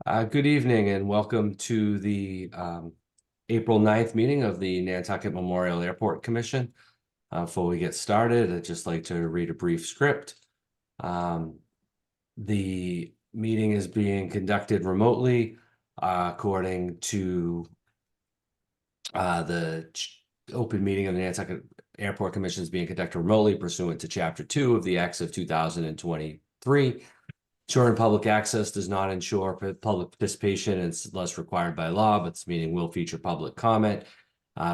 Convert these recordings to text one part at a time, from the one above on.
Good evening and welcome to the April 9th meeting of the Nantucket Memorial Airport Commission. Before we get started, I'd just like to read a brief script. The meeting is being conducted remotely according to the open meeting of the Nantucket Airport Commission is being conducted remotely pursuant to Chapter 2 of the Acts of 2023. Ensuring public access does not ensure public participation unless required by law, but this meeting will feature public comment.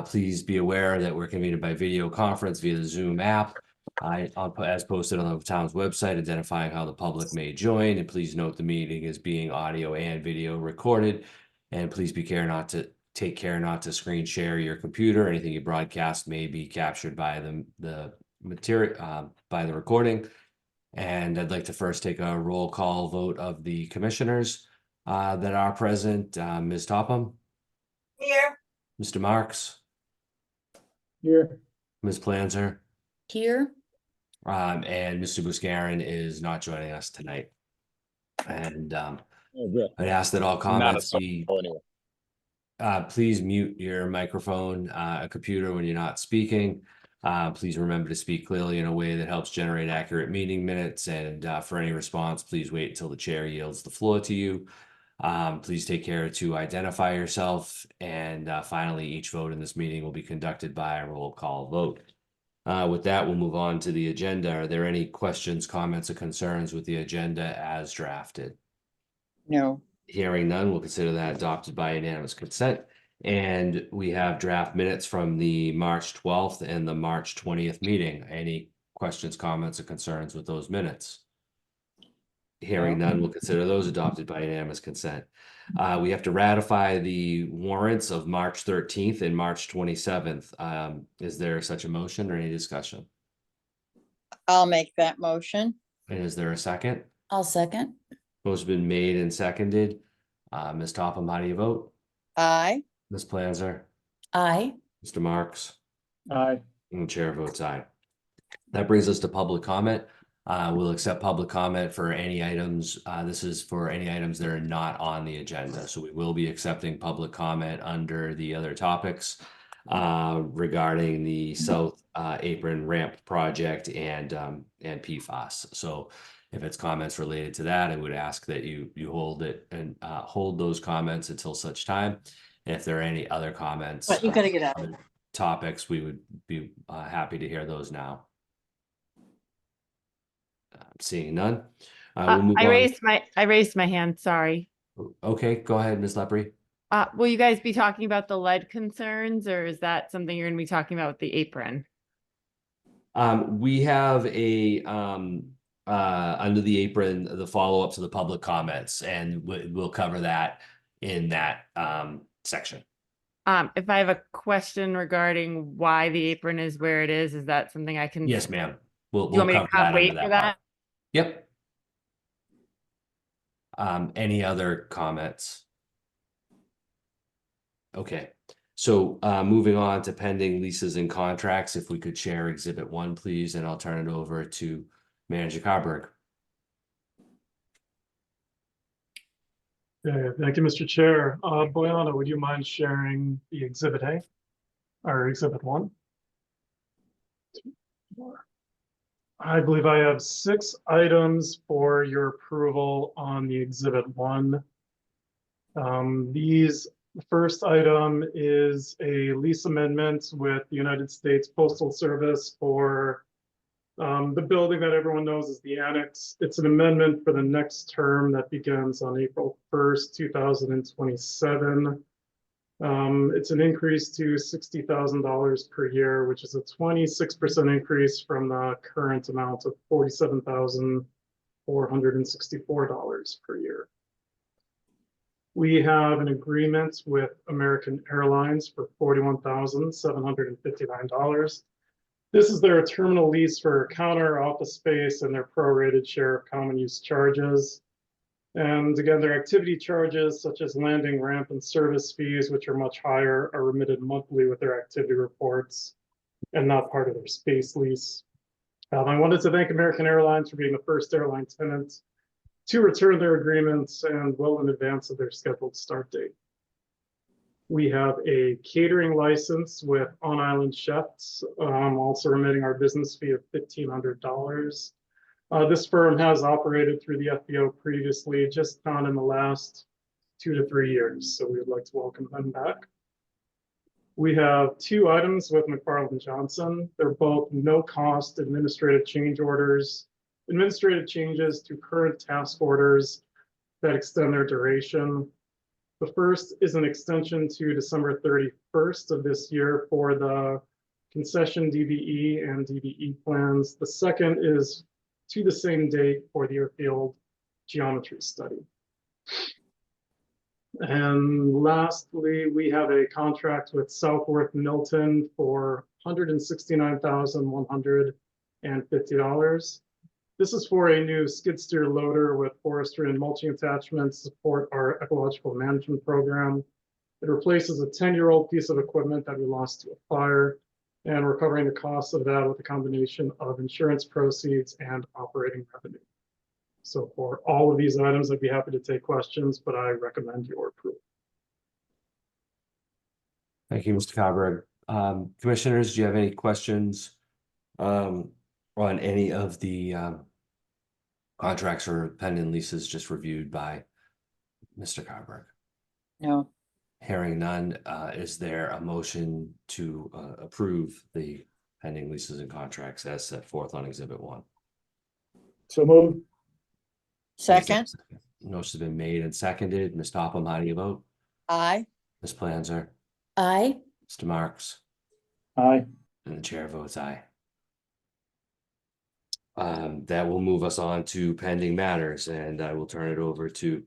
Please be aware that we're convened by video conference via the Zoom app, as posted on the town's website, identifying how the public may join. And please note the meeting is being audio and video recorded. And please take care not to screen share your computer. Anything you broadcast may be captured by the material by the recording. And I'd like to first take a roll call vote of the commissioners that are present. Ms. Topham? Here. Mr. Marks? Here. Ms. Planzer? Here. And Mr. Buscarin is not joining us tonight. And I'd ask that all comments be... please mute your microphone, computer when you're not speaking. Please remember to speak clearly in a way that helps generate accurate meeting minutes. And for any response, please wait until the chair yields the floor to you. Please take care to identify yourself. And finally, each vote in this meeting will be conducted by a roll call vote. With that, we'll move on to the agenda. Are there any questions, comments, or concerns with the agenda as drafted? No. Hearing none, we'll consider that adopted by unanimous consent. And we have draft minutes from the March 12th and the March 20th meeting. Any questions, comments, or concerns with those minutes? Hearing none, we'll consider those adopted by unanimous consent. We have to ratify the warrants of March 13th and March 27th. Is there such a motion or any discussion? I'll make that motion. And is there a second? I'll second. Motion's been made and seconded. Ms. Topham, how do you vote? Aye. Ms. Planzer? Aye. Mr. Marks? Aye. And the chair votes aye. That brings us to public comment. We'll accept public comment for any items. This is for any items that are not on the agenda. So we will be accepting public comment under the other topics regarding the South Apron Ramp project and PFAS. So if it's comments related to that, I would ask that you hold it and hold those comments until such time. And if there are any other comments, But you gotta get out. Topics, we would be happy to hear those now. Seeing none. We'll move I on. raised my hand. Sorry. Okay, go ahead, Ms. Lepre. Will you guys be talking about the lead concerns, or is that something you're going to be talking about with the apron? We have a under the apron, the follow-up to the public comments, and we'll cover that in that section. If I have a question regarding why the apron is where it is that something I can? Yes, ma'am. We'll Do you want me cover to that wait under for part. that? Yep. Any other comments? Okay. So moving on to pending leases and contracts, if we could share Exhibit 1, please, and I'll turn it over to Manager Carberg. Okay, thank you, Mr. Chair. Boyana, would you mind sharing the Exhibit A or Exhibit 1? I believe I have 6 items for your approval on the Exhibit 1. The first item is a lease amendment with the United States Postal Service for the building that everyone knows as the Annex. It's an amendment for the next term that begins on April 1st, 2027. It's an increase to $60,000 per year, which is a 26% increase from the current amount of $47,464 per year. We have an agreement with American Airlines for $41,759. This is their terminal lease for counter office space and their prorated share of common use charges. And again, their activity charges such as landing, ramp, and service fees, which are much higher, are remitted monthly with their activity reports and not part of their space lease. I wanted to thank American Airlines for being the first airline tenant to return their agreements and well in advance of their scheduled start date. We have a catering license with on-island chefs, also remitting our business fee of $1,500. This firm has operated through the FBO previously, just not in the last 2 to 3 years, so we would like to welcome them back. We have 2 items with McFarland Johnson. They're both no-cost administrative change orders, administrative changes to current task orders that extend their duration. The first is an extension to December 31st of this year for the concession DBE and DBE plans. The second is to the same date for the airfield geometry study. And lastly, we have a contract with Southworth Milton for $169,150. This is for a new skid steer loader with forestry and mulching attachments to support our ecological management program. It replaces a 10-year-old piece of equipment that we lost to a fire, and we're covering the cost of that with a combination of insurance proceeds and operating revenue. So for all of these items, I'd be happy to take questions, but I recommend your approval. Thank you, Mr. Carberg. Commissioners, do you have any questions on any of the contracts or pending leases just reviewed by Mr. Carberg? No. Hearing none, is there a motion to approve the pending leases and contracts as set forth on Exhibit 1? So moved. Second. Motion's been made and seconded. Ms. Topham, how do you vote? Aye. Ms. Planzer? Aye. Mr. Marks? Aye. And the chair votes aye. That will move us on to pending matters, and I will turn it over to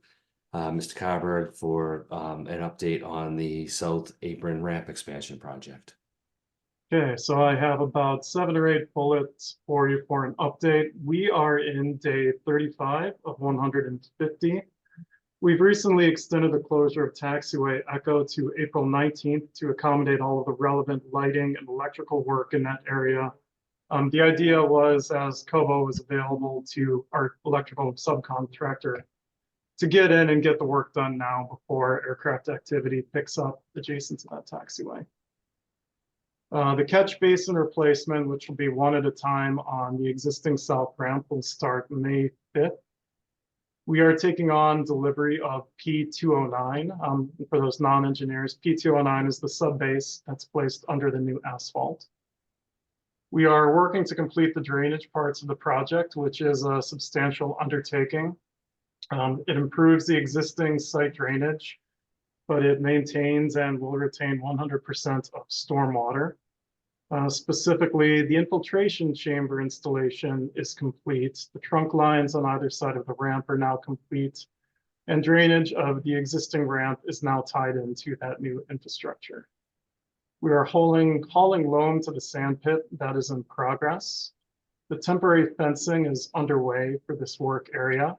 Mr. Carberg for an update on the South Apron Ramp Expansion Project. Okay, so I have about 7 or 8 bullets for you for an update. We are in day 35 of 150. We've recently extended the closure of taxiway Echo to April 19th to accommodate all of the relevant lighting and electrical work in that area. The idea was, as COBO was available to our electrical subcontractor, to get in and get the work done now before aircraft activity picks up adjacent to that taxiway. The catch basin replacement, which will be one at a time on the existing south ramp, will start May 5th. We are taking on delivery of P209. For those non-engineers, P209 is the subbase that's placed under the new asphalt. We are working to complete the drainage parts of the project, which is a substantial undertaking. It improves the existing site drainage, but it maintains and will retain 100% of stormwater. Specifically, the infiltration chamber installation is complete. The trunk lines on either side of the ramp are now complete, and drainage of the existing ramp is now tied into that new infrastructure. We are hauling loam to the sand pit that is in progress. The temporary fencing is underway for this work area.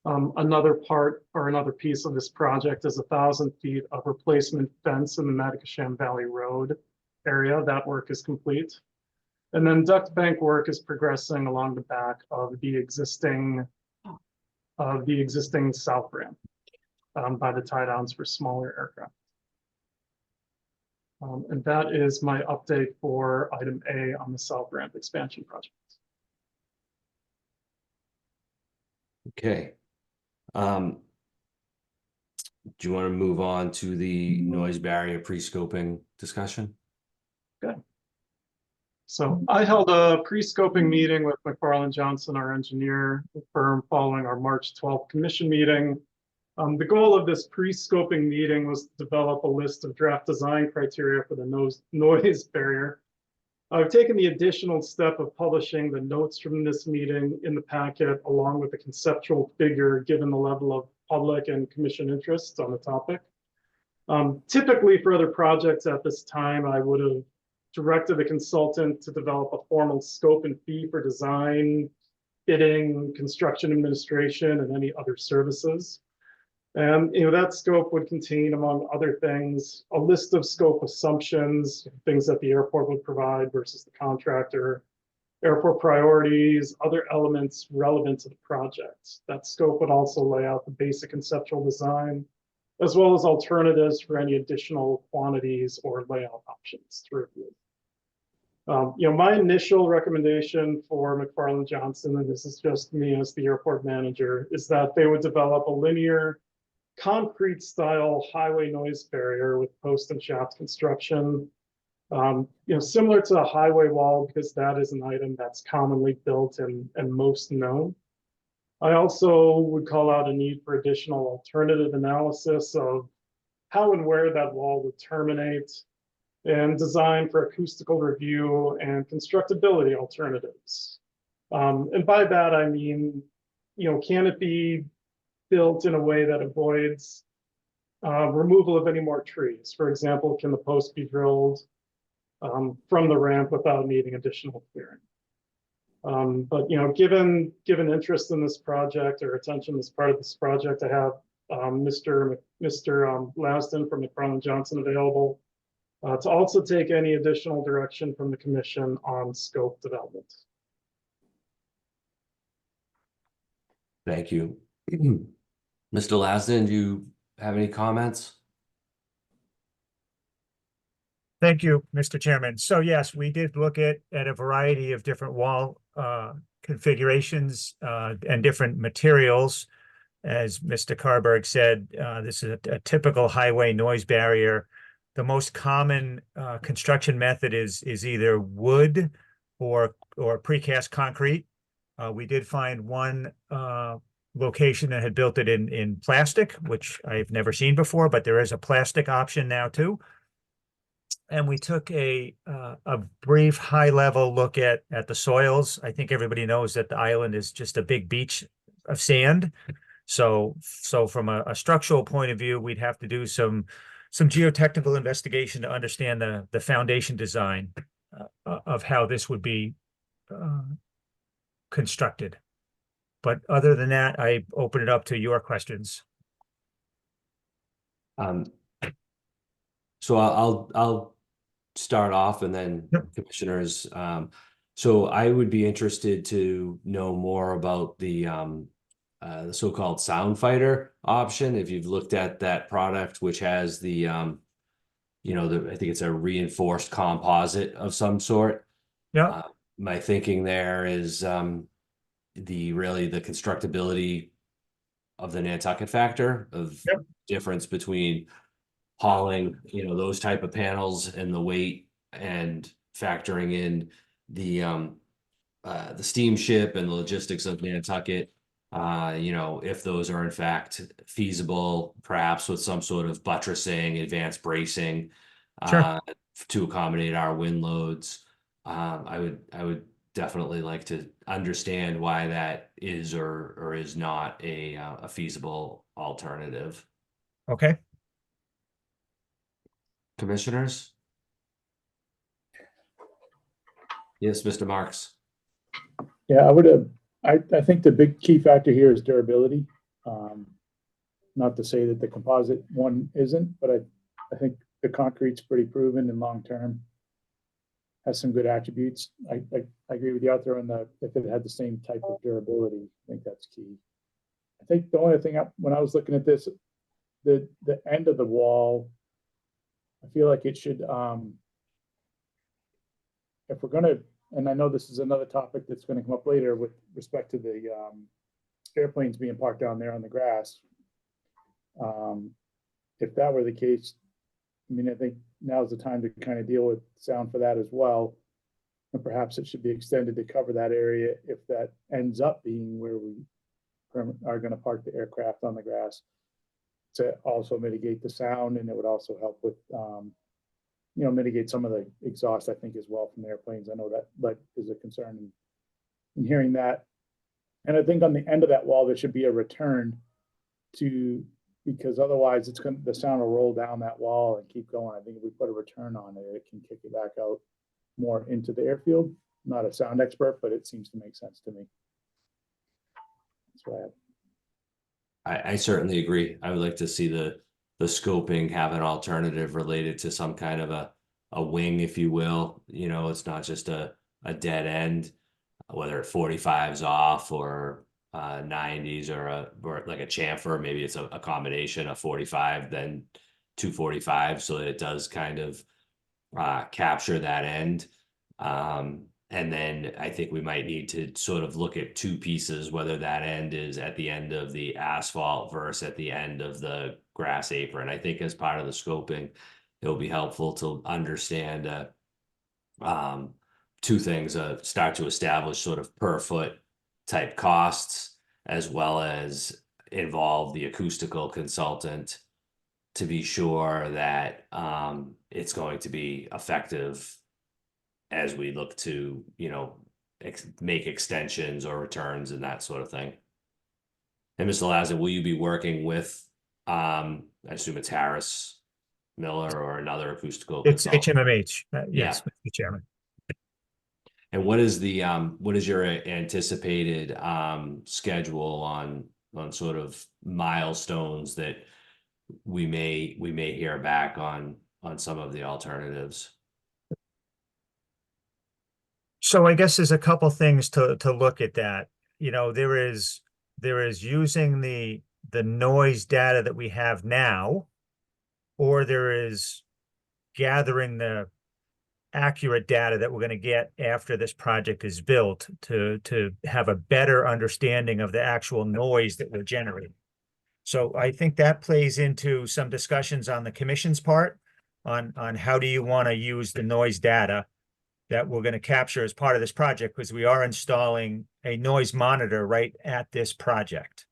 Another part or another piece of this project is 1,000 feet of replacement fence in the Matacasham Valley Road area. That work is complete. And then duct bank work is progressing along the back of the existing south ramp by the tie downs for smaller aircraft. And that is my update for item A on the south ramp expansion project. Okay. Do you want to move on to the noise barrier pre-scoping discussion? Okay. So I held a pre-scoping meeting with McFarland Johnson, our engineer firm, following our March 12th commission meeting. The goal of this pre-scoping meeting was to develop a list of draft design criteria for the noise barrier. I've taken the additional step of publishing the notes from this meeting in the packet, along with the conceptual figure, given the level of public and commission interest on the topic. Typically for other projects at this time, I would have directed the consultant to develop a formal scope and fee for design, bidding, construction administration, and any other services. And that scope would contain, among other things, a list of scope assumptions, things that the airport would provide versus the contractor, airport priorities, other elements relevant to the project. That scope would also lay out the basic conceptual design, as well as alternatives for any additional quantities or layout options to review. My initial recommendation for McFarland Johnson, and this is just me as the airport manager, is that they would develop a linear concrete style highway noise barrier with post and shaft construction, similar to a highway wall, because that is an item that's commonly built and most known. I also would call out a need for additional alternative analysis of how and where that wall would terminate, and design for acoustical review and constructability alternatives. And by that, I mean, can it be built in a way that avoids removal of any more trees? For example, can the post be drilled from the ramp without needing additional clearing? But given interest in this project or attention as part of this project, I have Mr. Lasden from McFarland Johnson available to also take any additional direction from the commission on scope development. Thank you. Mr. Lasden, do you have any comments? Thank you, Mr. Chairman. So yes, we did look at a variety of different wall configurations and different materials. As Mr. Carberg said, this is a typical highway noise barrier. The most common construction method is either wood or precast concrete. We did find one location that had built it in plastic, which I've never seen before, but there is a plastic option now too. And we took a brief high-level look at the soils. I think everybody knows that the island is just a big beach of sand. So from a structural point of view, we'd have to do some geotechnical investigation to understand the foundation design of how this would be constructed. But other than that, I open it up to your questions. So I'll start off and then commissioners. So I would be interested to know more about the so-called Sound Fighter option. If you've looked at that product, which has the, I think it's a reinforced composite of some sort. Yeah. My thinking there is the constructability of the Nantucket factor of difference between hauling, those type of panels and the weight, and factoring in the steamship and the logistics of Nantucket. If those are in fact feasible, perhaps with some sort of buttressing, advanced bracing, to accommodate our wind loads. I would definitely like to understand why that is or is not a feasible alternative. Okay. Commissioners? Yes, Mr. Marks. Yeah, I think the big key factor here is durability. Not to say that the composite one isn't, but I think the concrete's pretty proven and long-term has some good attributes. I agree with you out there on if it had the same type of durability. I think that's key. I think the only thing when I was looking at this, the end of the wall, I feel like it should, if we're going to, and I know this is another topic that's going to come up later with respect to the airplanes being parked down there on the grass. If that were the case, I think now's the time to kind of deal with sound for that as well. And perhaps it should be extended to cover that area if that ends up being where we are going to park the aircraft on the grass, to also mitigate the sound. And it would also help with, mitigate some of the exhaust, I think, as well from the airplanes. I know that is a concern in hearing that. And I think on the end of that wall, there should be a return because otherwise the sound will roll down that wall and keep going. I think if we put a return on it, it can kick it back out more into the airfield. I'm not a sound expert, but it seems to make sense to me. That's what I certainly agree. I would like to see the scoping have an alternative related to some kind of a wing, if you will. It's not just a dead end. whether 45's off or 90's or like a chamfer, maybe it's a combination of 45, then 245, so that it does kind of capture that end. And then I think we might need to sort of look at two pieces, whether that end is at the end of the asphalt versus at the end of the grass apron. I think as part of the scoping, it'll be helpful to understand two things, start to establish sort of per foot type costs, as well as involve the acoustical consultant to be sure that it's going to be effective as we look to, make extensions or returns and that sort of thing. And Mr. Laza, will you be working with, I assume it's Harris Miller or another acoustical It's consultant? HMMH. Yes, Mr. Chairman. And what is your anticipated schedule on sort of milestones that we may hear back on some of the alternatives? So I guess there's a couple things to look at that. There is using the noise data that we have now, or there is gathering the accurate data that we're going to get after this project is built to have a better understanding of the actual noise that we're generating. So I think that plays into some discussions on the commission's part on how do you want to use the noise data that we're going to capture as part of this project, because we are installing a noise monitor right at this project.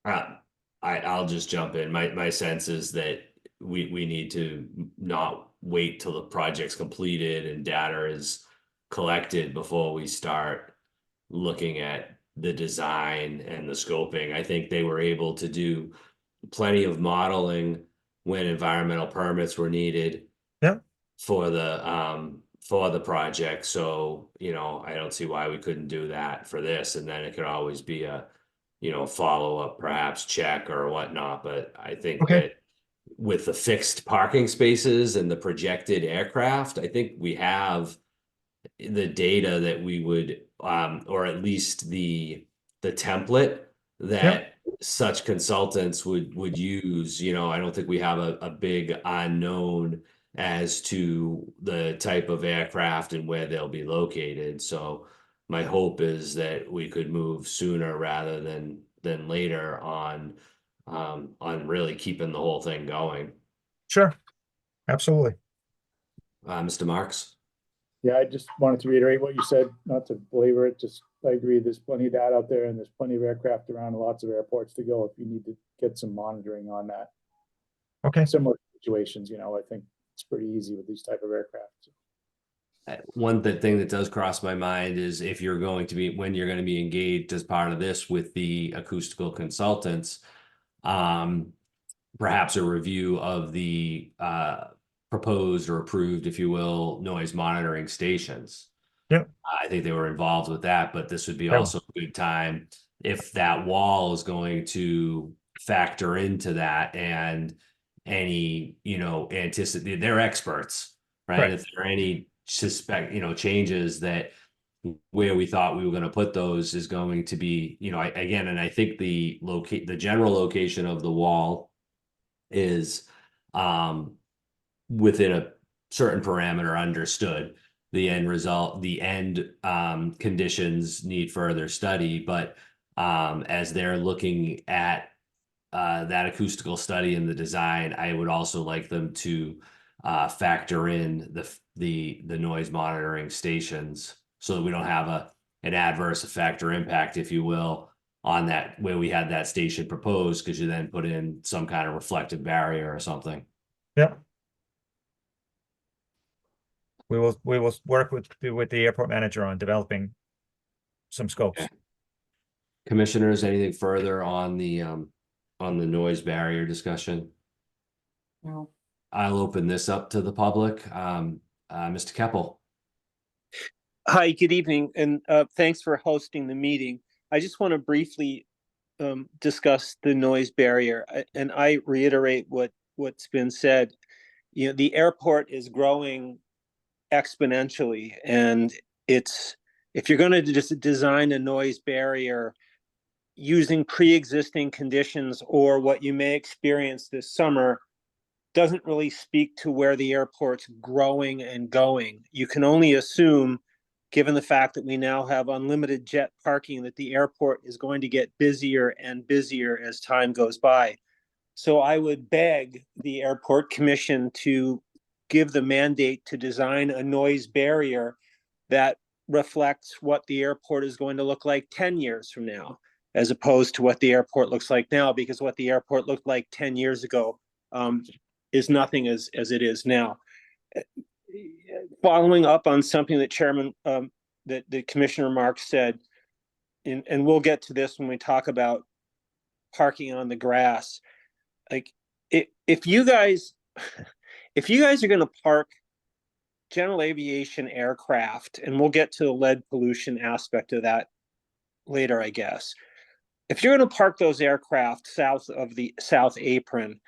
I'll just jump in. My sense is that we need to not wait till the project's completed and data is collected before we start looking at the design and the scoping. I think they were able to do plenty of modeling when environmental permits were needed. Yeah. For the project. So, I don't see why we couldn't do that for this. And then it could always be a, follow-up, perhaps check or whatnot. But I think Okay. that with the fixed parking spaces and the projected aircraft, I think we have the data that we would, or at least the template that such consultants would use. I don't think we have a big unknown as to the type of aircraft and where they'll be located. So my hope is that we could move sooner rather than later on really keeping the whole thing going. Sure. Absolutely. Mr. Marks? Yeah, I just wanted to reiterate what you said, not to belabor it, I agree, there's plenty of data out there and there's plenty of aircraft around, lots of airports to go if you need to get some monitoring on that. Okay. Similar situations, I think it's pretty easy with these type of aircraft. One thing that does cross my mind is when you're going to be engaged as part of this with the acoustical consultants, perhaps a review of the proposed or approved, if you will, noise monitoring stations. Yep. I think they were involved with that, but this would be also a good time if that wall is going to factor into that and any, anticipate, they're experts, right? If there are any changes that where we thought we were going to put those is going to be, again, and I think the general location of the wall is within a certain parameter understood. The end result, the end conditions need further study, but as they're looking at that acoustical study and the design, I would also like them to factor in the noise monitoring stations so that we don't have an adverse effect or impact, if you will, on that where we had that station proposed, because you then put in some kind of reflective barrier or something. Yep. We will work with the airport manager on developing some scopes. Okay. Commissioners, anything further on the noise barrier discussion? No. I'll open this up to the public. Mr. Keppel. Hi, good evening, and thanks for hosting the meeting. I just want to briefly discuss the noise barrier, and I reiterate what's been said. The airport is growing exponentially. And if you're going to just design a noise barrier using pre-existing conditions or what you may experience this summer, doesn't really speak to where the airport's growing and going. You can only assume, given the fact that we now have unlimited jet parking, that the airport is going to get busier and busier as time goes by. So I would beg the Airport Commission to give the mandate to design a noise barrier that reflects what the airport is going to look like 10 years from now, as opposed to what the airport looks like now, because what the airport looked like 10 years ago is nothing as it is now. Following up on something that that Commissioner Marks said, and we'll get to this when we talk about parking on the grass. Like, if you guys are going to park general aviation aircraft, and we'll get to the lead pollution aspect of that later, I guess. If you're going to park those aircraft south of the South Apron,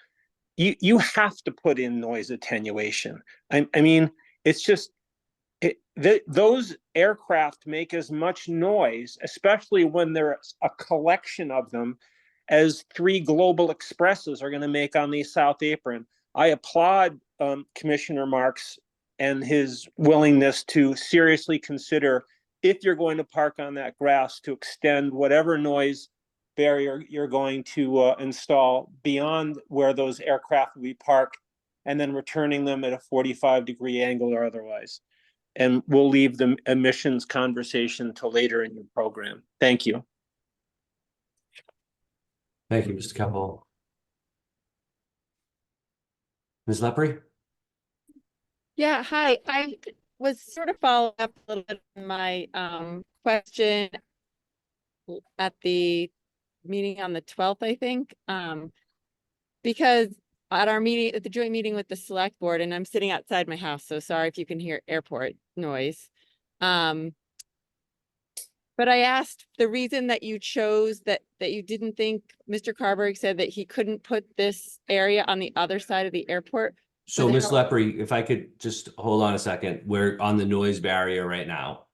you have to put in noise attenuation. I mean, it's just those aircraft make as much noise, especially when there's a collection of them, as 3 global expresses are going to make on the South Apron. I applaud Commissioner Marks and his willingness to seriously consider, if you're going to park on that grass, to extend whatever noise barrier you're going to install beyond where those aircraft will be parked, and then returning them at a 45-degree angle or otherwise. And we'll leave the emissions conversation till later in your program. Thank you. Thank you, Mr. Keppel. Ms. Lepre? Yeah, hi. I was sort of following up a little bit on my question at the meeting on the 12th, I think, because at our meeting, at the joint meeting with the select board, and I'm sitting outside my house, so sorry if you can hear airport noise. But I asked the reason that you chose that you didn't think, Mr. Carberg said that he couldn't put this area on the other side of the airport. So the Ms. hell- Lepre, if I could just hold on a second, we're on the noise barrier right now.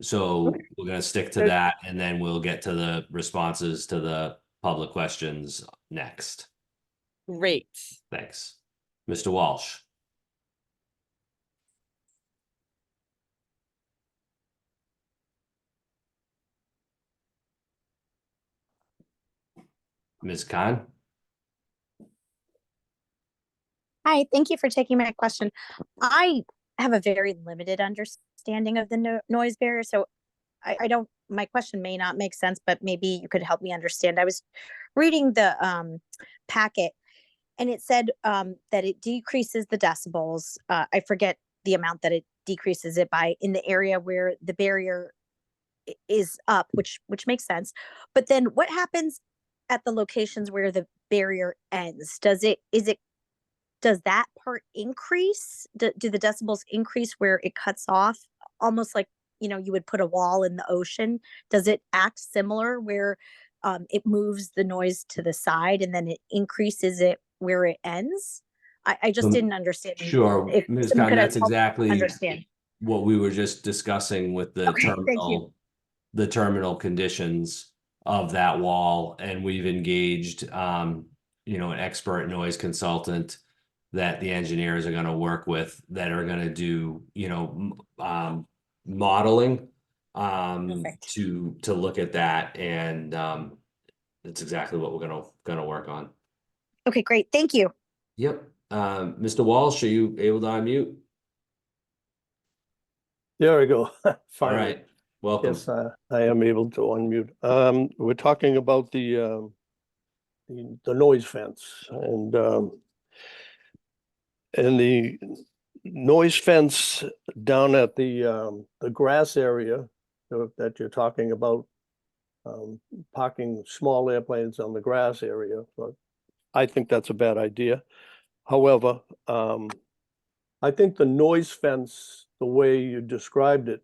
So we're gonna stick to Okay. that, and then we'll get to the responses to the public questions next. Great. Thanks. Mr. Walsh? Ms. Khan? Hi, thank you for taking my question. I have a very limited understanding of the noise barrier, so I don't, my question may not make sense, but maybe you could help me understand. I was reading the packet, and it said that it decreases the decibels. I forget the amount that it decreases it by in the area where the barrier is up, which makes sense. But then what happens at the locations where the barrier ends? Does that part increase? Do the decibels increase where it cuts off? Almost like, you would put a wall in the ocean. Does it act similar where it moves the noise to the side and then it increases it where it ends? I just didn't understand. Sure, If Ms. someone Khan, could that's help exactly understand. what we were just discussing with the Okay, thank you. terminal conditions of that wall. And we've engaged, an expert noise consultant that the engineers are going to work with, that are going to do, modeling Perfect. to look at that. And that's exactly what we're going to work on. Okay, great. Thank you. Yep. Mr. Walsh, are you able to unmute? There we go. All Finally. right. Welcome. Yes, I am able to unmute. We're talking about the noise fence and the noise fence down at the grass area that you're talking about, parking small airplanes on the grass area. But I think that's a bad idea. However, I think the noise fence, the way you described it,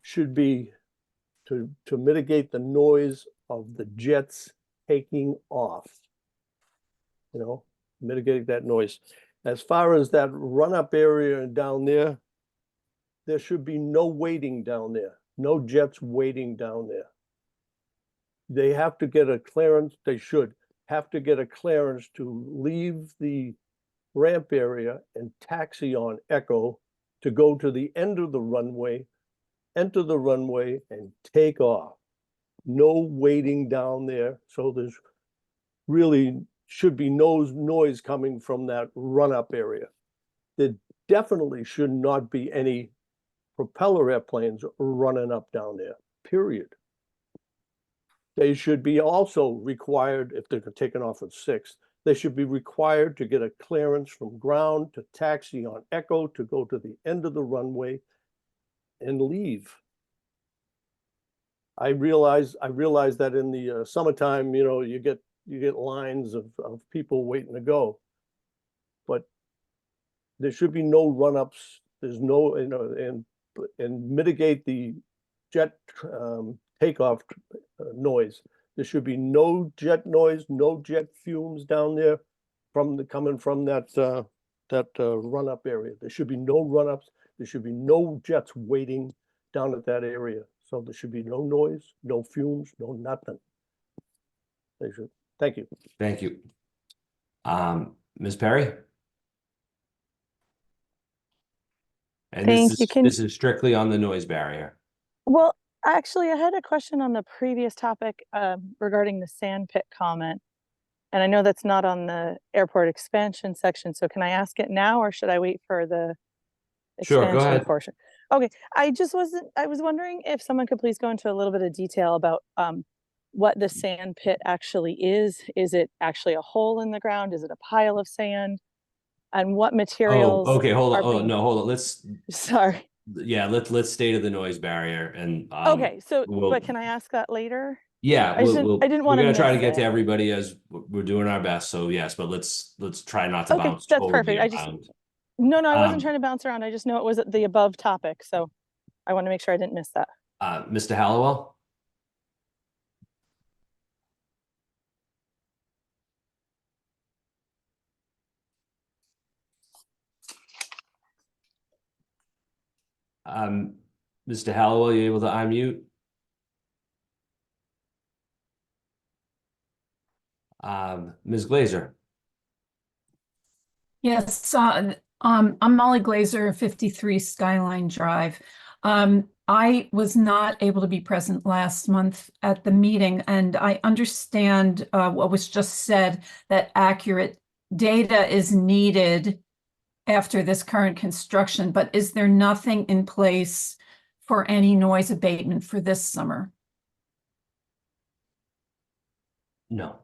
should be to mitigate the noise of the jets taking off. Mitigating that noise. As far as that run-up area down there, there should be no waiting down there, no jets waiting down there. They have to get a clearance, they should have to get a clearance to leave the ramp area and taxi on Echo to go to the end of the runway, enter the runway and take off. No waiting down there, so there's really should be no noise coming from that run-up area. There definitely should not be any propeller airplanes running up down there, period. They should be also required, if they're taking off at 6, they should be required to get a clearance from ground to taxi on Echo to go to the end of the runway and leave. I realize that in the summertime, you know, you get lines of people waiting to go, but there should be no run-ups. There's no, you know, and mitigate the jet takeoff noise. There should be no jet noise, no jet fumes down there coming from that run-up area. There should be no run-ups. There should be no jets waiting down at that area. So there should be no noise, no fumes, no nothing. They should. Thank you. Thank you. Ms. Perry? And Thank you. this is strictly on the noise barrier. Well, actually, I had a question on the previous topic regarding the sand pit comment. And I know that's not on the airport expansion section. So can I ask it now or should I wait for the Sure, go expansion ahead. portion? Okay, I was wondering if someone could please go into a little bit of detail about what the sand pit actually is. Is it actually a hole in the ground? Is it a pile of sand? And what materials? Oh, okay, hold on. are Oh, being- no, hold on. Let's, Sorry. yeah, let's stay to the noise barrier and Okay, so, we'll- but can I ask that later? yeah, I didn't we're wanna gonna try to miss get to it. everybody as we're doing our best. So yes, but let's try not to Okay, bounce that's totally perfect. I just- around. No, I wasn't Um, trying to bounce around. I just know it was the above topic, so I want to make sure I didn't miss that. Mr. Hallowell? Mr. Hallowell, you able to unmute? Ms. Glazer? Yes, I'm Molly Glazer, 53 Skyline Drive. I was not able to be present last month at the meeting, and I understand what was just said, that accurate data is needed after this current construction, but is there nothing in place for any noise abatement for this summer? No.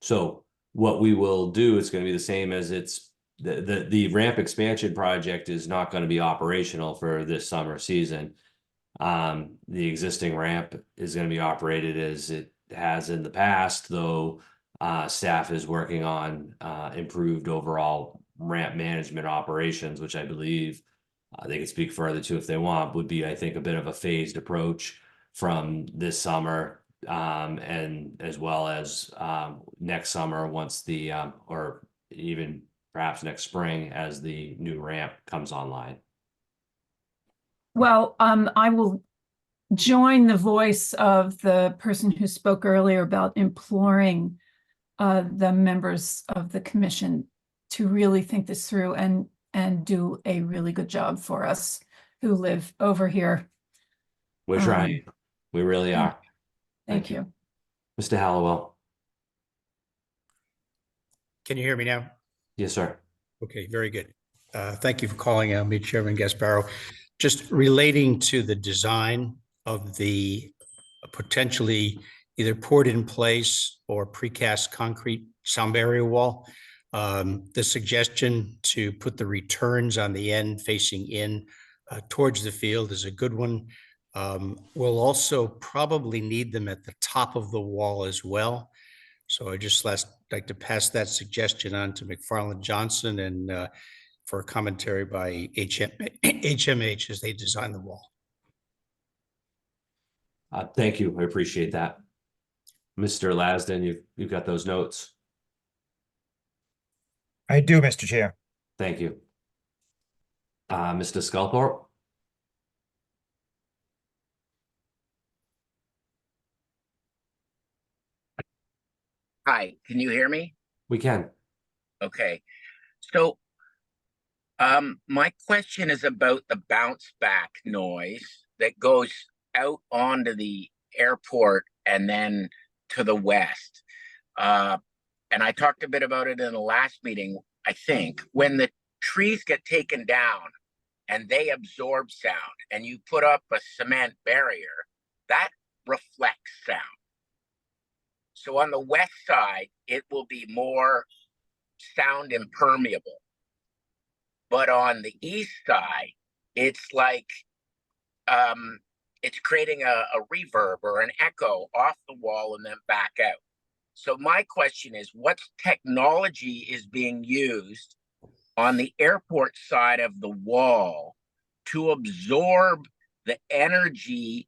So what we will do, it's going to be the same as it's the ramp expansion project is not going to be operational for this summer season. The existing ramp is going to be operated as it has in the past, though staff is working on improved overall ramp management operations, which I believe they can speak further to if they want, would be, I think, a bit of a phased approach from this summer and as well as next summer once the or even perhaps next spring as the new ramp comes online. Well, I will join the voice of the person who spoke earlier about imploring the members of the commission to really think this through and do a really good job for us who live over here. We're trying. We really are. Thank you. Mr. Hallowell. Can you hear me now? Yes, sir. Okay, very good. Thank you for calling me, Chairman Gasparo. Just relating to the design of the potentially either poured in place or precast concrete sound barrier wall. The suggestion to put the returns on the end facing in towards the field is a good one. We'll also probably need them at the top of the wall as well. So I just like to pass that suggestion on to McFarland Johnson and for a commentary by HMH as they design the wall. Thank you. I appreciate that. Mr. Lasden, you've got those notes. I do, Mr. Chair. Thank you. Mr. Sculthorpe? Hi, can you hear me? We can. Okay. So, my question is about the bounce back noise that goes out onto the airport and then to the west. And I talked a bit about it in the last meeting, I think, when the trees get taken down and they absorb sound and you put up a cement barrier, that reflects sound. So on the west side, it will be more sound impermeable. But on the east side, it's like it's creating a reverb or an echo off the wall and then back out. So my question is, what technology is being used on the airport side of the wall to absorb the energy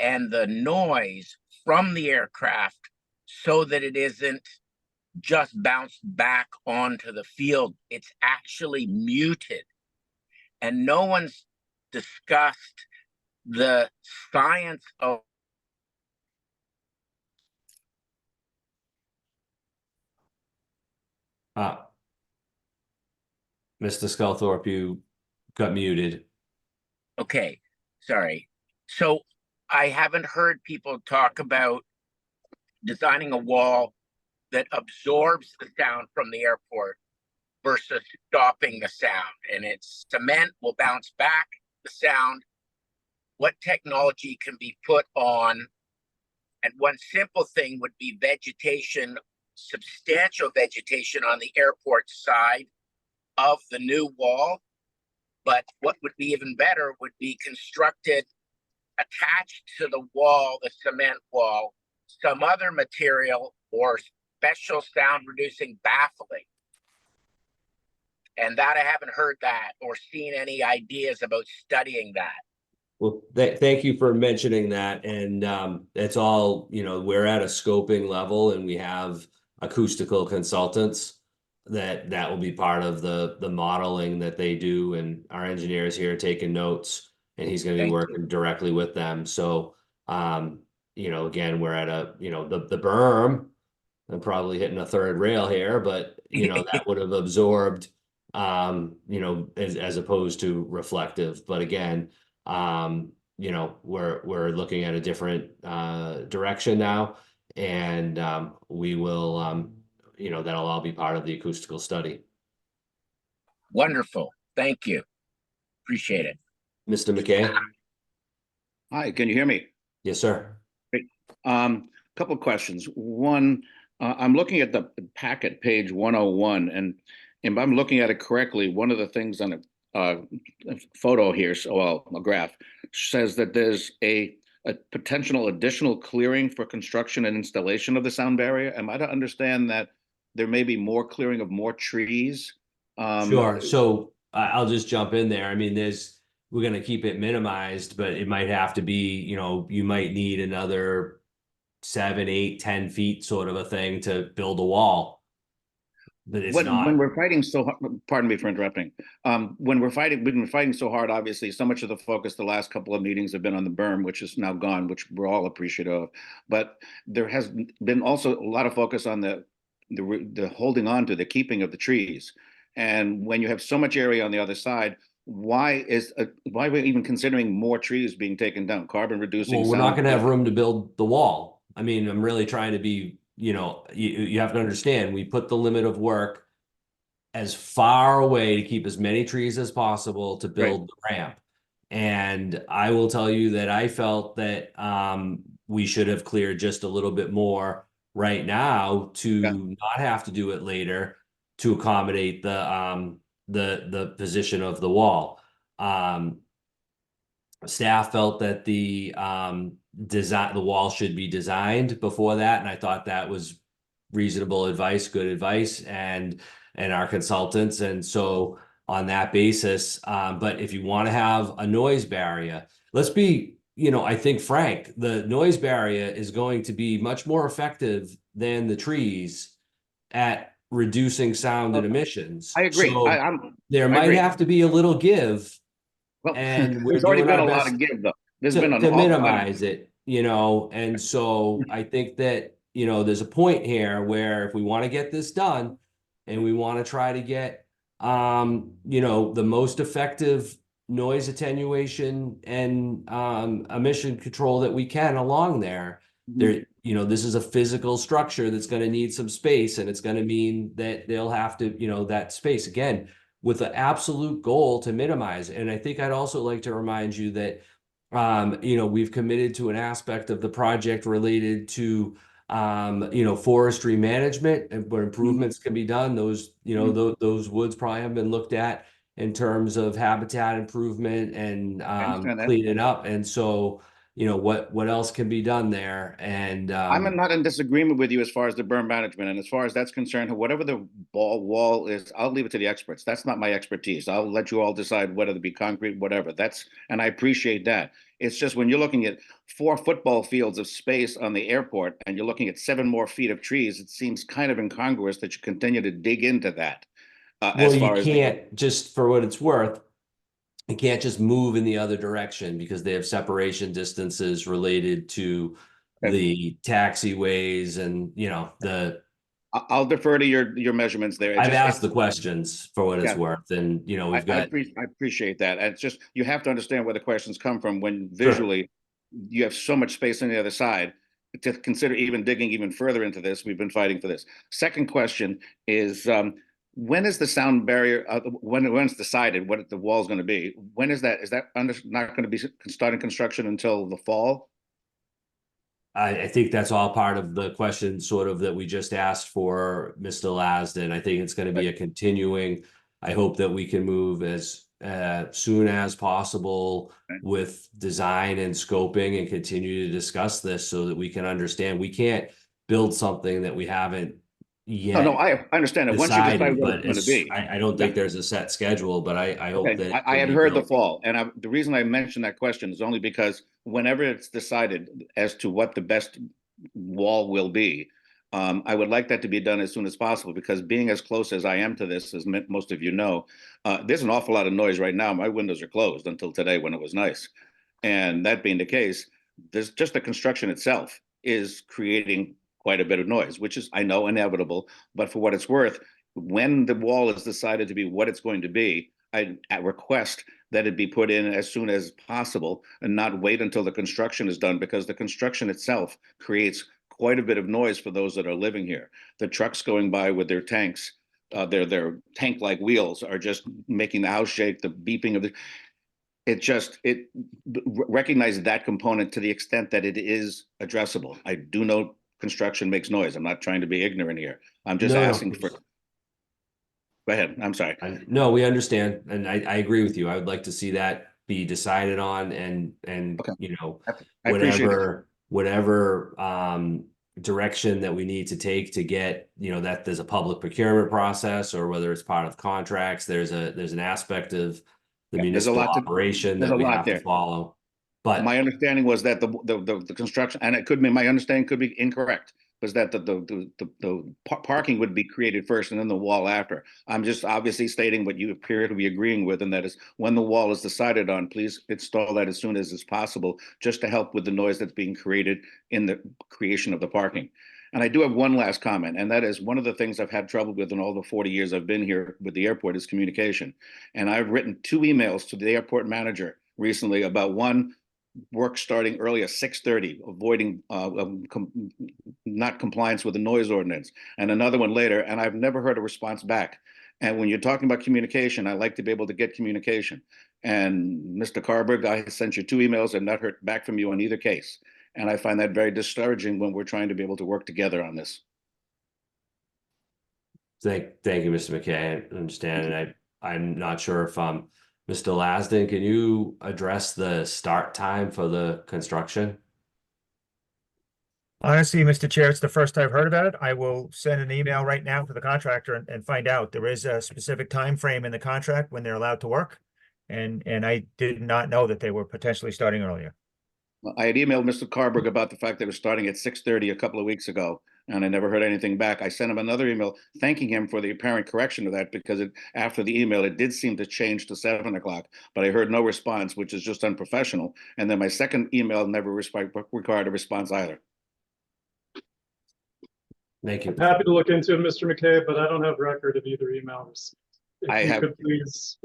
and the noise from the aircraft so that it isn't just bounced back onto the field? It's actually muted. And no one's discussed the science of Mr. Sculthorpe, you got muted. Okay, sorry. So I haven't heard people talk about designing a wall that absorbs the sound from the airport versus stopping the sound. And it's cement will bounce back the sound. What technology can be put on? And one simple thing would be vegetation, substantial vegetation on the airport side of the new wall. But what would be even better would be constructed attached to the wall, the cement wall, some other material or special sound reducing baffling. And that I haven't heard that or seen any ideas about studying that. Well, thank you for mentioning that. And it's all, we're at a scoping level and we have acoustical consultants that will be part of the modeling that they do. And our engineers here are taking notes and he's going to be working directly with them. So, again, we're at the berm. I'm probably hitting a third rail here, but, that would have absorbed, as opposed to reflective. But again, we're looking at a different direction now, and we will, that'll all be part of the acoustical study. Wonderful. Thank you. Appreciate it. Mr. McKay? Hi, can you hear me? Yes, sir. Great. Couple of questions. One, I'm looking at the packet, page 101, and if I'm looking at it correctly, one of the things on a photo here, a graph, says that there's a potential additional clearing for construction and installation of the sound barrier. Am I to understand that there may be more clearing of more trees? Sure. So I'll just jump in there. I mean, we're going to keep it minimized, but it might have to be, you might need another 7, 8, 10 feet sort of a thing to build a wall. But it's not. When we're fighting so hard, pardon me for interrupting. We've been fighting so hard, obviously, so much of the focus the last couple of meetings have been on the berm, which is now gone, which we're all appreciative of. But there has been also a lot of focus on the holding on to the keeping of the trees. And when you have so much area on the other side, why are we even considering more trees being taken down, carbon reducing? Well, we're not going to have room to build the wall. I mean, I'm really trying to be, you have to understand, we put the limit of work as far away to keep as many trees as possible to build the ramp. And I will tell you that I felt that we should have cleared just a little bit more right now to not have to do it later to accommodate the position of the wall. Staff felt that the wall should be designed before that, and I thought that was reasonable advice, good advice, and our consultants. And so on that basis, but if you want to have a noise barrier, let's be, I think frank, the noise barrier is going to be much more effective than the trees at reducing sound and emissions. I agree. So there I might agree. have to be a little give, Well, and we're there's already doing been our a lot best of give though. There's been an to awful lot of- minimize it, you know, and so I think that, you know, there's a point here where if we want to get this done and we want to try to get, you know, the most effective noise attenuation and emission control that we can along there, you know, this is a physical structure that's going to need some space, and it's going to mean that they'll have to, you know, that space again with the absolute goal to minimize. And I think I'd also like to remind you that, you know, we've committed to an aspect of the project related to, you know, forestry management and where improvements can be done. Those, you know, those woods probably haven't been looked at in terms of habitat improvement and cleaning up. And so, you know, what else can be done there? And I'm not in disagreement with you as far as the burn management, and as far as that's concerned, whatever the wall is, I'll leave it to the experts. That's not my expertise. I'll let you all decide whether to be concrete, whatever. And I appreciate that. It's just when you're looking at 4 football fields of space on the airport and you're looking at 7 more feet of trees, it seems kind of incongruous that you continue to dig into that. Well, you can't, just for what it's worth, you can't just move in the other direction because they have separation distances related to the taxiways and, you know, I'll defer to your measurements there. I've asked the questions for what it's worth, and, you know, we've got. I appreciate that. And it's just, you have to understand where the questions come from when visually you have so much space on the other side. To consider even digging even further into this, we've been fighting for this. Second question is, when is the sound barrier, when it's decided what the wall is going to be, when is that? Is that not going to be starting construction until the fall? I think that's all part of the question sort of that we just asked for Mr. Lasden. I think it's going to be a continuing, I hope that we can move as soon as possible with design and scoping and continue to discuss this so that we can understand. We can't build something that we haven't yet. No, I understand it. Once you decide what it's going to be. I don't think there's a set schedule, but I hope that. I had heard the fall, and the reason I mentioned that question is only because whenever it's decided as to what the best wall will be, I would like that to be done as soon as possible, because being as close as I am to this, as most of you know, there's an awful lot of noise right now. My windows are closed until today when it was nice. And that being the case, there's just the construction itself is creating quite a bit of noise, which is, I know, inevitable. But for what it's worth, when the wall is decided to be what it's going to be, I request that it be put in as soon as possible and not wait until the construction is done, because the construction itself creates quite a bit of noise for those that are living here. The trucks going by with their tanks, their tank-like wheels are just making the house shake, the beeping of it recognize that component to the extent that it is addressable. I do know construction makes noise. I'm not trying to be ignorant here. I'm just asking for. Go ahead. I'm sorry. No, we understand, and I agree with you. I would like to see that be decided on, and you know, whatever direction that we need to take to get, you know, that there's a public procurement process, or whether it's part of contracts. There's an aspect of the municipal operation that we have to follow. But my understanding was that the construction, and it could be, my understanding could be incorrect, was that the parking would be created first and then the wall after. I'm just obviously stating what you appear to be agreeing with, and that is when the wall is decided on, please install that as soon as is possible, just to help with the noise that's being created in the creation of the parking. And I do have one last comment, and that is one of the things I've had trouble with in all the 40 years I've been here with the airport is communication. And I've written 2 emails to the airport manager recently about one, work starting early at 6:30, avoiding not compliance with the noise ordinance, and another one later, and I've never heard a response back. And when you're talking about communication, I like to be able to get communication. And Mr. Carberg, I sent you 2 emails and not heard back from you on either case. And I find that very discouraging when we're trying to be able to work together on this. Thank you, Mr. McKay. I understand, and I'm not sure if Mr. Lasden, can you address the start time for the construction? Honestly, Mr. Chair, it's the first I've heard about it. I will send an email right now to the contractor and find out. There is a specific time frame in the contract when they're allowed to work. And I did not know that they were potentially starting earlier. I had emailed Mr. Carberg about the fact that it was starting at 6:30 a couple of weeks ago. and I never heard anything back. I sent him another email thanking him for the apparent correction of that, because after the email, it did seem to change to 7 o'clock, but I heard no response, which is just unprofessional. And then my second email never required a response either. Thank you. Happy to look into it, Mr. McKay, but I don't have record of either emails. I If you have- could please,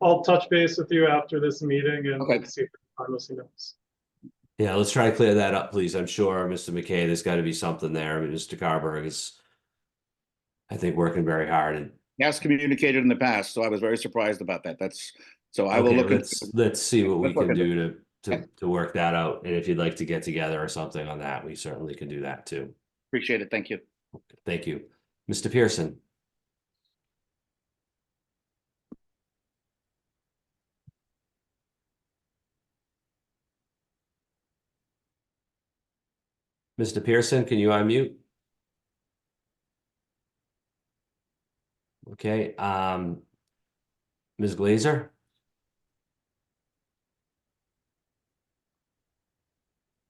I'll touch base with you after this meeting and Okay. see if I can find those emails. Yeah, let's try to clear that up, please. I'm sure, Mr. McKay, there's got to be something there. I mean, Mr. Carberg is, I think, working very hard. And He has communicated in the past, so I was very surprised about that. So I will okay, look into let's see what we Let's look can into do to work that out. And if you'd like to get together or something on that, we certainly can do that too. Appreciate it. Thank you. Thank you. Mr. Pearson. Mr. Pearson, can you unmute? Okay, Ms. Glazer?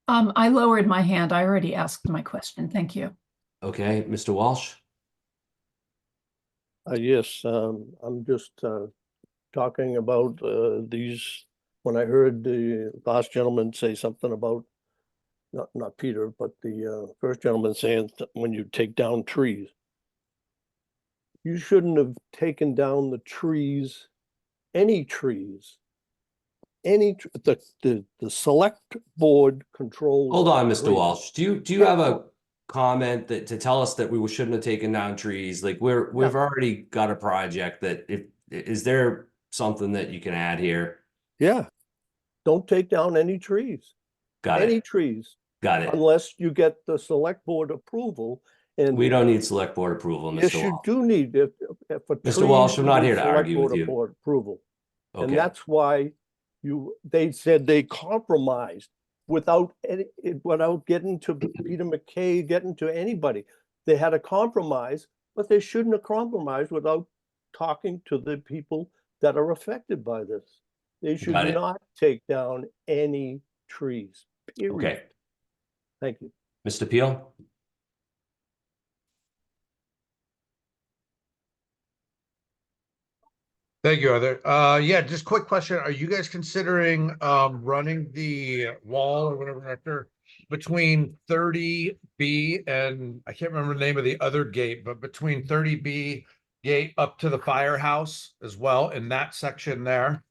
I lowered my hand. I already asked my question. Thank you. Okay, Mr. Walsh? Yes, I'm just talking about these, when I heard the last gentleman say something about, not Peter, but the first gentleman saying that when you take down trees, you shouldn't have taken down the trees, any trees. The select board controls. Hold on, Mr. trees. Walsh. Do you have a comment that to tell us that we shouldn't have taken down trees? Like we've already got a project that is there something that you can add here? Yeah, don't take down any trees. Got Any it. trees. Got it. Unless you get the select board approval. And We don't need select board approval, Mr. yes, you Walsh. do need if a Mr. Walsh, tree I'm not needs here to select argue with board you. Approval. Okay. And that's why they said they compromised without getting to Peter McKay, getting to anybody. They had a compromise, but they shouldn't have compromised without talking to the people that are affected by this. They should Got it. not take down any trees, period. Okay. Thank you. Mr. Peel? Thank you, Arthur. Yeah, just quick question. Are you guys considering running the wall or whatever after between 30B and I can't remember the name of the other gate, but between 30B gate up to the firehouse as well in that section there?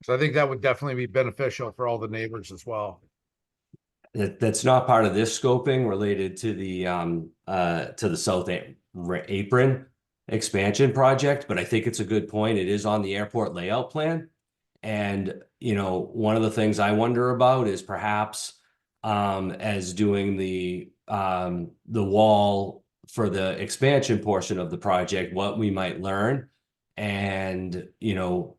So I think that would definitely be beneficial for all the neighbors as well. That's not part of this scoping related to the South Apron expansion project, but I think it's a good point. It is on the airport layout plan. And, one of the things I wonder about is perhaps as doing the wall for the expansion portion of the project, what we might learn and,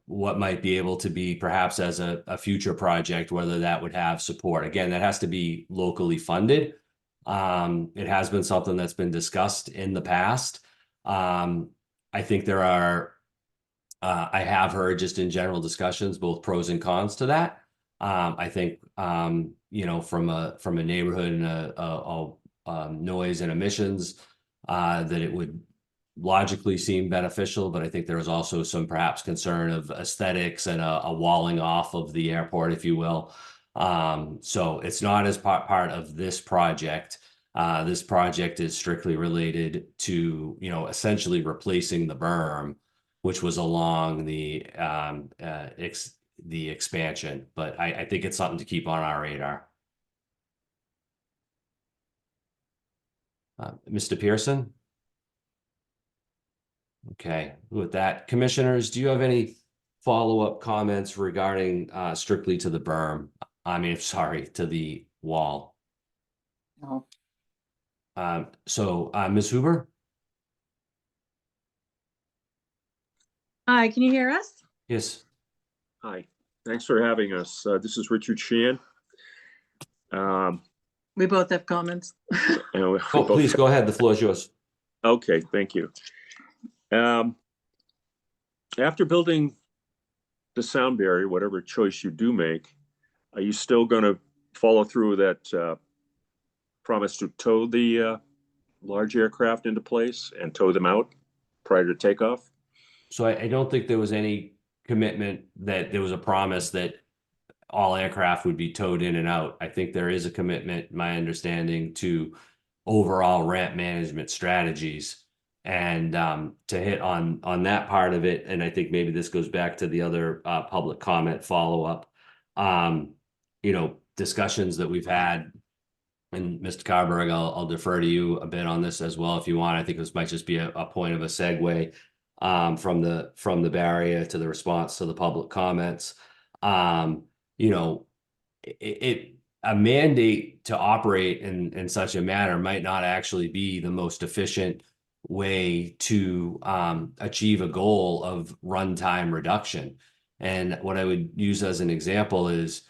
what might be able to be perhaps as a future project, whether that would have support. Again, that has to be locally funded. It has been something that's been discussed in the past. I think there are, I have heard just in general discussions, both pros and cons to that. I think, from a neighborhood and a noise and emissions, that it would logically seem beneficial, but I think there is also some perhaps concern of aesthetics and a walling off of the airport, if you will. So it's not as part of this project. This project is strictly related to, essentially replacing the berm, which was along the expansion. But I think it's something to keep on our radar. Mr. Pearson? Okay, with that, commissioners, do you have any follow-up comments regarding strictly to the berm? To the wall. No. Ms. Huber? Hi, can you hear us? Yes. Hi, thanks for having us. This is Richard Sheehan. We both have comments. Please go ahead. The floor is yours. Okay, thank you. After building the sound barrier, whatever choice you do make, are you still going to follow through with that promise to tow the large aircraft into place and tow them out prior to takeoff? So I don't think there was any commitment that there was a promise that all aircraft would be towed in and out. I think there is a commitment, my understanding, to overall ramp management strategies. And to hit on that part of it, and I think maybe this goes back to the other public comment follow-up, discussions that we've had. And Mr. Carberg, I'll defer to you a bit on this as well if you want. I think this might just be a point of a segue from the barrier to the response to the public comments. A mandate to operate in such a manner might not actually be the most efficient way to achieve a goal of runtime reduction. And what I would use as an example is,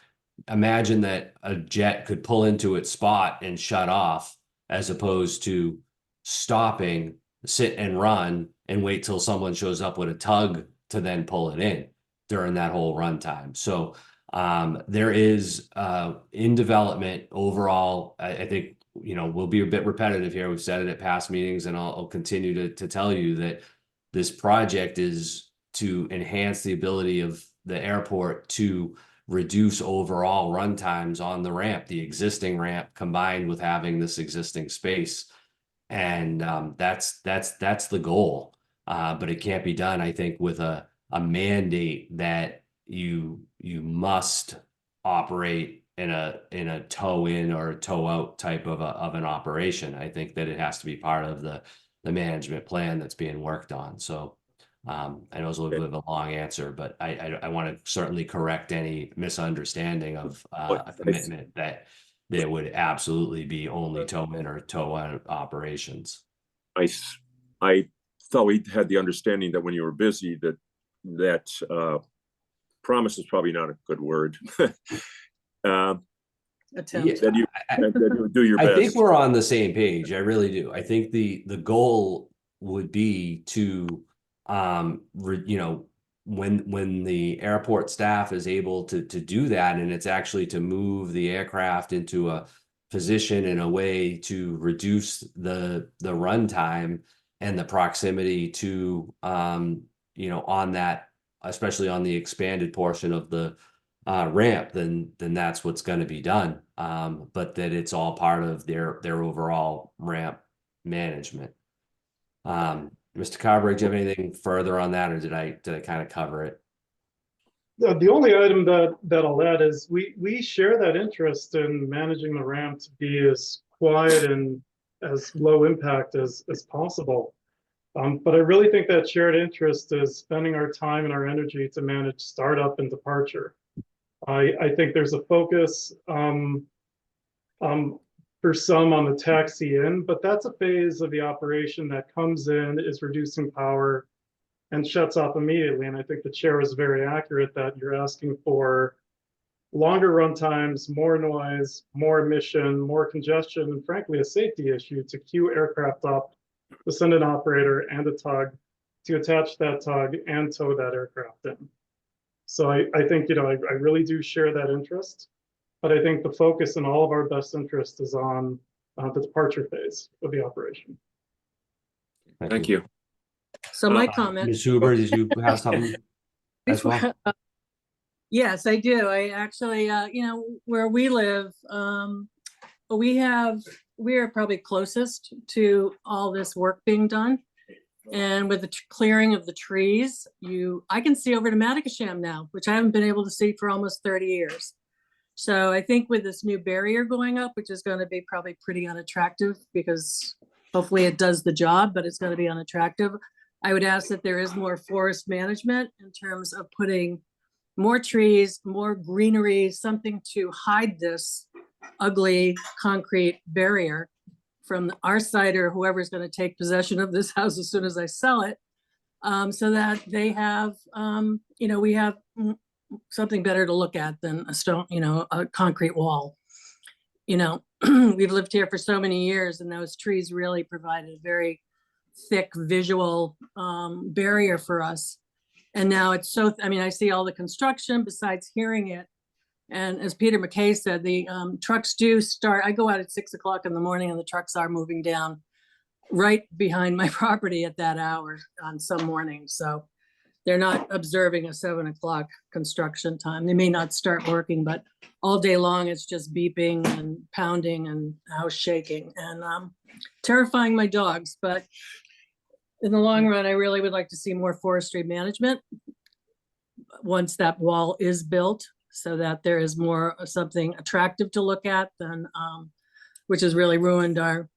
imagine that a jet could pull into its spot and shut off, as opposed to stopping, sit and run and wait till someone shows up with a tug to then pull it in during that whole runtime. So there is in development overall, I think, we'll be a bit repetitive here. We've said it at past meetings, and I'll continue to tell you that this project is to enhance the ability of the airport to reduce overall run times on the ramp, the existing ramp, combined with having this existing space. And that's the goal. But it can't be done, I think, with a mandate that you must operate in a tow in or tow out type of an operation. I think that it has to be part of the management plan that's being worked on. So I know it's a little bit of a long answer, but I want to certainly correct any misunderstanding of a commitment that there would absolutely be only tow in or tow out operations. I thought we had the understanding that when you were busy, that promise is probably not a good word. That you would do your best. I think we're on the same page. I really do. I think the goal would be to when the airport staff is able to do that, and it's actually to move the aircraft into a position in a way to reduce the runtime and the proximity to on that, especially on the expanded portion of the ramp, then that's what's going to be done. But that it's all part of their overall ramp management. Mr. Carberg, do you have anything further on that, or did I kind of cover it? The only item that I'll add is we share that interest in managing the ramp to be as quiet and as low impact as possible. But I really think that shared interest is spending our time and our energy to manage startup and departure. I think there's a focus for some on the taxi in, but that's a phase of the operation that comes in, is reducing power, and shuts off immediately. And I think the chair is very accurate that you're asking for longer run times, more noise, more emission, more congestion, and frankly, a safety issue to queue aircraft up, to send an operator and a tug to attach that tug and tow that aircraft in. So I think, I really do share that interest, but I think the focus in all of our best interest is on the departure phase of the operation. Thank you. So my comment. Ms. Huber, did you have something as well? Yes, I do. I actually, where we live, we are probably closest to all this work being done. And with the clearing of the trees, I can see over to Matacasham now, which I haven't been able to see for almost 30 years. So I think with this new barrier going up, which is going to be probably pretty unattractive because hopefully it does the job, but it's going to be unattractive. I would ask that there is more forest management in terms of putting more trees, more greenery, something to hide this ugly concrete barrier from our side or whoever's going to take possession of this house as soon as I sell it, so that they have, we have something better to look at than a stone, a concrete wall. We've lived here for so many years, and those trees really provided a very thick visual barrier for us. And now it's so, I see all the construction besides hearing it. And as Peter McKay said, the trucks do start, I go out at 6 o'clock in the morning and the trucks are moving down right behind my property at that hour on some mornings. So they're not observing a 7 o'clock construction time. They may not start working, but all day long it's just beeping and pounding and house shaking and terrifying my dogs. But in the long run, I really would like to see more forestry management once that wall is built, so that there is more something attractive to look at than which has really ruined our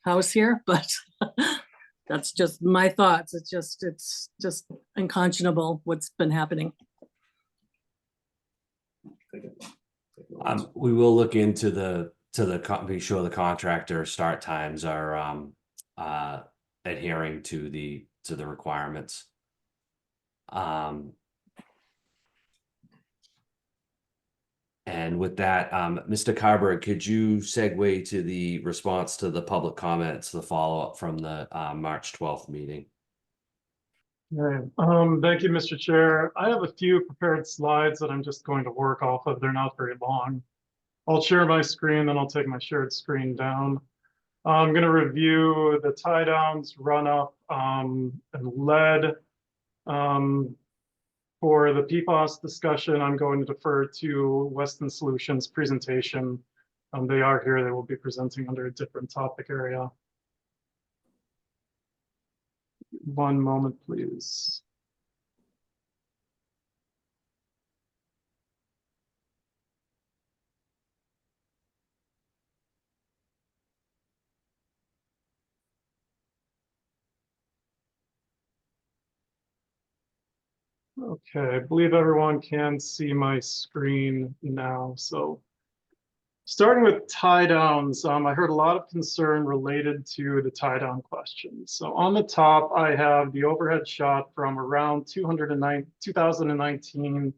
house here. But that's just my thoughts. It's just unconscionable what's been happening. We will look into be sure the contractor start times are adhering to the requirements. And with that, Mr. Carberg, could you segue to the response to the public comments, the follow-up from the March 12th meeting? Okay. Thank you, Mr. Chair. I have a few prepared slides that I'm just going to work off of. They're not very long. I'll share my screen, then I'll take my shared screen down. I'm going to review the tie downs, run up, and lead. For the PFAS discussion, I'm going to defer to Weston Solutions presentation. They are here. They will be presenting under a different topic area. One moment, please. Okay, I believe everyone can see my screen now. So starting with tie downs, I heard a lot of concern related to the tie down question. So on the top, I have the overhead shot from around 2019,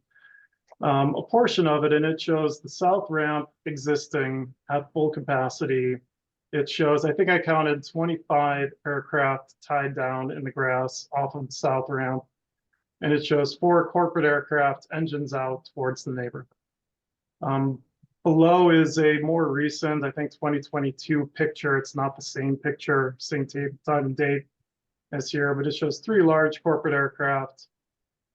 a portion of it, and it shows the south ramp existing at full capacity. It shows, I think I counted 25 aircraft tied down in the grass off of the south ramp. And it shows 4 corporate aircraft engines out towards the neighborhood. Below is a more recent, I think 2022 picture. It's not the same picture, same time and date as here, but it shows 3 large corporate aircraft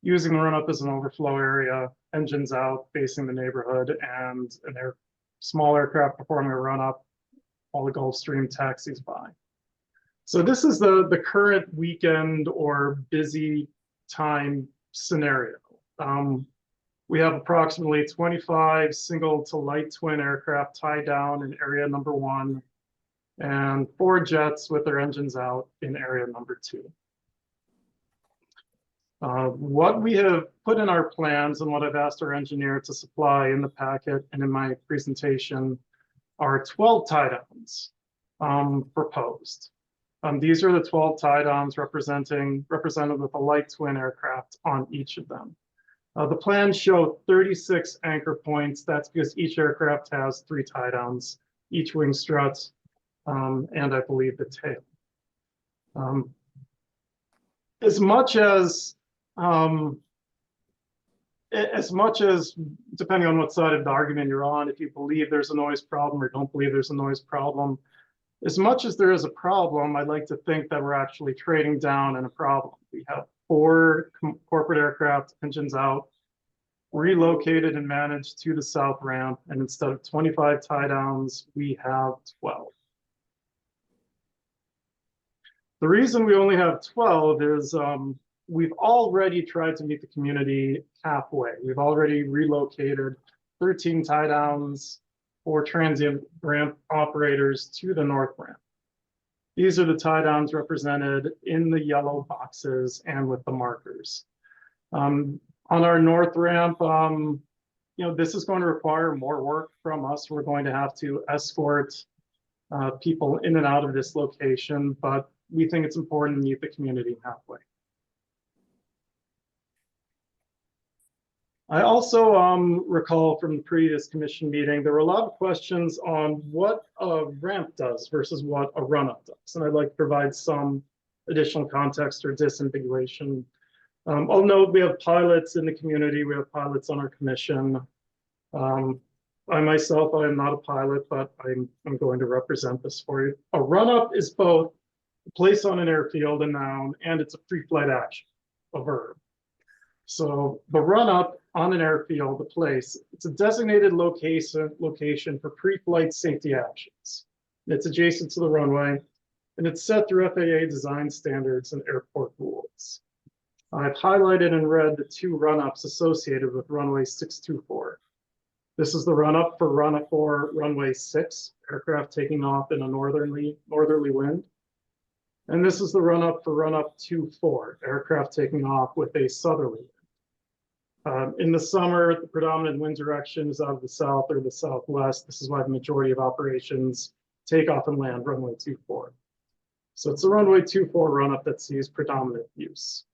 using the run-up as an overflow area, engines out facing the neighborhood, and small aircraft performing a run-up while the Gulfstream taxis by. So this is the current weekend or busy time scenario. We have approximately 25 single to light twin aircraft tied down in area number 1 and 4 jets with their engines out in area number 2. What we have put in our plans and what I've asked our engineer to supply in the packet and in my presentation are 12 tie downs proposed. These are the 12 tie downs represented with a light twin aircraft on each of them. The plans show 36 anchor points. That's because each aircraft has 3 tie downs, each wing strut, and I believe the tail. As much as depending on what side of the argument you're on, if you believe there's a noise problem or don't believe there's a noise problem, as much as there is a problem, I'd like to think that we're actually trading down in a problem. We have 4 corporate aircraft engines out, relocated and managed to the south ramp, and instead of 25 tie downs, we have 12. The reason we only have 12 is we've already tried to meet the community halfway. We've already relocated 13 tie downs for transient ramp operators to the north ramp. These are the tie downs represented in the yellow boxes and with the markers. On our north ramp, this is going to require more work from us. We're going to have to escort people in and out of this location, but we think it's important to meet the community halfway. I also recall from the previous commission meeting, there were a lot of questions on what a ramp does versus what a run-up does. And I'd like to provide some additional context or disambiguation. I'll note we have pilots in the community. We have pilots on our commission. I myself, I am not a pilot, but I'm going to represent this for you. A run-up is both a place on an airfield, a noun, and it's a pre-flight action, a verb. So the run-up on an airfield, the place, it's a designated location for pre-flight safety actions. It's adjacent to the runway, and it's set through FAA design standards and airport rules. I've highlighted in red the two run-ups associated with runway 624. This is the run-up for runway 6, aircraft taking off in a northerly wind. And this is the run-up for run-up 24, aircraft taking off with a southerly wind. In the summer, the predominant wind direction is out of the south or the southwest. This is why the majority of operations take off and land runway 24. So it's the runway 24 run-up that sees predominant use.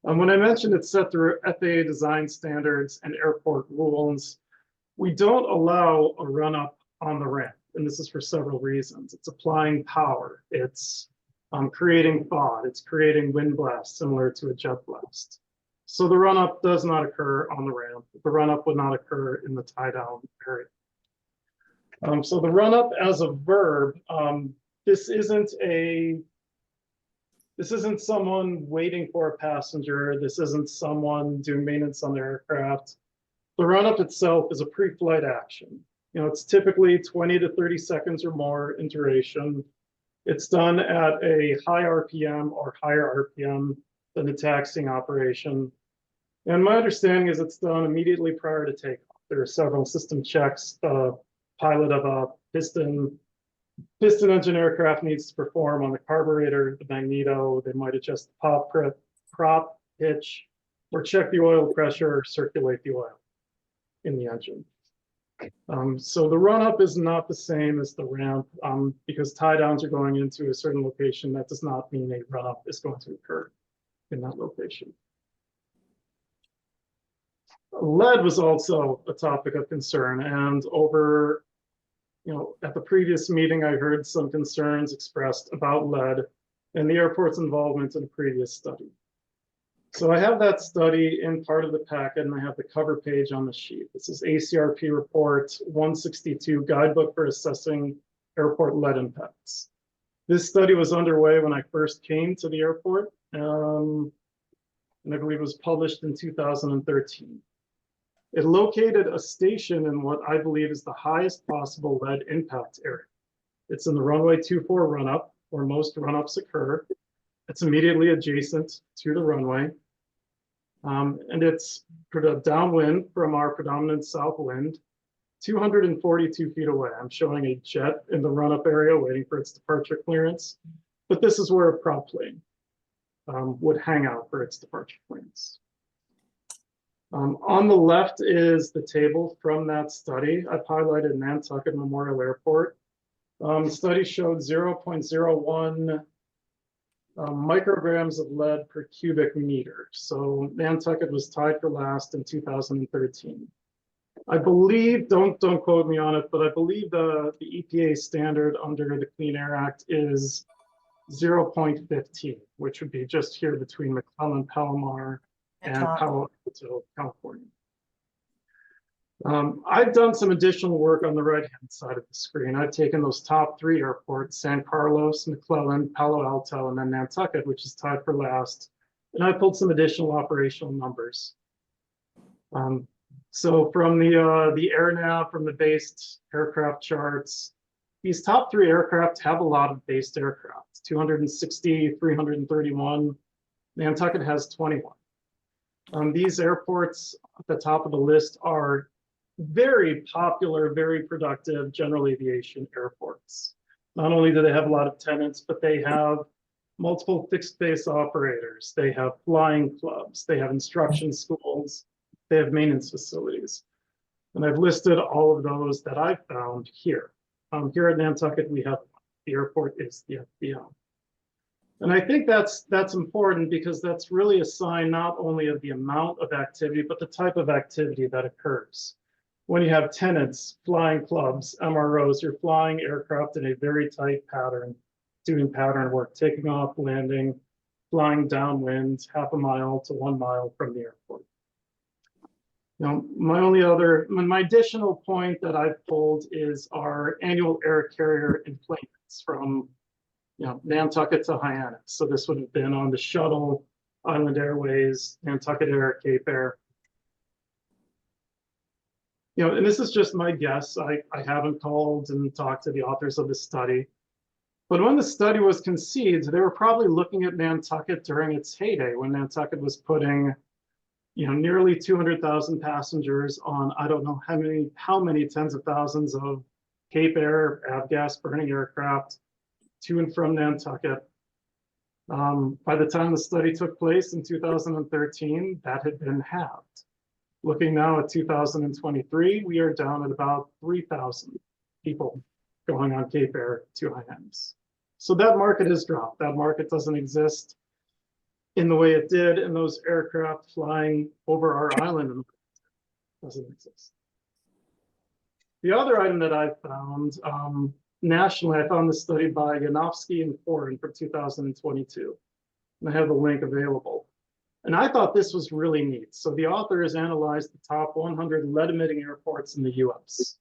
When I mentioned it's set through FAA design standards and airport rules, we don't allow a run-up on the ramp, and this is for several reasons. It's applying power, it's creating fog, it's creating wind blast similar to a jet blast. So the run-up does not occur on the ramp. The run-up would not occur in the tie-down area. So the run-up as a verb, this isn't someone waiting for a passenger. This isn't someone doing maintenance on their aircraft. The run-up itself is a pre-flight action. It's typically 20 to 30 seconds or more in duration. It's done at a high RPM or higher RPM than the taxiing operation. And my understanding is it's done immediately prior to takeoff. There are several system checks the pilot of a piston engine aircraft needs to perform on the carburetor, the magneto. They might adjust the prop pitch, or check the oil pressure or circulate the oil in the engine. So the run-up is not the same as the ramp because tie downs are going into a certain location. That does not mean a run-up is going to occur in that location. Lead was also a topic of concern, and over, at the previous meeting, I heard some concerns expressed about lead and the airport's involvement in a previous study. So I have that study in part of the packet, and I have the cover page on the sheet. This is ACRP report 162, Guidebook for Assessing Airport Lead Impacts. This study was underway when I first came to the airport, and I believe it was published in 2013. It located a station in what I believe is the highest possible lead impact area. It's in the runway 24 run-up, where most run-ups occur. It's immediately adjacent to the runway. And it's downwind from our predominant south wind, 242 feet away. I'm showing a jet in the run-up area waiting for its departure clearance, but this is where a prop plane would hang out for its departure clearance. On the left is the table from that study. I've highlighted Nantucket Memorial Airport. The study showed 0.01 micrograms of lead per cubic meter. So Nantucket was tied for last in 2013. I believe, don't quote me on it, but I believe the EPA standard under the Clean Air Act is 0.15, which would be just here between McClellan, Palomar, and Palo Alto, California. I've done some additional work on the right-hand side of the screen. I've taken those top 3 airports, San Carlos, McClellan, Palo Alto, and then Nantucket, which is tied for last. And I pulled some additional operational numbers. So from the AirNav, from the based aircraft charts, these top 3 aircraft have a lot of based aircraft, 260, 331. Nantucket has 21. These airports at the top of the list are very popular, very productive general aviation airports. Not only do they have a lot of tenants, but they have multiple fixed base operators. They have flying clubs. They have instruction schools. They have maintenance facilities. And I've listed all of those that I've found here. Here at Nantucket, we have the airport is the FBO. And I think that's important because that's really a sign not only of the amount of activity, but the type of activity that occurs. When you have tenants, flying clubs, MROs, you're flying aircraft in a very tight pattern, doing pattern work, taking off, landing, flying downwind, half a mile to 1 mile from the airport. Now, my additional point that I've pulled is our annual air carrier enplanements from, Nantucket to Hyannis. So this would have been on the shuttle, Island Airways, Nantucket Air, Cape Air. And this is just my guess. I haven't called and talked to the authors of the study. But when the study was conceived, they were probably looking at Nantucket during its heyday, when Nantucket was putting, nearly 200,000 passengers on, I don't know how many tens of thousands of Cape Air, avgas burning aircraft to and from Nantucket. By the time the study took place in 2013, that had been halved. Looking now at 2023, we are down at about 3,000 people going on Cape Air to Hyannis. So that market has dropped. That market doesn't exist in the way it did, and those aircraft flying over our island doesn't exist. The other item that I found, nationally, I found this study by Yanofsky and Foreign from 2022. And I have the link available. And I thought this was really neat. So the authors analyzed the top 100 lead-emitting airports in the US.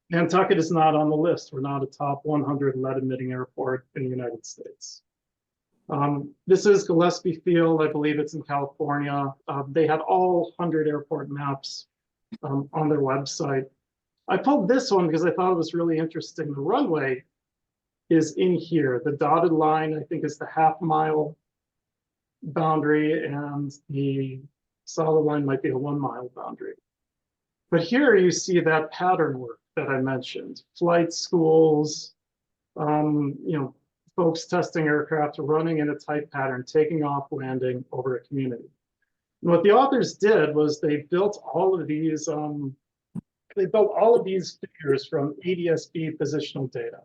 Nantucket is not on the list. We're not a top 100 lead-emitting airport in the United States. This is Gillespie Field. I believe it's in California. They had all 100 airport maps on their website. I pulled this one because I thought it was really interesting. The runway is in here. The dotted line, I think, is the half-mile boundary, and the solid line might be a 1-mile boundary. But here you see that pattern work that I mentioned. Flight schools, folks testing aircraft, running in a tight pattern, taking off, landing over a community. And what the authors did was they built all of these figures from ADS-B positional data.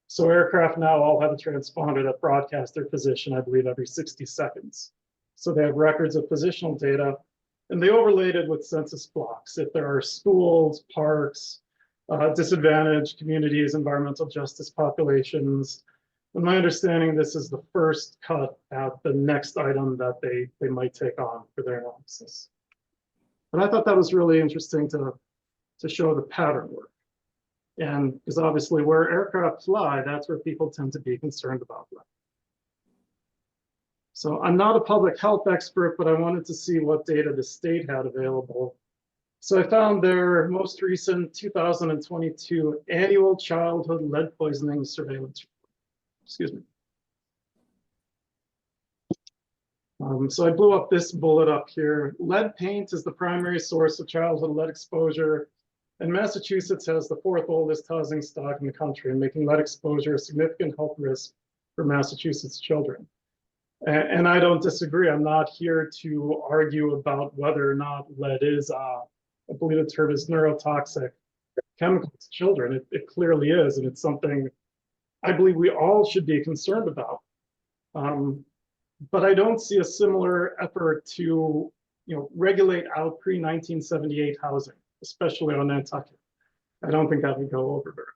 So aircraft now all have a transponder that broadcasts their position, I believe, every 60 seconds. So they have records of positional data, and they overlaid it with census blocks. If there are schools, parks, disadvantaged communities, environmental justice populations. And my understanding, this is the first cut at the next item that they might take on for their analysis. But I thought that was really interesting to show the pattern work. And because obviously where aircraft fly, that's where people tend to be concerned about that. So I'm not a public health expert, but I wanted to see what data the state had available. So I found their most recent 2022 annual childhood lead poisoning surveillance. Excuse me. So I blew up this bullet up here. Lead paint is the primary source of childhood lead exposure, and Massachusetts has the 4th oldest housing stock in the country, making lead exposure a significant health risk for Massachusetts children. And I don't disagree. I'm not here to argue about whether or not lead is, I believe the term is neurotoxic chemical to children. It clearly is, and it's something I believe we all should be concerned about. But I don't see a similar effort to, regulate out pre-1978 housing, especially on Nantucket. I don't think that would go over very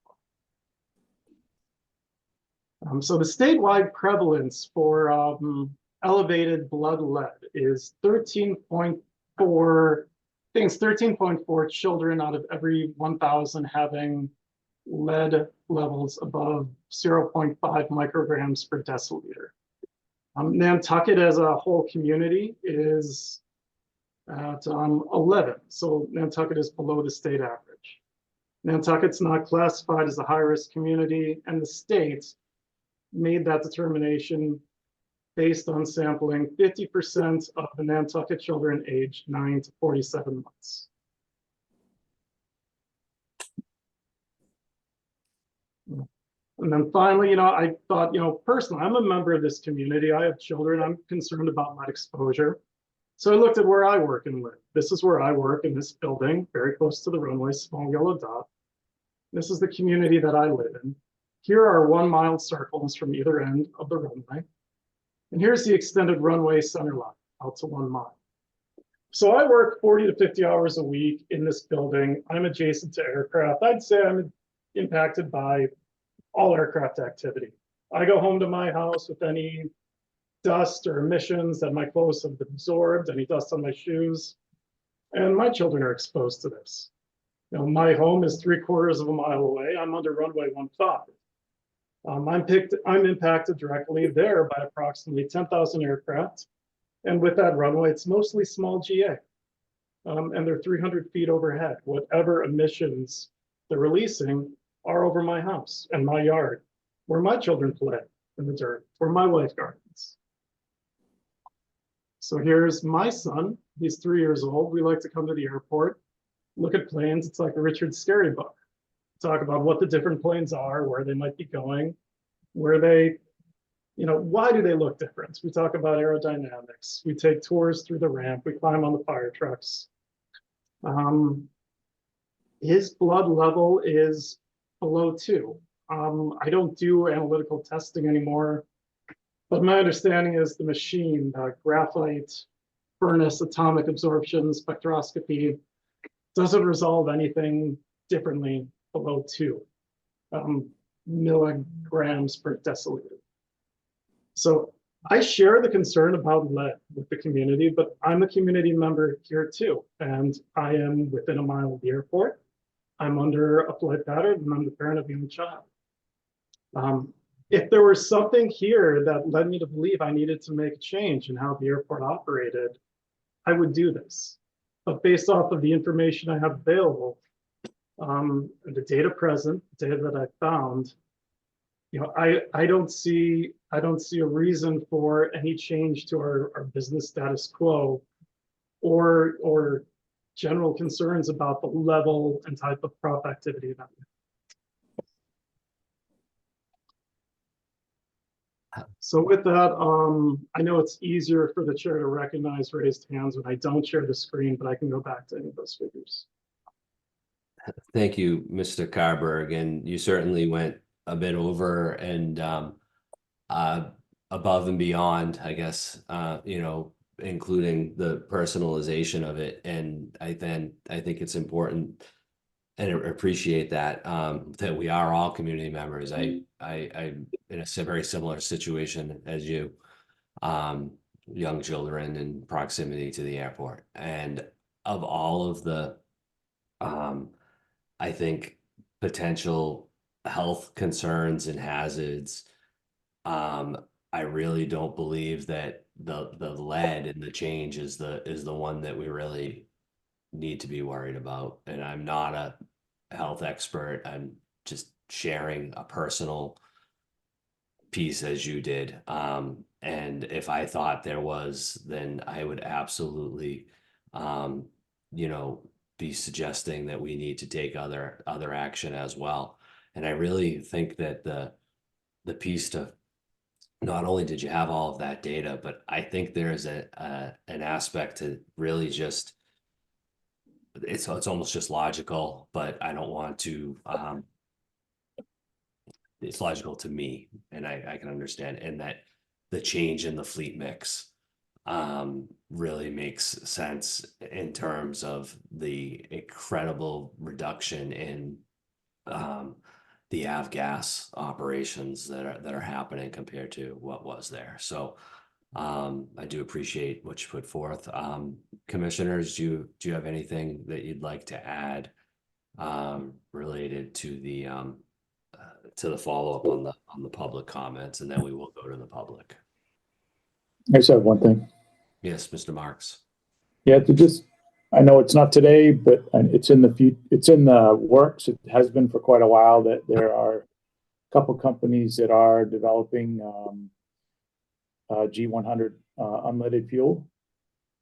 well. So the statewide prevalence for elevated blood lead is 13.4. I think it's 13.4 children out of every 1,000 having lead levels above 0.5 micrograms per deciliter. Nantucket as a whole community is at 11, so Nantucket is below the state average. Nantucket's not classified as a high-risk community, and the state made that determination based on sampling 50% of the Nantucket children aged 9 to 47 months. And then finally, I thought, personally, I'm a member of this community. I have children. I'm concerned about lead exposure. So I looked at where I work and live. This is where I work, in this building, very close to the runway, small yellow dot. This is the community that I live in. Here are 1-mile circles from either end of the runway. And here's the extended runway center line out to 1 mile. So I work 40 to 50 hours a week in this building. I'm adjacent to aircraft. I'd say I'm impacted by all aircraft activity. I go home to my house with any dust or emissions that my clothes have absorbed, any dust on my shoes. And my children are exposed to this. You know, my home is 3/4 of a mile away. I'm under runway 15. I'm impacted directly there by approximately 10,000 aircraft. And with that runway, it's mostly small GA. And they're 300 feet overhead. Whatever emissions they're releasing are over my house and my yard, where my children play in the dirt, where my wife gardens. So here's my son. He's 3 years old. We like to come to the airport, look at planes. It's like a Richard Scarry book. Talk about what the different planes are, where they might be going, where they, you know, why do they look different? We talk about aerodynamics. We take tours through the ramp. We climb on the fire trucks. His blood level is below 2. I don't do analytical testing anymore, but my understanding is the machine, graphite, furnace, atomic absorption, spectroscopy, doesn't resolve anything differently below 2 milligrams per deciliter. So I share the concern about lead with the community, but I'm a community member here too, and I am within a mile of the airport. I'm under a flight pattern, and I'm the parent of a young child. If there was something here that led me to believe I needed to make a change in how the airport operated, I would do this. But based off of the information I have available, and the data present, data that I found, you know, I don't see a reason for any change to our business status quo, or general concerns about the level and type of prop activity that we have. So with that, I know it's easier for the chair to recognize raised hands when I don't share the screen, but I can go back to any of those figures. Thank you, Mr. Carberg, and you certainly went a bit over and above and beyond, I guess, you know, including the personalization of it. And I think it's important and I appreciate that that we are all community members. I'm in a very similar situation as you, young children in proximity to the airport. And of all of the I think potential health concerns and hazards, I really don't believe that the lead and the change is the one that we really need to be worried about. And I'm not a health expert. I'm just sharing a personal piece as you did. And if I thought there was, then I would absolutely, you know, be suggesting that we need to take other action as well. And I really think that the piece to, not only did you have all of that data, but I think there's an aspect to really just, it's almost just logical, but I don't want to, it's logical to me, and I can understand, and that the change in the fleet mix really makes sense in terms of the incredible reduction in the avgas operations that are happening compared to what was there. So I do appreciate what you put forth. Commissioners, do you have anything that you'd like to add related to the follow-up on the public comments, and then we will go to the public. I just have one thing. Yes, Mr. Marks. Yeah, to just, I know it's not today, but it's in the works. It has been for quite a while that there are a couple companies that are developing G100 unleaded fuel.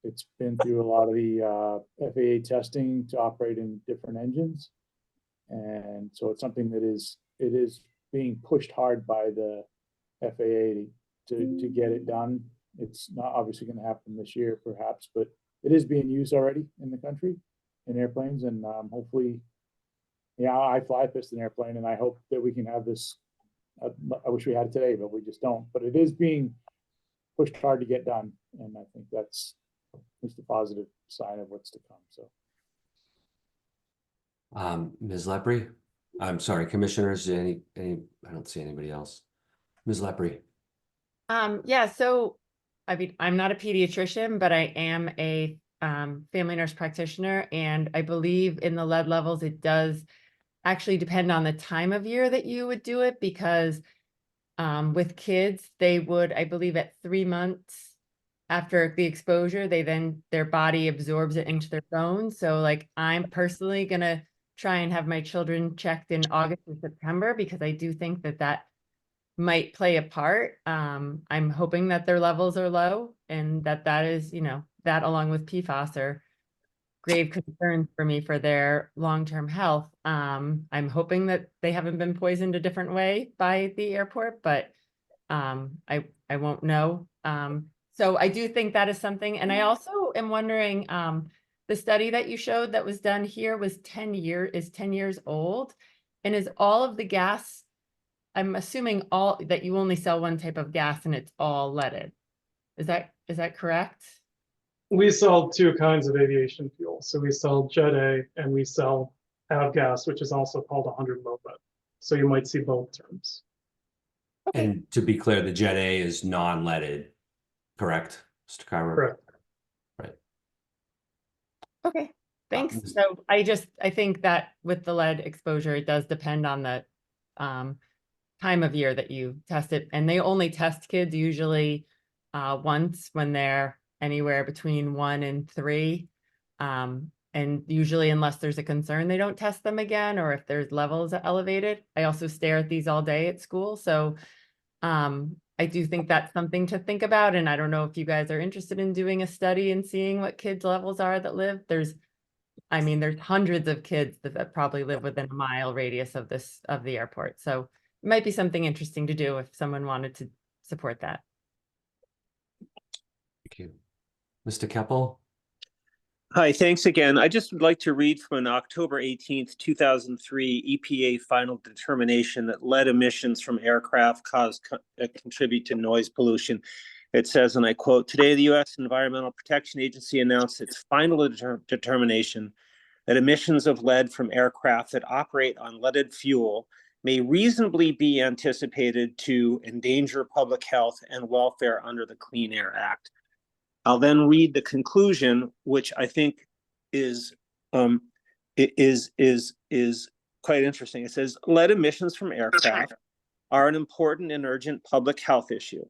It's been through a lot of the FAA testing to operate in different engines. And so it's something that it is being pushed hard by the FAA to get it done. It's not obviously going to happen this year, perhaps, but it is being used already in the country in airplanes. And hopefully, yeah, I fly a piston airplane, and I hope that we can have this. I wish we had it today, but we just don't. But it is being pushed hard to get done, and I think that's at least a positive sign of what's to come. So, Ms. Lepre, I'm sorry, commissioners, any, I don't see anybody else. Ms. Lepre. Yeah, so I mean, I'm not a pediatrician, but I am a family nurse practitioner, and I believe in the lead levels, it does actually depend on the time of year that you would do it, because with kids, they would, I believe at 3 months after the exposure, their body absorbs it into their bones. So like, I'm personally gonna try and have my children checked in August and September, because I do think that might play a part. I'm hoping that their levels are low, and that is, that along with PFAS are grave concerns for me for their long-term health. I'm hoping that they haven't been poisoned a different way by the airport, but I won't know. So I do think that is something. And I also am wondering, the study that you showed that was done here was 10 years old. And is all of the gas, I'm assuming that you only sell one type of gas and it's all leaded. Is that correct? We sell two kinds of aviation fuel. So we sell Jet A and we sell avgas, which is also called 100 low lead. So you might see both terms. Okay. And to be clear, the Jet A is non-leaded, correct, Mr. Carver? Correct. Right. Okay, thanks. So I think that with the lead exposure, it does depend on the time of year that you test it. And they only test kids usually once when they're anywhere between 1 and 3. And usually, unless there's a concern, they don't test them again, or if there's levels elevated. I also stare at these all day at school. So I do think that's something to think about. And I don't know if you guys are interested in doing a study and seeing what kids' levels are that live. There's hundreds of kids that probably live within a mile radius of the airport. So it might be something interesting to do if someone wanted to support that. Thank you. Mr. Keppel? Hi, thanks again. I just would like to read from an October 18th, 2003 EPA final determination that lead emissions from aircraft contribute to noise pollution. It says, and I quote, "Today, the U.S. Environmental Protection Agency announced its final determination that emissions of lead from aircraft that operate on leaded fuel may reasonably be anticipated to endanger public health and welfare under the Clean Air Act." I'll then read the conclusion, which I think is quite interesting. It says, "Lead emissions from aircraft are an important and urgent public health issue.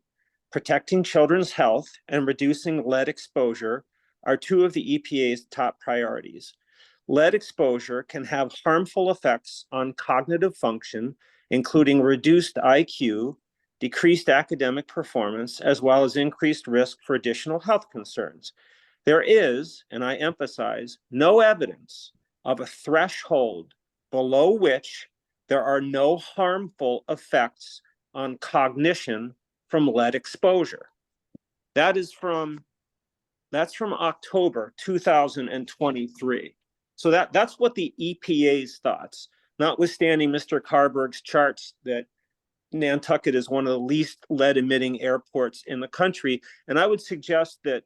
Protecting children's health and reducing lead exposure are two of the EPA's top priorities. Lead exposure can have harmful effects on cognitive function, including reduced IQ, decreased academic performance, as well as increased risk for additional health concerns. There is, and I emphasize, no evidence of a threshold below which there are no harmful effects on cognition from lead exposure." That's from October 2023. So that's what the EPA's thoughts, notwithstanding Mr. Carberg's charts that Nantucket is one of the least lead emitting airports in the country. And I would suggest that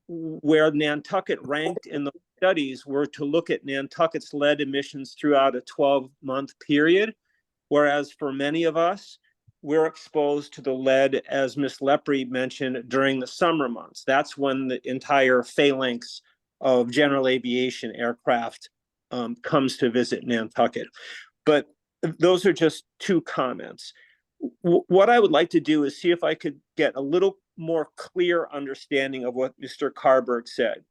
where Nantucket ranked in the studies were to look at Nantucket's lead emissions throughout a 12-month period, whereas for many of us, we're exposed to the lead, as Ms. Lepre mentioned, during the summer months. That's when the entire phalanx of general aviation aircraft comes to visit Nantucket. But those are just two comments. What I would like to do is see if I could get a little more clear understanding of what Mr. Carberg said.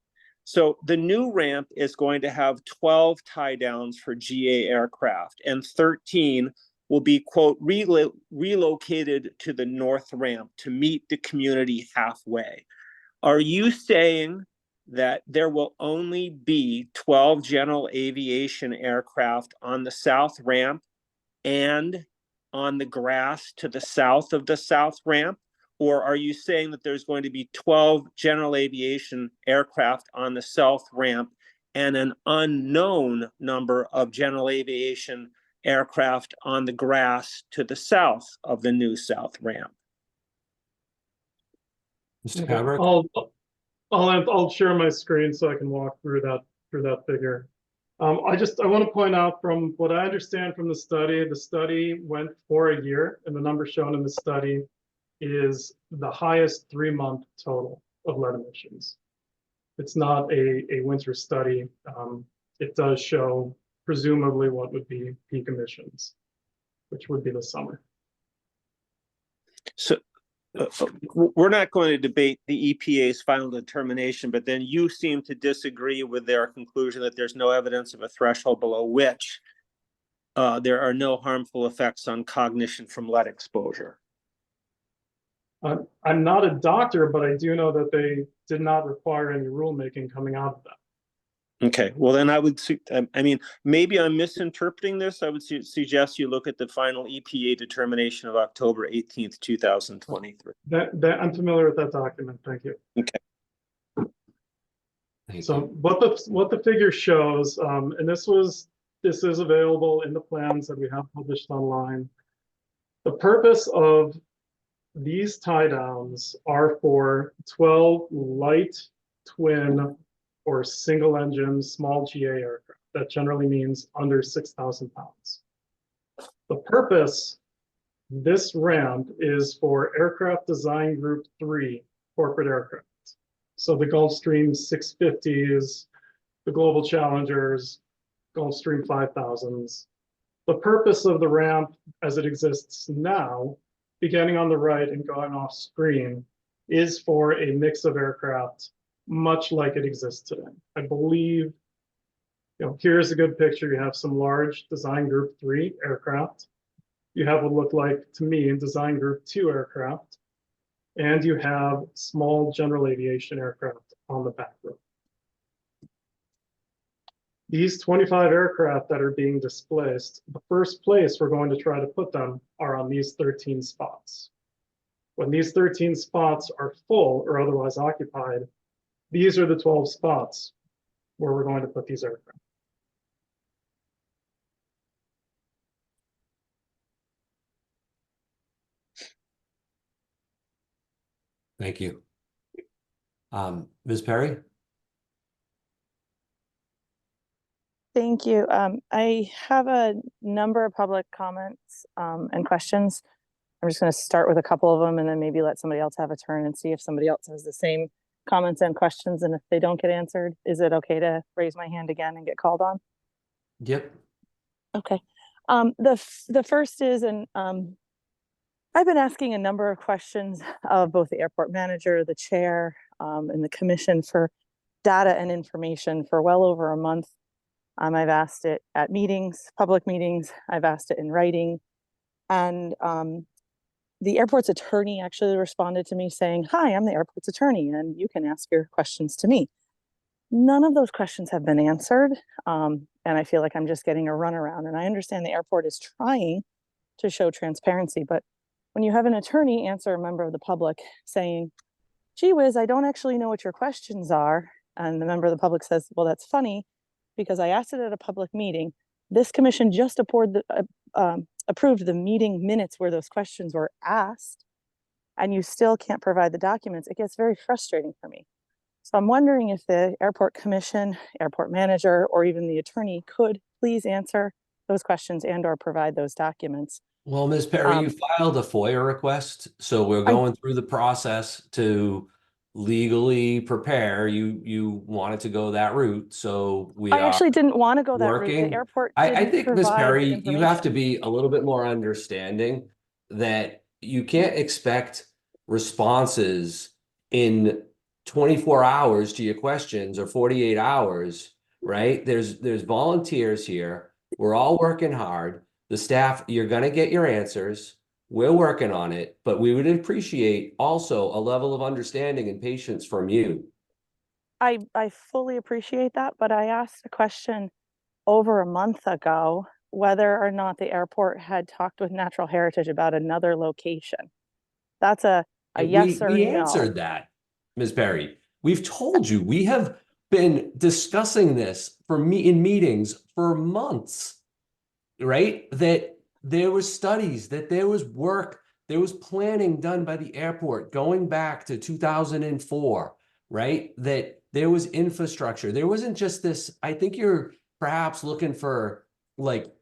So the new ramp is going to have 12 tie downs for GA aircraft, and 13 will be, quote, relocated to the north ramp to meet the community halfway. Are you saying that there will only be 12 general aviation aircraft on the south ramp and on the grass to the south of the south ramp? Or are you saying that there's going to be 12 general aviation aircraft on the south ramp and an unknown number of general aviation aircraft on the grass to the south of the new south ramp? Mr. Carberg? I'll share my screen so I can walk through that figure. I want to point out, from what I understand from the study went for a year, and the number shown in the study is the highest 3-month total of lead emissions. It's not a winter study. It does show presumably what would be peak emissions, which would be the summer. So we're not going to debate the EPA's final determination, but then you seem to disagree with their conclusion that there's no evidence of a threshold below which there are no harmful effects on cognition from lead exposure. I'm not a doctor, but I do know that they did not require any rulemaking coming out of that. Okay, well then I would, I mean, maybe I'm misinterpreting this. I would suggest you look at the final EPA determination of October 18th, 2023. That I'm familiar with that document. Thank you. Okay. So what the figure shows, and this is available in the plans that we have published online. The purpose of these tie downs are for 12 light twin or single engine small GA aircraft. That generally means under 6,000 pounds. The purpose, this ramp is for Aircraft Design Group 3 corporate aircraft. So the Gulfstream 650s, the Global Challengers, Gulfstream 5000s. The purpose of the ramp as it exists now, beginning on the right and going off screen, is for a mix of aircraft, much like it exists today. I believe, here's a good picture. You have some large Design Group 3 aircraft. You have what look like, to me, Design Group 2 aircraft. And you have small general aviation aircraft on the back row. These 25 aircraft that are being displaced, the first place we're going to try to put them are on these 13 spots. When these 13 spots are full or otherwise occupied, these are the 12 spots where we're going to put these aircraft. Thank you. Ms. Perry? Thank you. I have a number of public comments and questions. I'm just going to start with a couple of them and then maybe let somebody else have a turn and see if somebody else has the same comments and questions. And if they don't get answered, is it okay to raise my hand again and get called on? Yep. Okay. The first is, and I've been asking a number of questions of both the airport manager, the chair, and the commission for data and information for well over a month. I've asked it at meetings, public meetings. I've asked it in writing. And the airport's attorney actually responded to me saying, "Hi, I'm the airport's attorney, and you can ask your questions to me." None of those questions have been answered. And I feel like I'm just getting a runaround. And I understand the airport is trying to show transparency, but when you have an attorney answer a member of the public saying, "Gee whiz, I don't actually know what your questions are," and the member of the public says, "Well, that's funny, because I asked it at a public meeting. This commission just approved the meeting minutes where those questions were asked, and you still can't provide the documents." It gets very frustrating for me. So I'm wondering if the airport commission, airport manager, or even the attorney could please answer those questions and or provide those documents. Well, Ms. Perry, you filed a FOIA request, so we're going through the process to legally prepare. You wanted to go that route, so we I actually didn't want to go that route. working. The airport I didn't think, Ms. provide Perry, the you have to information. be a little bit more understanding that you can't expect responses in 24 hours to your questions or 48 hours, right? There's volunteers here. We're all working hard. The staff, you're going to get your answers. We're working on it, but we would appreciate also a level of understanding and patience from you. I fully appreciate that, but I asked a question over a month ago whether or not the airport had talked with Natural Heritage about another location. That's a yes or We no. answered that, Ms. Perry. We've told you, we have been discussing this in meetings for months, right? That there was studies, that there was work, there was planning done by the airport going back to 2004, right? That there was infrastructure. There wasn't just this, I think you're perhaps looking for like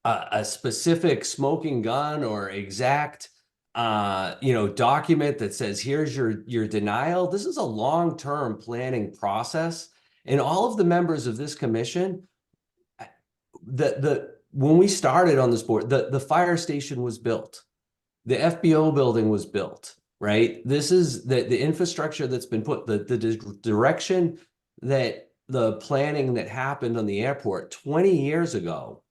a specific smoking gun or exact document that says, here's your denial. This is a long-term planning process. And all of the members of this commission, when we started on this board, the fire station was built. The FBO building was built, right? This is the infrastructure that's been put, the direction that the planning that happened on the airport 20 years ago,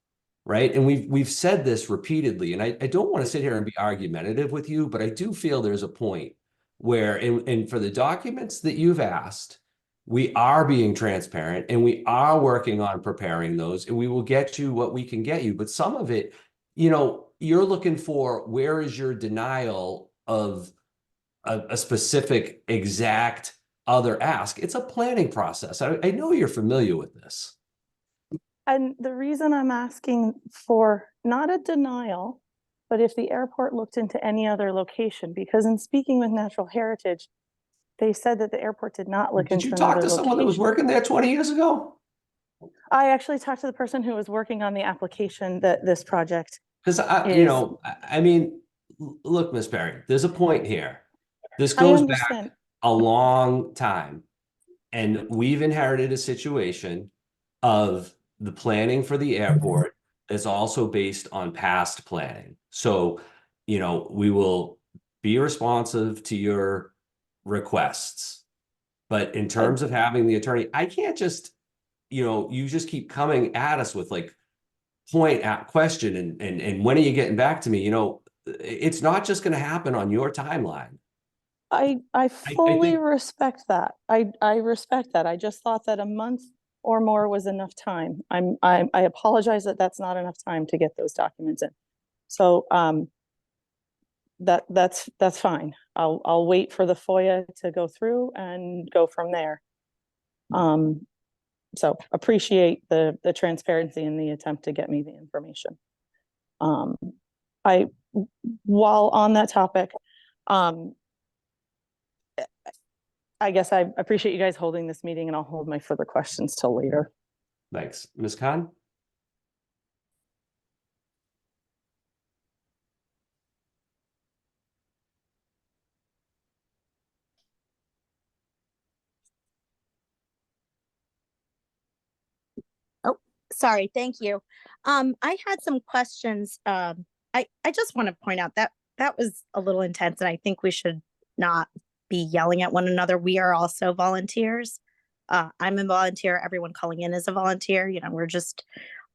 right? And we've said this repeatedly, and I don't want to sit here and be argumentative with you, but I do feel there's a point where, and for the documents that you've asked, we are being transparent and we are working on preparing those, and we will get you what we can get you. But some of it, you're looking for, where is your denial of a specific exact other ask? It's a planning process. I know you're familiar with this. And the reason I'm asking for not a denial, but if the airport looked into any other location, because in speaking with Natural Heritage, they said that the airport did not look into Did you another talk to someone that was working there 20 years ago? I actually talked to the person who was working on the application that this project. Because look, Miss Perry, there's a point here. This I goes understand. back a long time, and we've inherited a situation of the planning for the airport is also based on past planning. So, we will be responsive to your requests, but in terms of having the attorney, I can't just, you just keep coming at us with like point at question and when are you getting back to me? It's not just going to happen on your timeline. I fully respect that. I respect that. I just thought that a month or more was enough time. I apologize that that's not enough time to get those documents in. So that's fine. I'll wait for the FOIA to go through and go from there. So appreciate the transparency and the attempt to get me the information. While on that topic, I guess I appreciate you guys holding this meeting, and I'll hold my further questions till later. Thanks. Ms. Khan? Oh, sorry. Thank you. I had some questions. I just want to point out that that was a little intense, and I think we should not be yelling at one another. We are also volunteers. I'm a volunteer. Everyone calling in is a volunteer. We're just,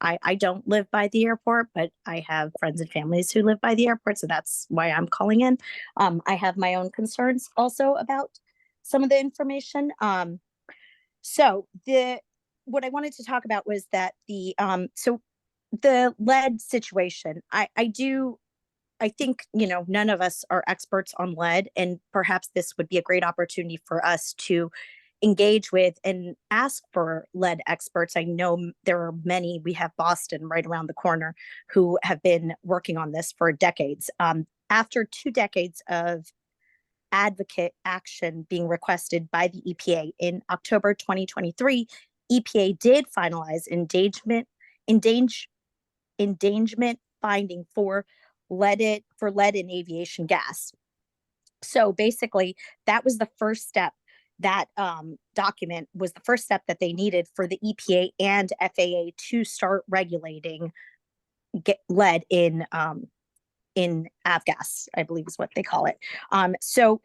I don't live by the airport, but I have friends and families who live by the airport. So that's why I'm calling in. I have my own concerns also about some of the information. So what I wanted to talk about was that the lead situation, I think, none of us are experts on lead, and perhaps this would be a great opportunity for us to engage with and ask for lead experts. I know there are many. We have Boston right around the corner who have been working on this for decades. After 2 decades of advocate action being requested by the EPA in October 2023, EPA did finalize endangerment finding for lead in aviation gas. So basically, that was the first step. That document was the first step that they needed for the EPA and FAA to start regulating lead in avgas, I believe is what they call it. So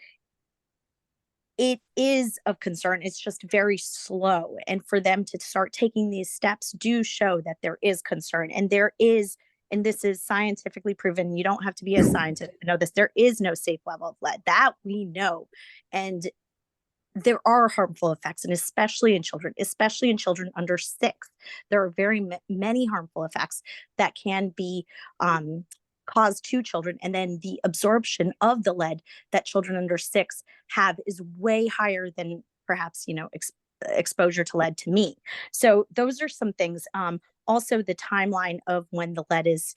it is of concern. It's just very slow, and for them to start taking these steps do show that there is concern, and there is. And this is scientifically proven. You don't have to be a scientist to know this. There is no safe level of lead. That we know. And there are harmful effects, and especially in children under 6. There are very many harmful effects that can be caused to children. And then the absorption of the lead that children under 6 have is way higher than perhaps, exposure to lead to me. So those are some things. Also, the timeline of when the lead is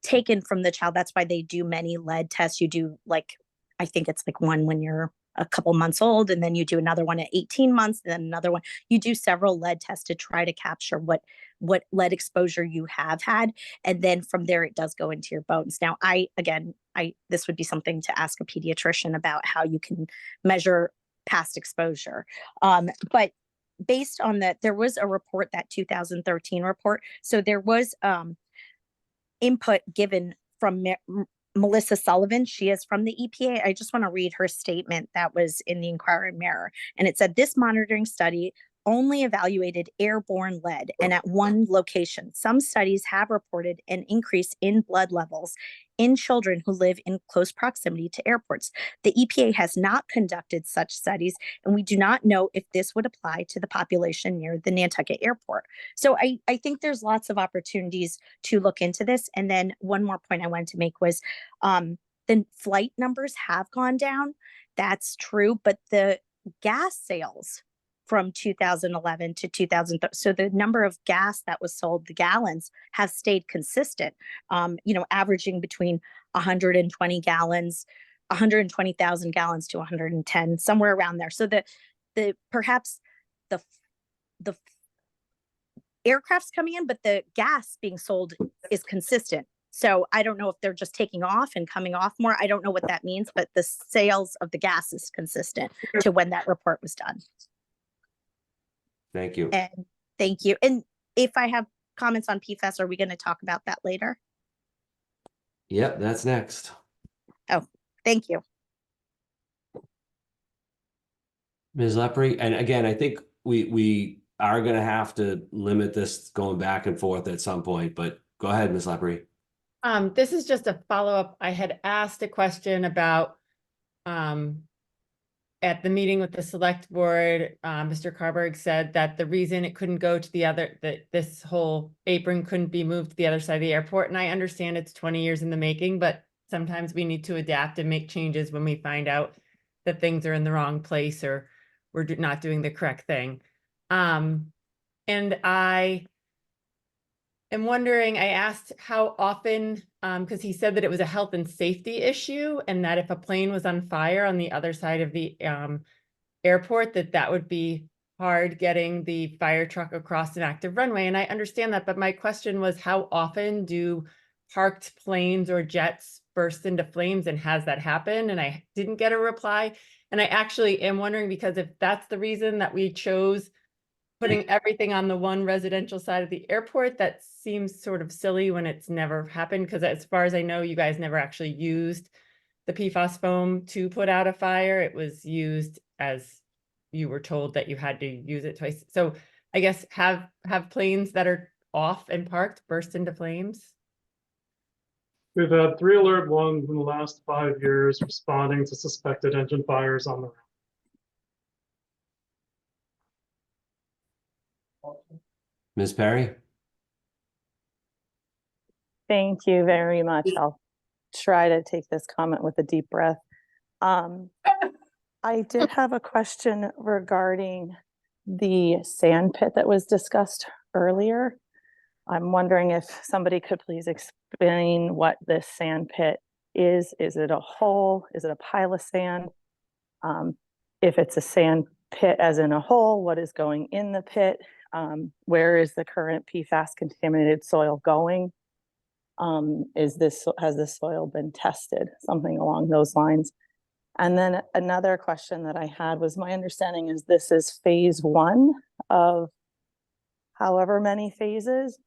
taken from the child. That's why they do many lead tests. You do I think it's one when you're a couple months old, and then you do another one at 18 months, and then another one. You do several lead tests to try to capture what lead exposure you have had, and then from there it does go into your bones. Now, this would be something to ask a pediatrician about, how you can measure past exposure. But based on that, there was a report, that 2013 report. So there was input given from Melissa Sullivan. She is from the EPA. I just want to read her statement that was in the Inquirer Mirror. And it said, this monitoring study only evaluated airborne lead and at one location. Some studies have reported an increase in blood levels in children who live in close proximity to airports. The EPA has not conducted such studies, and we do not know if this would apply to the population near the Nantucket Airport. So I think there's lots of opportunities to look into this. And then one more point I wanted to make was the flight numbers have gone down. That's true, but the gas sales from 2011 to 2013. So the number of gas that was sold, the gallons, have stayed consistent, averaging between 120 gallons, 120,000 gallons to 110, somewhere around there. So perhaps the aircraft's coming in, but the gas being sold is consistent. So I don't know if they're just taking off and coming off more. I don't know what that means, but the sales of the gas is consistent to when that report was done. Thank you. And thank you. And if I have comments on PFAS, are we going to talk about that later? Yep, that's next. Oh, thank you. Ms. Lepre, and again, I think we are going to have to limit this going back and forth at some point, but go ahead, Ms. Lepre. This is just a follow-up. I had asked a question about at the meeting with the select board, Mr. Carberg said that the reason it couldn't go to the other, that this whole apron couldn't be moved to the other side of the airport. And I understand it's 20 years in the making, but sometimes we need to adapt and make changes when we find out that things are in the wrong place or we're not doing the correct thing. And I am wondering, I asked how often, because he said that it was a health and safety issue and that if a plane was on fire on the other side of the airport, that would be hard getting the fire truck across an active runway. And I understand that, but my question was, how often do parked planes or jets burst into flames, and has that happened? And I didn't get a reply. And I actually am wondering, because if that's the reason that we chose putting everything on the one residential side of the airport, that seems sort of silly when it's never happened. Because as far as I know, you guys never actually used the PFAS foam to put out a fire. It was used as you were told that you had to use it twice. So I guess have planes that are off and parked burst into flames? We've had 3 alert ones in the last 5 years responding to suspected engine fires on the ground. Ms. Perry? Thank you very much. I'll try to take this comment with a deep breath. I did have a question regarding the sand pit that was discussed earlier. I'm wondering if somebody could please explain what this sand pit is. Is it a hole? Is it a pile of sand? If it's a sand pit as in a hole, what is going in the pit? Where is the current PFAS contaminated soil going? Has this soil been tested? Something along those lines. And then another question that I had was, my understanding is this is phase 1 of however many phases.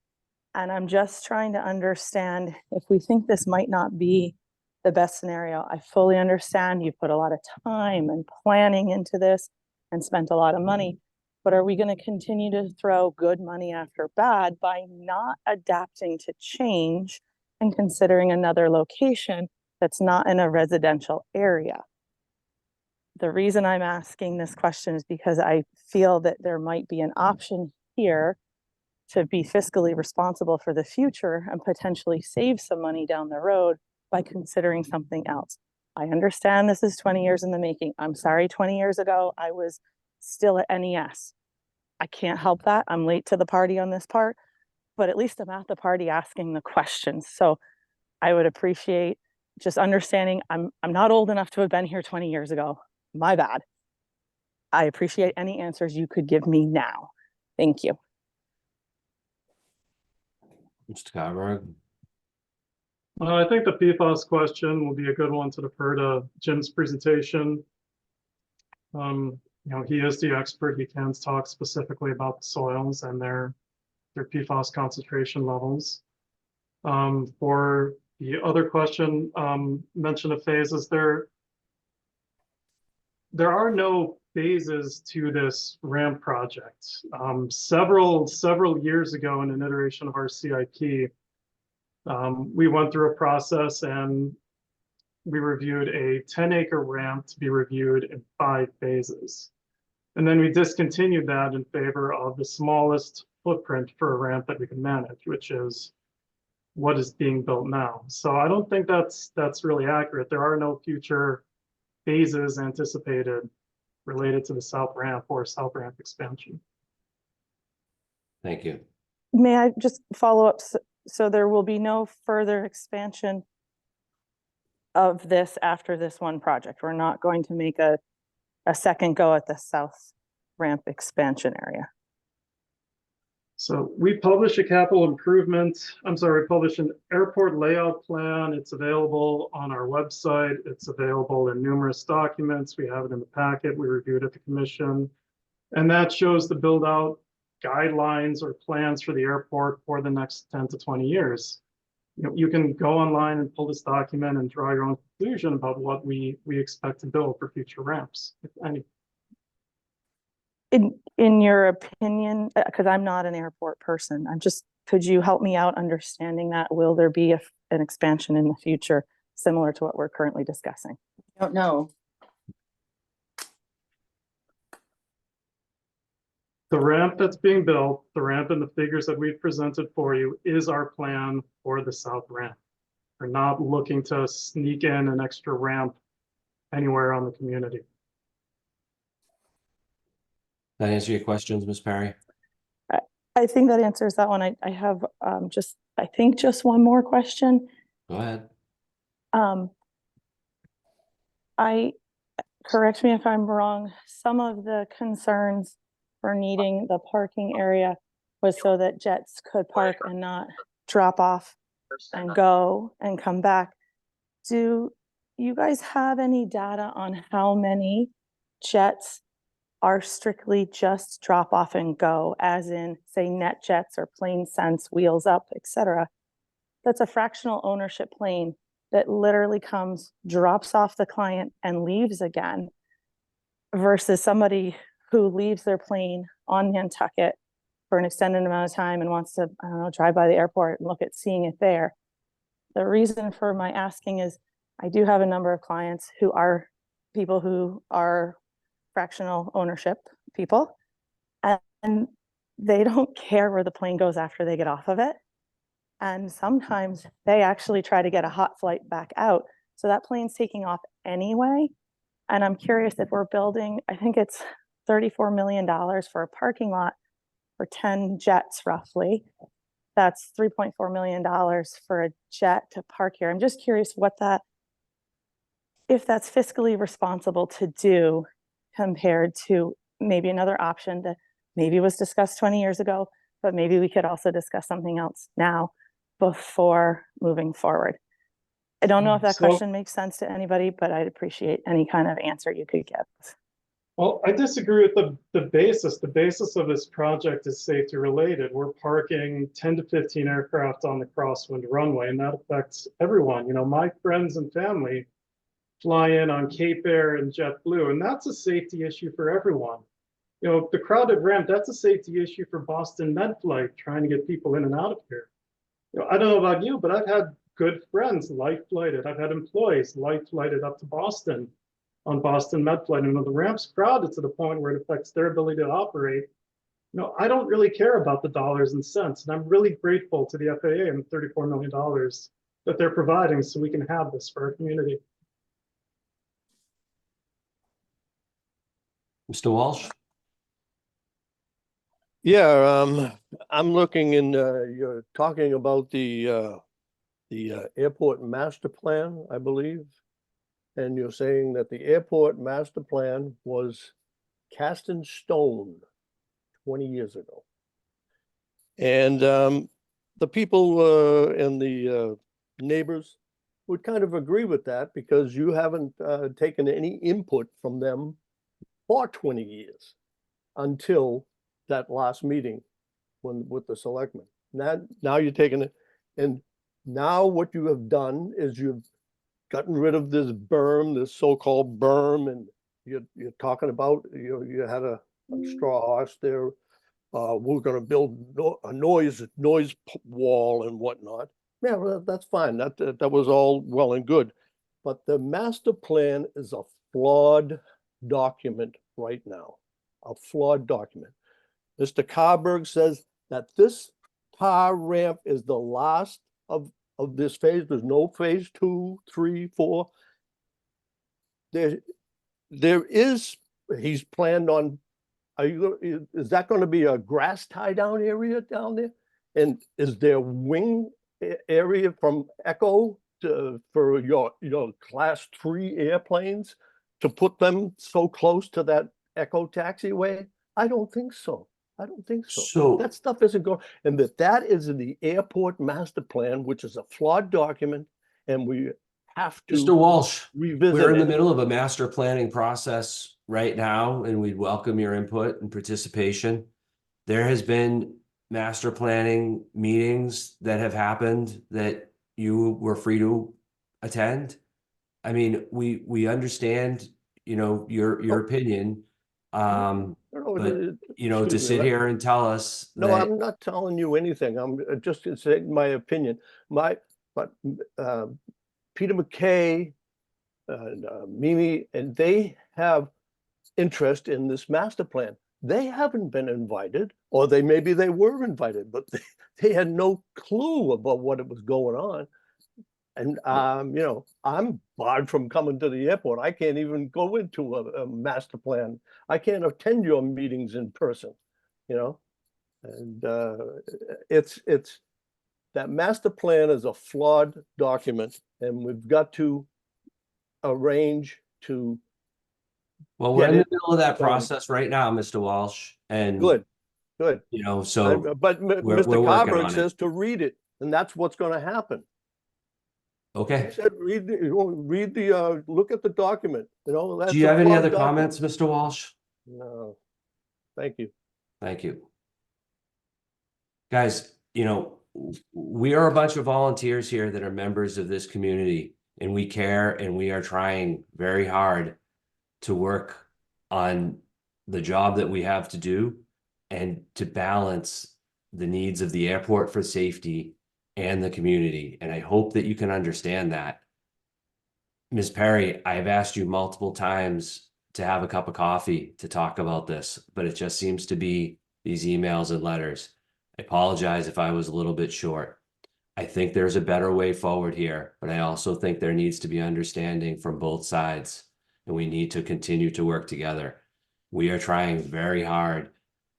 And I'm just trying to understand if we think this might not be the best scenario. I fully understand you put a lot of time and planning into this and spent a lot of money, but are we going to continue to throw good money after bad by not adapting to change and considering another location that's not in a residential area? The reason I'm asking this question is because I feel that there might be an option here to be fiscally responsible for the future and potentially save some money down the road by considering something else. I understand this is 20 years in the making. I'm sorry, 20 years ago, I was still at NES. I can't help that. I'm late to the party on this part, but at least I'm at the party asking the questions. So I would appreciate just understanding I'm not old enough to have been here 20 years ago. My bad. I appreciate any answers you could give me now. Thank you. Mr. Carberg. I think the PFAS question will be a good one to defer to Jim's presentation. He is the expert. He can talk specifically about the soils and their PFAS concentration levels. For the other question, mention of phases, there are no phases to this ramp project. Several years ago in an iteration of our CIP, we went through a process and we reviewed a 10-acre ramp to be reviewed in 5 phases. And then we discontinued that in favor of the smallest footprint for a ramp that we can manage, which is what is being built now. So I don't think that's really accurate. There are no future phases anticipated related to the south ramp or south ramp expansion. Thank you. May I just follow up? So there will be no further expansion of this after this one project. We're not going to make a second go at the south ramp expansion area. So we publish a publish an airport layout plan. It's available on our website. It's available in numerous documents. We have it in the packet. We reviewed at the commission. And that shows the build out guidelines or plans for the airport for the next 10 to 20 years. You can go online and pull this document and draw your own conclusion about what we expect to build for future ramps, if any. In your opinion, because I'm not an airport person, could you help me out understanding that? Will there be an expansion in the future similar to what we're currently discussing? I don't know. The ramp that's being built, the ramp and the figures that we've presented for you is our plan for the south ramp. We're not looking to sneak in an extra ramp anywhere on the community. That answer your questions, Ms. Perry? I think that answers that one. I have just one more question. Go ahead. Correct me if I'm wrong, some of the concerns for needing the parking area was so that jets could park and not drop off and go and come back. Do you guys have any data on how many jets are strictly just drop off and go, as in say net jets or plane sense, wheels up, etc.? That's a fractional ownership plane that literally comes, drops off the client and leaves again, versus somebody who leaves their plane on Nantucket for an extended amount of time and wants to, I don't know, drive by the airport and look at seeing it there. The reason for my asking is I do have a number of clients who are people who are fractional ownership people, and they don't care where the plane goes after they get off of it. And sometimes they actually try to get a hot flight back out. So that plane's taking off anyway. And I'm curious if we're building, I think it's $34 million for a parking lot for 10 jets roughly. That's $3.4 million for a jet to park here. I'm just curious if that's fiscally responsible to do compared to maybe another option that maybe was discussed 20 years ago, but maybe we could also discuss something else now before moving forward. I don't know if that question makes sense to anybody, but I'd appreciate any kind of answer you could give. Well, I disagree with the basis. The basis of this project is safety related. We're parking 10 to 15 aircraft on the crosswind runway, and that affects everyone. My friends and family fly in on Cape Air and JetBlue, and that's a safety issue for everyone. The crowded ramp, that's a safety issue for Boston Medflight, trying to get people in and out of here. I don't know about you, but I've had good friends light flighted. I've had employees light flighted up to Boston on Boston Medflight, and when the ramp's crowded to the point where it affects their ability to operate, I don't really care about the dollars and cents, and I'm really grateful to the FAA and the $34 million that they're providing so we can have this for our community. Mr. Walsh? Yeah, I'm looking in, you're talking about the airport master plan, I believe. and you're saying that the airport master plan was cast in stone 20 years ago. And the people and the neighbors would kind of agree with that because you haven't taken any input from them for 20 years until that last meeting with the selectmen. Now you're taking it, and now what you have done is you've gotten rid of this berm, this so-called berm, and you're talking about, you had a straw horse there. We're going to build a noise wall and whatnot. Yeah, well, that's fine. That was all well and good, but the master plan is a flawed document right now. A flawed document. Mr. Carberg says that this car ramp is the last of this phase. There's no phase 2, 3, 4. There is, he's planned on, is that going to be a grass tie down area down there? And is there wing area from Echo for your class 3 airplanes to put them so close to that Echo taxiway? I don't think so. I don't think so. So that stuff isn't going, and that is in the airport master plan, which is a flawed document, and we have to Mr. Walsh, revisit we're in the it. middle of a master planning process right now, and we'd welcome your input and participation. There has been master planning meetings that have happened that you were free to attend. I mean, we understand, your opinion. But to sit here and tell us No, that, I'm not telling you anything. I'm just saying my opinion. But Peter McKay, Mimi, and they have interest in this master plan. They haven't been invited, or maybe they were invited, but they had no clue about what was going on. And I'm barred from coming to the airport. I can't even go into a master plan. I can't attend your meetings in person, and it's that master plan is a flawed document, and we've got to arrange to. well, we're in the middle of that process right now, Mr. Walsh, and Good. but Mr. we're working Carberg on says it. to read it, and that's what's going to happen. Okay. He said, look at the document. That's Do you have any flawed other document. comments, Mr. Walsh? No. Thank you. Thank you. Guys, we are a bunch of volunteers here that are members of this community, and we care, and we are trying very hard to work on the job that we have to do and to balance the needs of the airport for safety and the community. And I hope that you can understand that. Ms. Perry, I have asked you multiple times to have a cup of coffee to talk about this, but it just seems to be these emails and letters. I apologize if I was a little bit short. I think there's a better way forward here, but I also think there needs to be understanding from both sides, and we need to continue to work together. We are trying very hard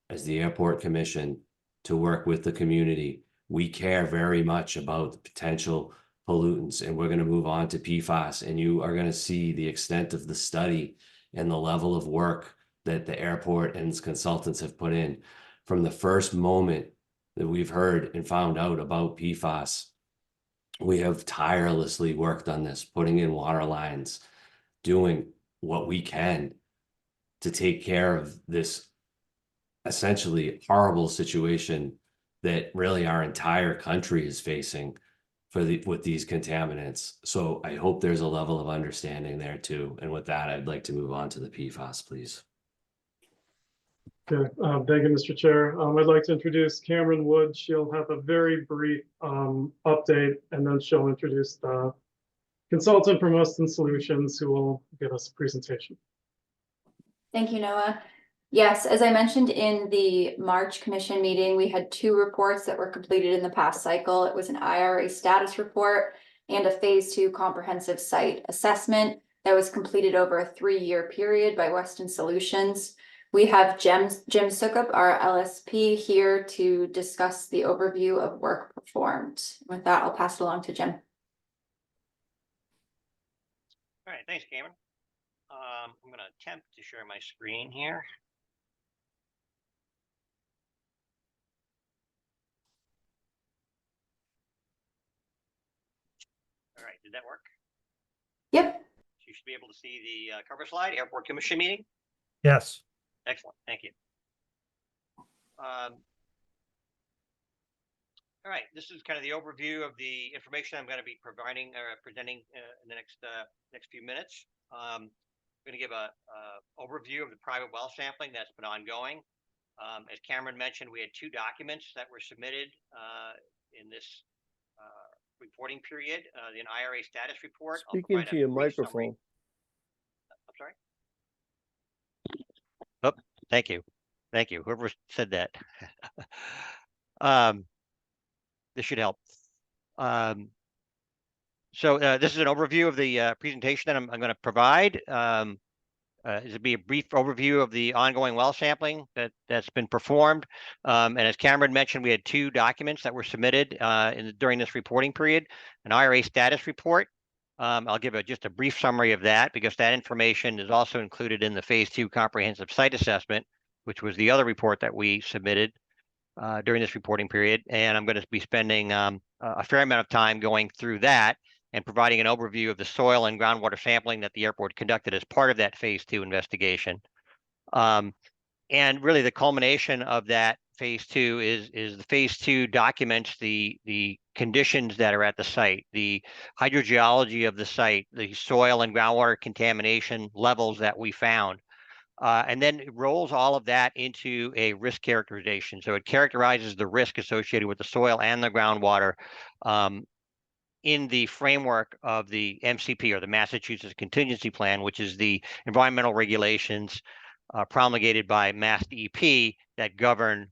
as the Airport Commission to work with the community. We care very much about the potential pollutants, and we're going to move on to PFAS, and you are going to see the extent of the study and the level of work that the airport and its consultants have put in. From the first moment that we've heard and found out about PFAS, we have tirelessly worked on this, putting in water lines, doing what we can to take care of this essentially horrible situation that really our entire country is facing with these contaminants. So I hope there's a level of understanding there too. And with that, I'd like to move on to the PFAS, please. Okay, thank you, Mr. Chair. I'd like to introduce Cameron Wood. She'll have a very brief update, and then she'll introduce the consultant from Weston Solutions, who will give us a presentation. Thank you, Noah. Yes, as I mentioned in the March Commission meeting, we had 2 reports that were completed in the past cycle. It was an IRA status report and a phase 2 comprehensive site assessment that was completed over a 3-year period by Weston Solutions. We have Jim Sukup, our LSP, here to discuss the overview of work performed. With that, I'll pass it along to Jim. All right, thanks, Cameron. I'm gonna attempt to share my screen here. All right, did that work? Yep. You should be able to see the cover slide, Airport Commission meeting. Yes. Excellent, thank you. All right, this is kind of the overview of the information I'm going to be providing or presenting in the next few minutes. I'm going to give a overview of the private well sampling that's been ongoing. As Cameron mentioned, we had 2 documents that were submitted in this reporting period, the IRA status report. Speak into your microphone. I'm sorry. Oh, thank you. Thank you. Whoever said that. This should help. So this is an overview of the presentation that I'm going to provide. This will be a brief overview of the ongoing well sampling that's been performed. And as Cameron mentioned, we had 2 documents that were submitted during this reporting period, an IRA status report. I'll give just a brief summary of that because that information is also included in the phase 2 comprehensive site assessment, which was the other report that we submitted during this reporting period. And I'm going to be spending a fair amount of time going through that and providing an overview of the soil and groundwater sampling that the airport conducted as part of that phase 2 investigation. And really the culmination of that phase 2 is the phase 2 documents the conditions that are at the site, the hydrogeology of the site, the soil and groundwater contamination levels that we found. And then it rolls all of that into a risk characterization. So it characterizes the risk associated with the soil and the groundwater in the framework of the MCP, or the Massachusetts Contingency Plan, which is the environmental regulations promulgated by Mass DEP that govern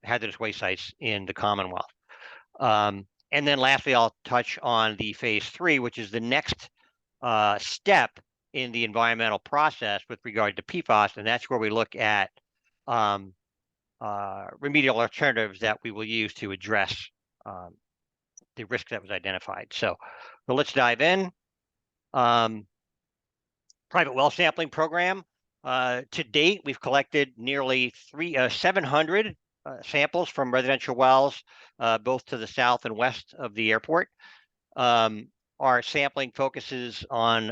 hazardous waste sites in the Commonwealth. And then lastly, I'll touch on the phase 3, which is the next step in the environmental process with regard to PFAS, and that's where we look at remedial alternatives that we will use to address the risk that was identified. So let's dive in. Private well sampling program. To date, we've collected nearly 700 samples from residential wells, both to the south and west of the airport. Our sampling focuses on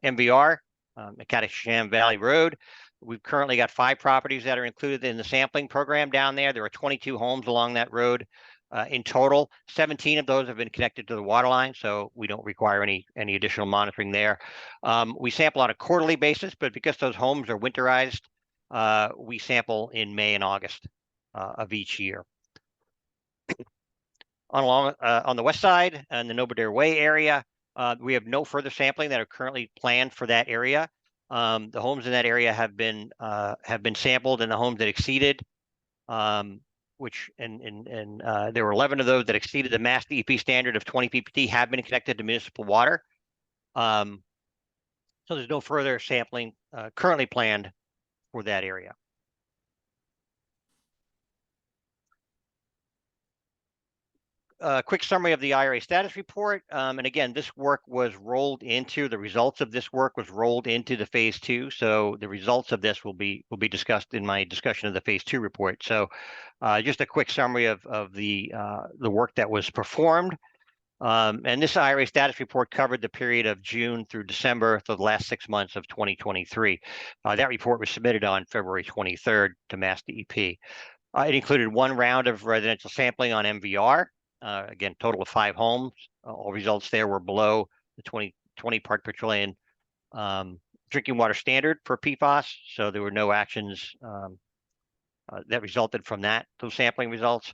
MVR, Macadam Valley Road. We've currently got 5 properties that are included in the sampling program down there. There are 22 homes along that road in total. 17 of those have been connected to the water line, so we don't require any additional monitoring there. We sample on a quarterly basis, but because those homes are winterized, we sample in May and August of each year. On the west side and the Nobodere Way area, we have no further sampling that are currently planned for that area. The homes in that area have been sampled, and the homes that exceeded, there were 11 of those that exceeded the Mass DEP standard of 20 ppt have been connected to municipal water. So there's no further sampling currently planned for that area. A quick summary of the IRA status report. And again, this work was rolled into, the results of this work was rolled into the phase 2. So the results of this will be discussed in my discussion of the phase 2 report. So just a quick summary of the work that was performed. And this IRA status report covered the period of June through December, so the last 6 months of 2023. That report was submitted on February 23rd to Mass DEP. It included 1 round of residential sampling on MVR. Again, total of 5 homes. All results there were below the 20 part per trillion drinking water standard for PFAS. So there were no actions that resulted from those sampling results.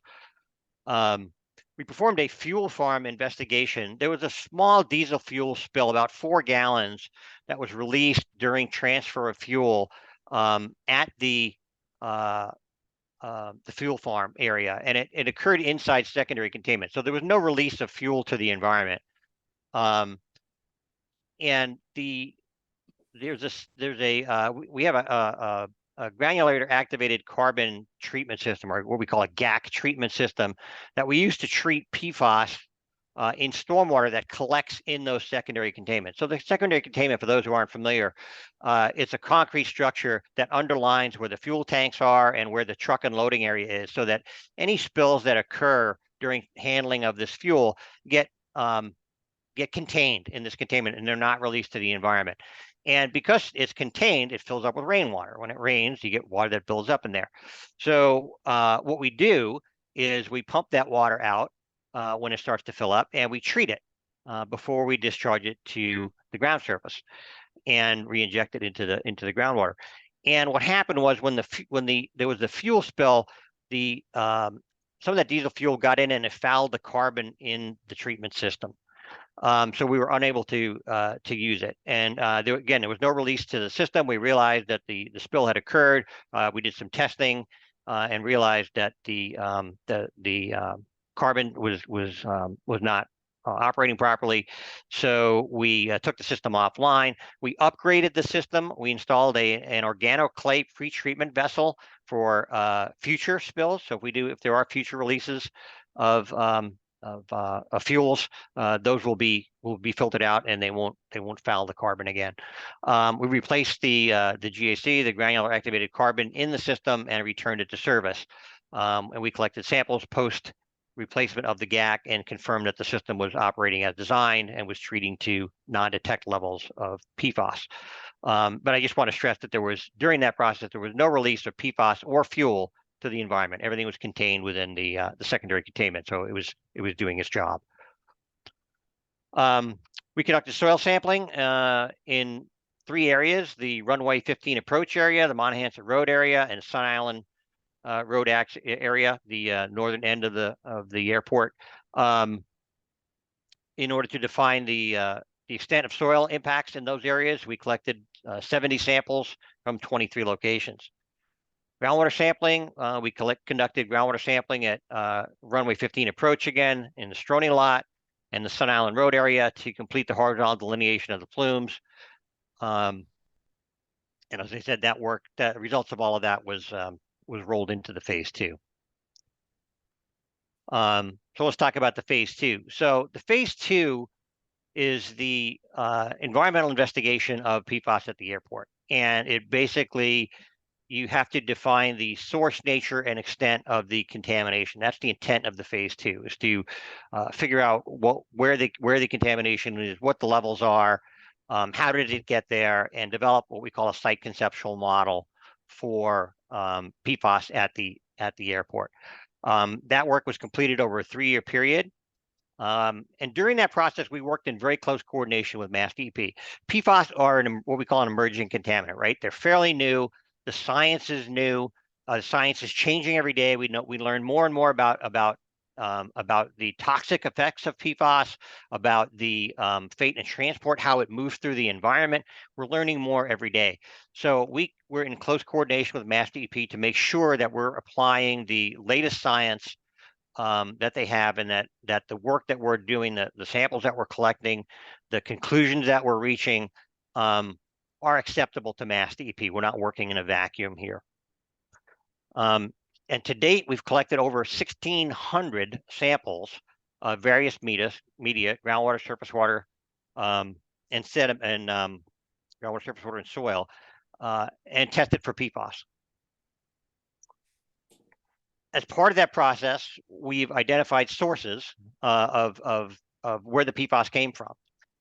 We performed a fuel farm investigation. There was a small diesel fuel spill, about 4 gallons, that was released during transfer of fuel at the fuel farm area, and it occurred inside secondary containment. So there was no release of fuel to the environment. And we have a granulator activated carbon treatment system, or what we call a GAC treatment system, that we use to treat PFAS in stormwater that collects in those secondary containments. So the secondary containment, for those who aren't familiar, it's a concrete structure that underlines where the fuel tanks are and where the truck and loading area is, so that any spills that occur during handling of this fuel get contained in this containment, and they're not released to the environment. And because it's contained, it fills up with rainwater. When it rains, you get water that builds up in there. So what we do is we pump that water out when it starts to fill up, and we treat it before we discharge it to the ground surface and re-inject it into the groundwater. And what happened was when there was the fuel spill, some of that diesel fuel got in and it fouled the carbon in the treatment system. So we were unable to use it. And there was no release to the system. We realized that the spill had occurred. We did some testing and realized that the carbon was not operating properly. So we took the system offline. We upgraded the system. We installed an organoclay pre-treatment vessel for future spills. So if there are future releases of fuels, those will be filtered out, and they won't foul the carbon again. We replaced the GAC, the granular activated carbon, in the system and returned it to service. And we collected samples post replacement of the GAC and confirmed that the system was operating as designed and was treating to non-detect levels of PFAS. But I just want to stress that during that process, there was no release of PFAS or fuel to the environment. Everything was contained within the secondary containment, so it was doing its job. We conducted soil sampling in 3 areas: the runway 15 approach area, the Monahans Road area, and Sun Island Road area, the northern end of the airport, in order to define the extent of soil impacts in those areas. We collected 70 samples from 23 locations. Groundwater sampling, we conducted groundwater sampling at runway 15 approach again, in the Stroney lot and the Sun Island Road area, to complete the horizontal delineation of the plumes. And as I said, the results of all of that was rolled into the phase 2. So let's talk about the phase 2. So the phase 2 is the environmental investigation of PFAS at the airport. And it basically, you have to define the source, nature, and extent of the contamination. That's the intent of the phase 2, is to figure out where the contamination is, what the levels are, how did it get there, and develop what we call a site conceptual model for PFAS at the airport. That work was completed over a 3-year period. And during that process, we worked in very close coordination with Mass DEP. PFAS are what we call an emerging contaminant, right? They're fairly new. The science is new. The science is changing every day. We learn more and more about the toxic effects of PFAS, about the fate and transport, how it moves through the environment. We're learning more every day. So we're in close coordination with Mass DEP to make sure that we're applying the latest science that they have, and that the work that we're doing, the samples that we're collecting, the conclusions that we're reaching, are acceptable to Mass DEP. We're not working in a vacuum here. And to date, we've collected over 1,600 samples of various media, groundwater, surface water, and groundwater, surface water, and soil, and tested for PFAS. As part of that process, we've identified sources of where the PFAS came from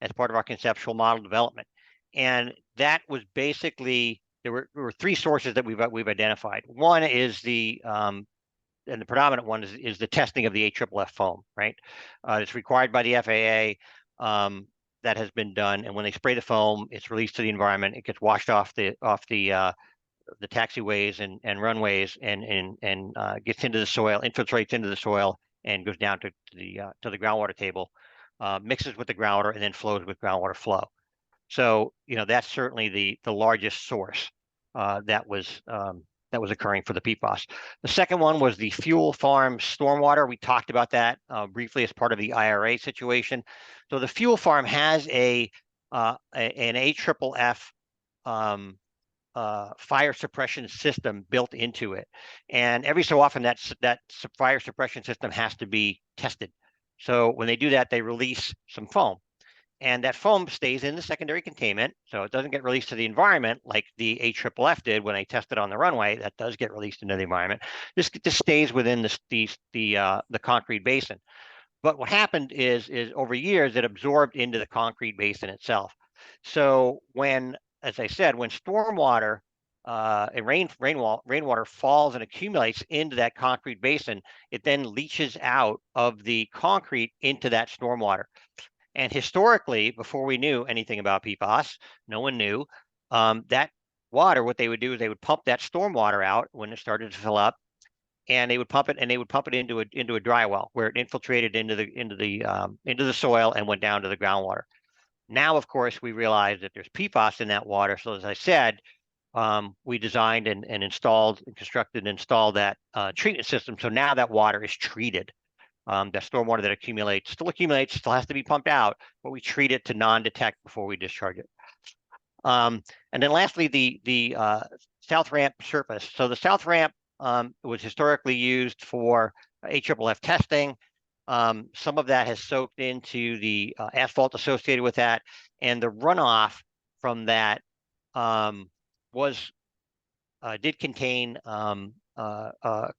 as part of our conceptual model development. And that was basically, there were 3 sources that we've identified. One is and the predominant one is the testing of the AFFF foam, right? It's required by the FAA. That has been done, and when they spray the foam, it's released to the environment. It gets washed off the taxiways and runways, and gets into the soil, infiltrates into the soil, and goes down to the groundwater table, mixes with the groundwater, and then flows with groundwater flow. So, that's certainly the largest source that was occurring for the PFAS. The second one was the fuel farm stormwater. We talked about that briefly as part of the IRA situation. So the fuel farm has an AFFF fire suppression system built into it, and every so often that fire suppression system has to be tested. So when they do that, they release some foam. And that foam stays in the secondary containment, so it doesn't get released to the environment like the AFFF did when they tested on the runway. That does get released into the environment. This stays within the concrete basin. But what happened is over years it absorbed into the concrete basin itself. So when, as I said, when stormwater and rainwater falls and accumulates into that concrete basin, it then leaches out of the concrete into that stormwater. And historically, before we knew anything about PFAS, no one knew, that water, what they would do is they would pump that stormwater out when it started to fill up, and they would pump it into a dry well where it infiltrated into the soil and went down to the groundwater. Now, of course, we realize that there's PFAS in that water. So as I said, we designed and installed and constructed and installed that treatment system. So now that water is treated. That stormwater that still accumulates, still has to be pumped out, but we treat it to non-detect before we discharge it. And then lastly, the south ramp surface. So the south ramp was historically used for AFFF testing. Some of that has soaked into the asphalt associated with that, and the runoff from that did contain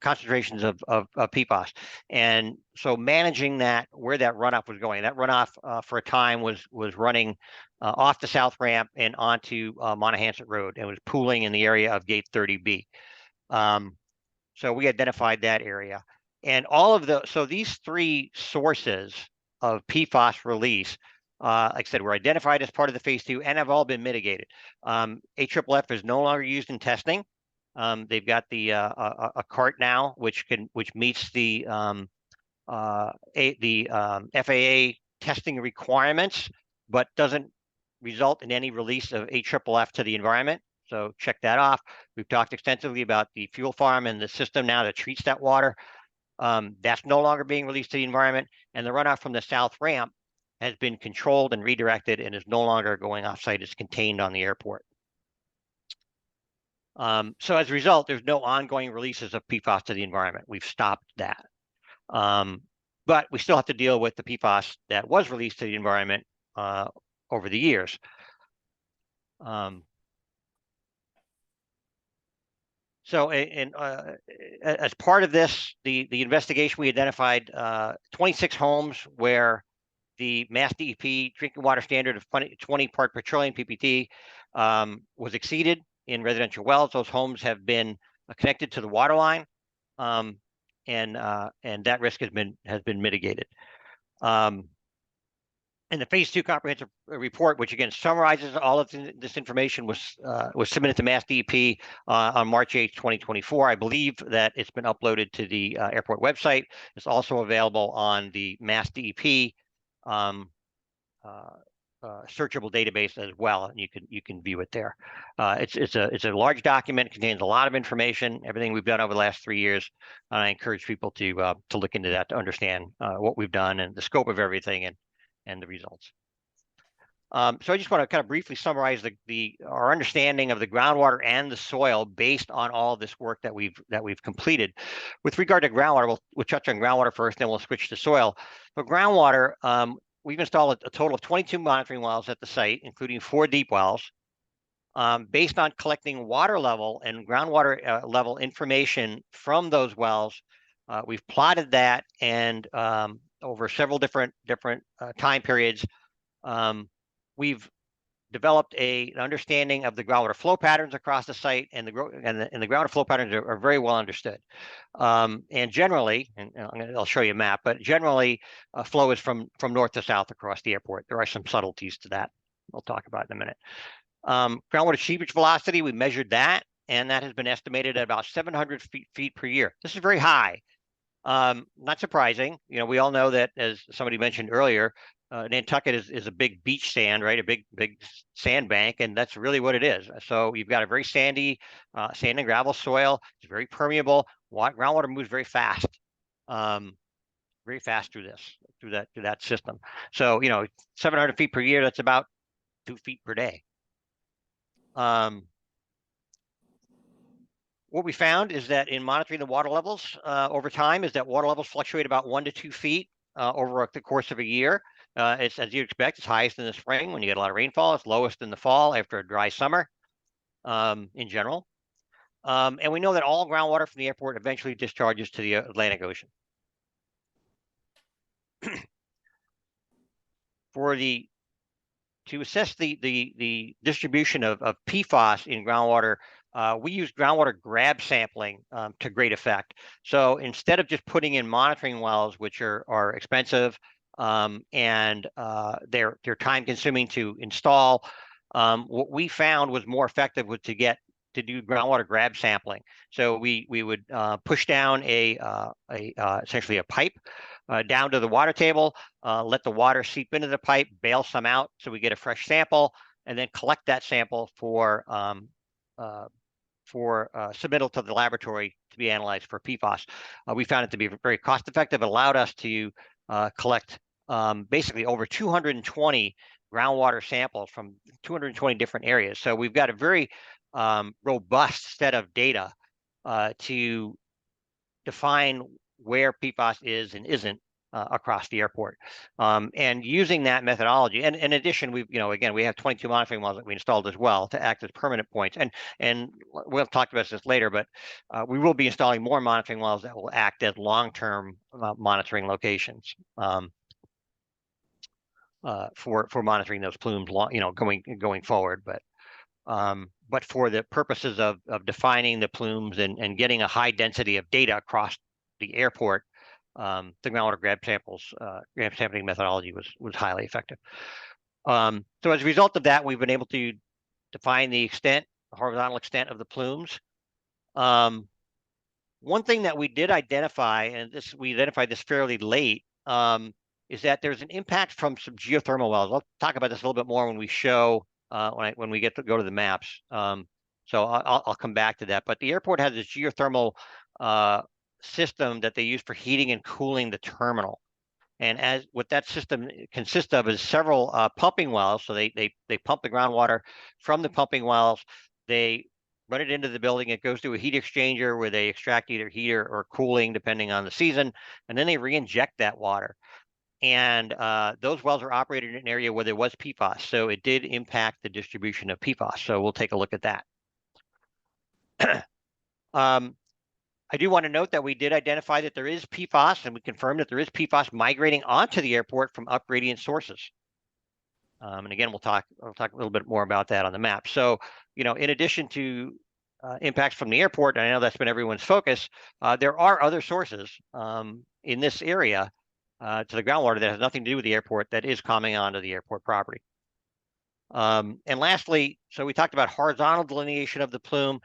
concentrations of PFAS. And so managing that, where that runoff was going, that runoff for a time was running off the south ramp and onto Monahans Road, and was pooling in the area of gate 30B. So we identified that area. And so these three sources of PFAS release, like I said, were identified as part of the phase 2 and have all been mitigated. AFFF is no longer used in testing. They've got a cart now, which meets the FAA testing requirements, but doesn't result in any release of AFFF to the environment. So check that off. We've talked extensively about the fuel farm and the system now that treats that water. That's no longer being released to the environment, and the runoff from the south ramp has been controlled and redirected and is no longer going off-site. It's contained on the airport. So as a result, there's no ongoing releases of PFAS to the environment. We've stopped that. But we still have to deal with the PFAS that was released to the environment over the years. So as part of this, the investigation, we identified 26 homes where the Mass DEP drinking water standard of 20 part per trillion PPT was exceeded in residential wells. Those homes have been connected to the water line, and that risk has been mitigated. And the phase 2 comprehensive report, which again summarizes all of this information, was submitted to Mass DEP on March 8th, 2024. I believe that it's been uploaded to the airport website. It's also available on the Mass DEP searchable database as well, and you can view it there. It's a large document. It contains a lot of information, everything we've done over the last 3 years, and I encourage people to look into that to understand what we've done and the scope of everything and the results. So I just want to kind of briefly summarize our understanding of the groundwater and the soil based on all of this work that we've completed. With regard to groundwater, we'll touch on groundwater first, then we'll switch to soil. For groundwater, we've installed a total of 22 monitoring wells at the site, including 4 deep wells. Based on collecting water level and groundwater level information from those wells, we've plotted that, and over several different time periods, we've developed an understanding of the groundwater flow patterns across the site, and the groundwater flow patterns are very well understood. And generally, and I'll show you a map, but generally, flow is from north to south across the airport. There are some subtleties to that we'll talk about in a minute. Groundwater seepage velocity, we measured that, and that has been estimated at about 700 feet per year. This is very high. Not surprising. We all know that, as somebody mentioned earlier, Nantucket is a big beach sand, right? A big sand bank, and that's really what it is. So you've got a very sandy sand and gravel soil. It's very permeable. Groundwater moves very fast through that system. So 700 feet per year, that's about 2 feet per day. What we found is that in monitoring the water levels over time is that water levels fluctuate about 1 to 2 feet over the course of a year. It's, as you'd expect, it's highest in the spring when you get a lot of rainfall. It's lowest in the fall after a dry summer in general. And we know that all groundwater from the airport eventually discharges to the Atlantic Ocean. To assess the distribution of PFAS in groundwater, we use groundwater grab sampling to great effect. So instead of just putting in monitoring wells, which are expensive and they're time consuming to install, what we found was more effective was to do groundwater grab sampling. So we would push down essentially a pipe down to the water table, let the water seep into the pipe, bail some out so we get a fresh sample, and then collect that sample for submittal to the laboratory to be analyzed for PFAS. We found it to be very cost effective. It allowed us to collect basically over 220 groundwater samples from 220 different areas. So we've got a very robust set of data to define where PFAS is and isn't across the airport. And using that methodology, and in addition, again, we have 22 monitoring wells that we installed as well to act as permanent points. And we'll talk about this later, but we will be installing more monitoring wells that will act as long-term monitoring locations for monitoring those plumes, going forward. But for the purposes of defining the plumes and getting a high density of data across the airport, the groundwater grab sampling methodology was highly effective. So as a result of that, we've been able to define the horizontal extent of the plumes. One thing that we did identify, and we identified this fairly late, is that there's an impact from some geothermal wells. I'll talk about this a little bit more when we show when we go to the maps. So I'll come back to that. But the airport has this geothermal system that they use for heating and cooling the terminal. And what that system consists of is several pumping wells. So they pump the groundwater from the pumping wells. They run it into the building. It goes through a heat exchanger where they extract either heat or cooling depending on the season, and then they re-inject that water. And those wells are operated in an area where there was PFAS, so it did impact the distribution of PFAS. So we'll take a look at that. I do want to note that we did identify that there is PFAS, and we confirmed that there is PFAS migrating onto the airport from upgradient sources. And again, I'll talk a little bit more about that on the map. So, in addition to impacts from the airport, and I know that's been everyone's focus, there are other sources in this area to the groundwater that has nothing to do with the airport that is coming onto the airport property. And lastly, so we talked about horizontal delineation of the plume,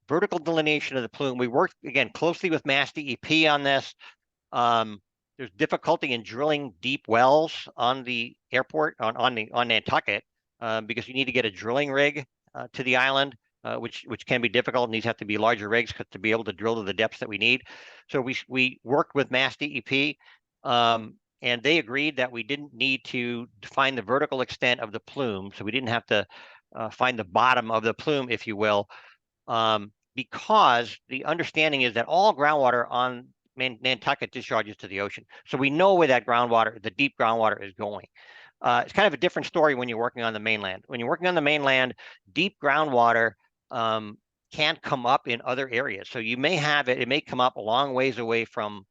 vertical delineation of the plume. We worked, again, closely with Mass DEP on this. There's difficulty in drilling deep wells on the airport, on Nantucket, because you need to get a drilling rig to the island, which can be difficult, and these have to be larger rigs to be able to drill to the depths that we need. So we worked with Mass DEP, and they agreed that we didn't need to define the vertical extent of the plume, so we didn't have to find the bottom of the plume, if you will, because the understanding is that all groundwater on Nantucket discharges to the ocean. So we know where that groundwater, the deep groundwater, is going. It's kind of a different story when you're working on the mainland. When you're working on the mainland, deep groundwater can come up in other areas. So you may have it may come up a long ways away from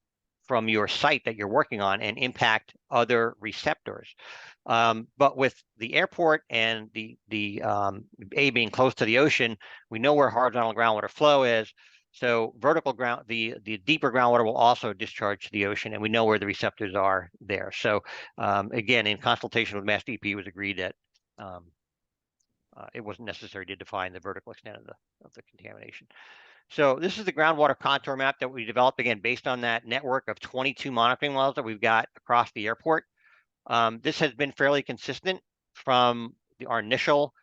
your site that you're working on and impact other receptors. But with the airport and the being close to the ocean, we know where horizontal groundwater flow is. So the deeper groundwater will also discharge to the ocean, and we know where the receptors are there. So again, in consultation with Mass DEP, it was agreed that it wasn't necessary to define the vertical extent of the contamination. So this is the groundwater contour map that we developed, again, based on that network of 22 monitoring wells that we've got across the airport. This has been fairly consistent from our initial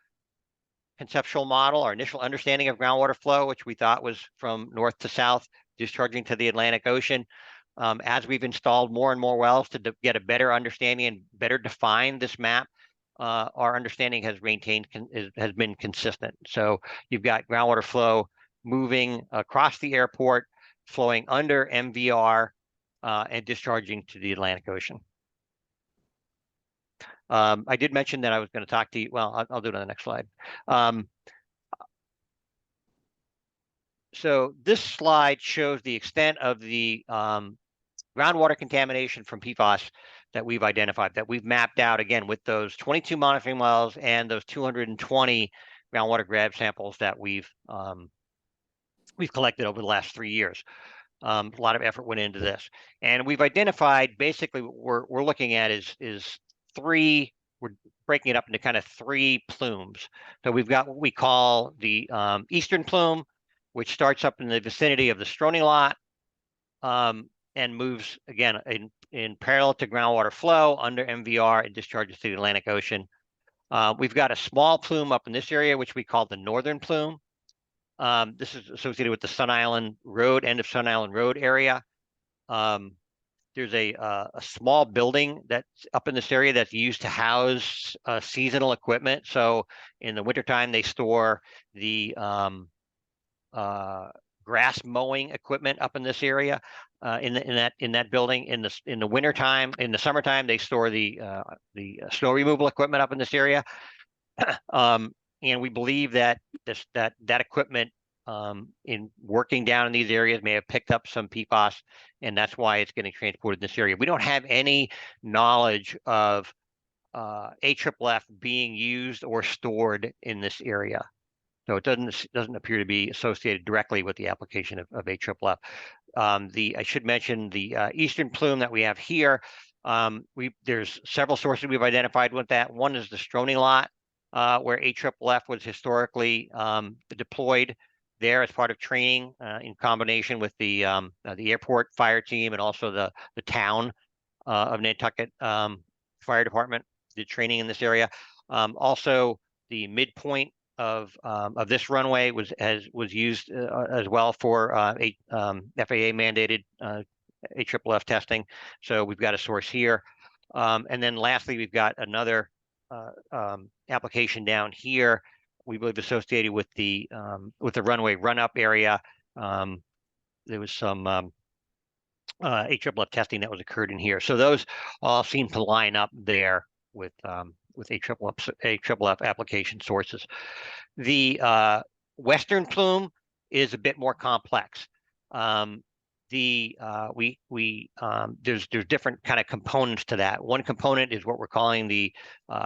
conceptual model, our initial understanding of groundwater flow, which we thought was from north to south, discharging to the Atlantic Ocean. As we've installed more and more wells to get a better understanding and better define this map, our understanding has been consistent. So you've got groundwater flow moving across the airport, flowing under MVR, and discharging to the Atlantic Ocean. I did mention that I was going to talk to you. Well, I'll do it on the next slide. So this slide shows the extent of the groundwater contamination from PFAS that we've identified, that we've mapped out, again, with those 22 monitoring wells and those 220 groundwater grab samples that we've collected over the last 3 years. A lot of effort went into this, and we've identified basically what we're looking at is three. We're breaking it up into kind of three plumes. So we've got what we call the eastern plume, which starts up in the vicinity of the Stroney lot, and moves again in parallel to groundwater flow under MVR and discharges to the Atlantic Ocean. We've got a small plume up in this area, which we call the northern plume. This is associated with the Sun Island Road, end of Sun Island Road area. There's a small building that's up in this area that's used to house seasonal equipment. So in the wintertime, they store the grass mowing equipment up in this area. In that building. In the wintertime, in the summertime, they store the snow removal equipment up in this area. And we believe that that equipment in working down in these areas may have picked up some PFAS, and that's why it's getting transported in this area. We don't have any knowledge of AFFF being used or stored in this area. So it doesn't appear to be associated directly with the application of AFFF. I should mention the eastern plume that we have here. There's several sources we've identified with that. One is the Stroney lot, where AFFF was historically deployed there as part of training in combination with the airport fire team and also the town of Nantucket Fire Department did training in this area. Also, the midpoint of this runway was used as well for FAA mandated AFFF testing. So we've got a source here, and then lastly, we've got another application down here. We believe associated with the runway run-up area. There was some AFFF testing that was occurred in here. So those all seem to line up there with AFFF application sources. The western plume is a bit more complex. There's different kind of components to that. One component is what we're calling the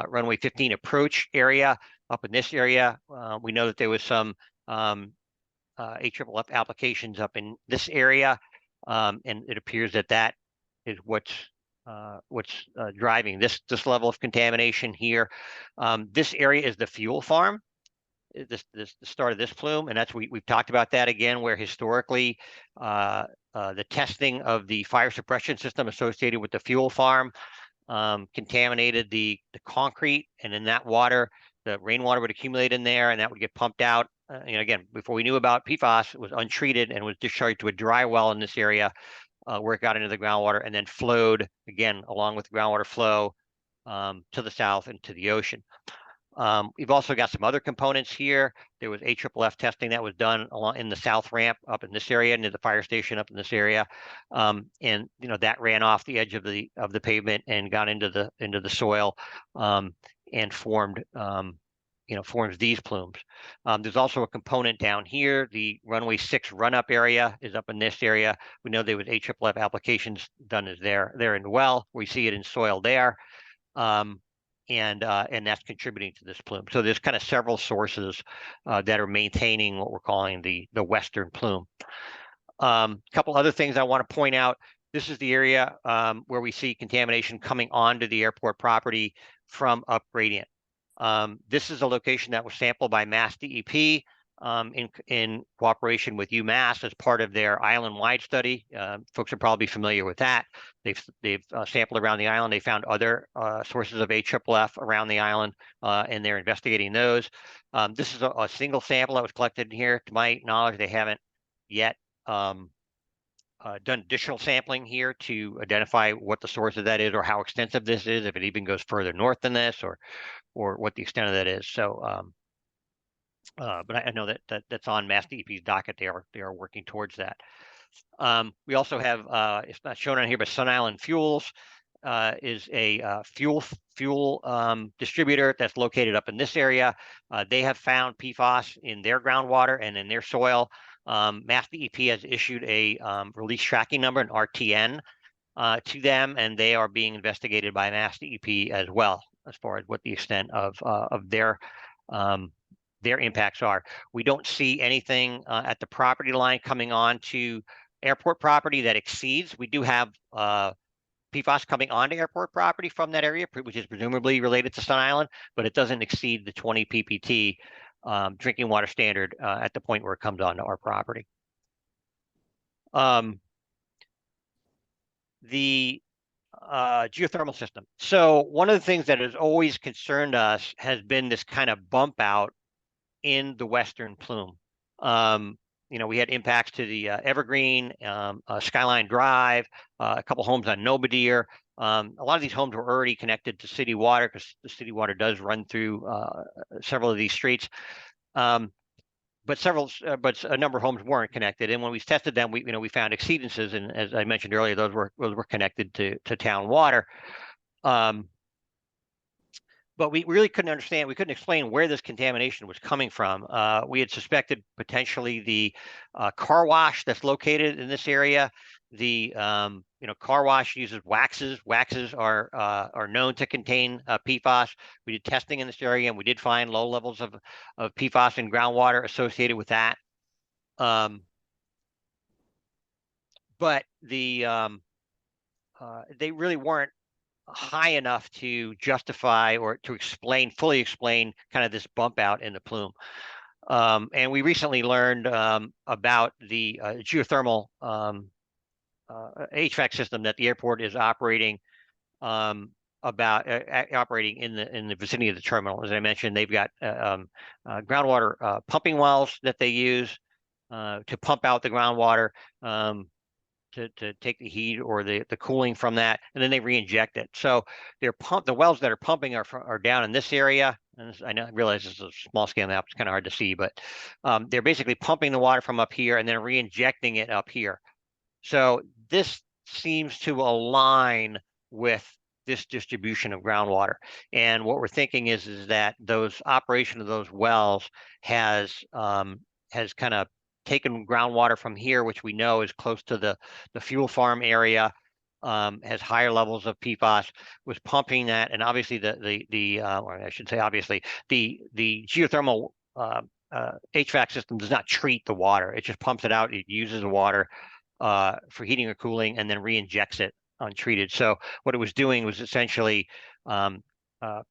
runway 15 approach area. Up in this area, we know that there was some AFFF applications up in this area, and it appears that is what's driving this level of contamination here. This area is the fuel farm. The start of this plume, and that's we've talked about that again, where historically the testing of the fire suppression system associated with the fuel farm contaminated the concrete, and in that water, the rainwater would accumulate in there, and that would get pumped out. Again, before we knew about PFAS, it was untreated and was discharged to a dry well in this area, where it got into the groundwater and then flowed again along with the groundwater flow to the south and to the ocean. We've also got some other components here. There was AFFF testing that was done along in the south ramp up in this area, near the fire station up in this area, and that ran off the edge of the pavement and got into the soil and formed forms these plumes. There's also a component down here. The runway 6 run-up area is up in this area. We know there was AFFF applications done as there in the well. We see it in soil there. And that's contributing to this plume. So there's kind of several sources that are maintaining what we're calling the western plume. A couple other things I want to point out. This is the area where we see contamination coming onto the airport property from up gradient. This is a location that was sampled by Mass DEP in cooperation with UMass as part of their island-wide study. Folks are probably familiar with that. They've sampled around the island. They found other sources of AFFF around the island, and they're investigating those. This is a single sample that was collected in here. To my knowledge, they haven't yet done additional sampling here to identify what the source of that is or how extensive this is, if it even goes further north than this, or what the extent of that is. So, but I know that's on Mass DEP's docket. They are working towards that. We also have, it's not shown on here, but Sun Island Fuels is a fuel distributor that's located up in this area. They have found PFAS in their groundwater and in their soil. Mass DEP has issued a release tracking number, an RTN, to them, and they are being investigated by Mass DEP as well, as far as what the extent of their impacts are. We don't see anything at the property line coming on to airport property that exceeds. We do have PFAS coming onto airport property from that area, which is presumably related to Sun Island, but it doesn't exceed the 20 PPT drinking water standard at the point where it comes onto our property. The geothermal system. So one of the things that has always concerned us has been this kind of bump out in the western plume. We had impacts to the Evergreen, Skyline Drive, a couple homes on Nobadeer. A lot of these homes were already connected to city water because the city water does run through several of these streets. But a number of homes weren't connected. And when we tested them, we found exceedances, and as I mentioned earlier, those were connected to town water. But we really couldn't understand, we couldn't explain where this contamination was coming from. We had suspected potentially the car wash that's located in this area. The car wash uses waxes. Waxes are known to contain PFAS. We did testing in this area, and we did find low levels of PFAS in groundwater associated with that. But they really weren't high enough to justify or to fully explain kind of this bump out in the plume. And we recently learned about the geothermal HVAC system that the airport is operating operating in the vicinity of the terminal. As I mentioned, they've got groundwater pumping wells that they use to pump out the groundwater, to take the heat or the cooling from that, and then they re-inject it. So the wells that are pumping are down in this area. And I realize this is a small scale map, it's kind of hard to see, but they're basically pumping the water from up here and then re-injecting it up here. So this seems to align with this distribution of groundwater. And what we're thinking is that operation of those wells has kind of taken groundwater from here, which we know is close to the fuel farm area, has higher levels of PFAS, was pumping that, and obviously or I should say obviously, the geothermal HVAC system does not treat the water. It just pumps it out. It uses the water for heating or cooling, and then re-injects it untreated. So what it was doing was essentially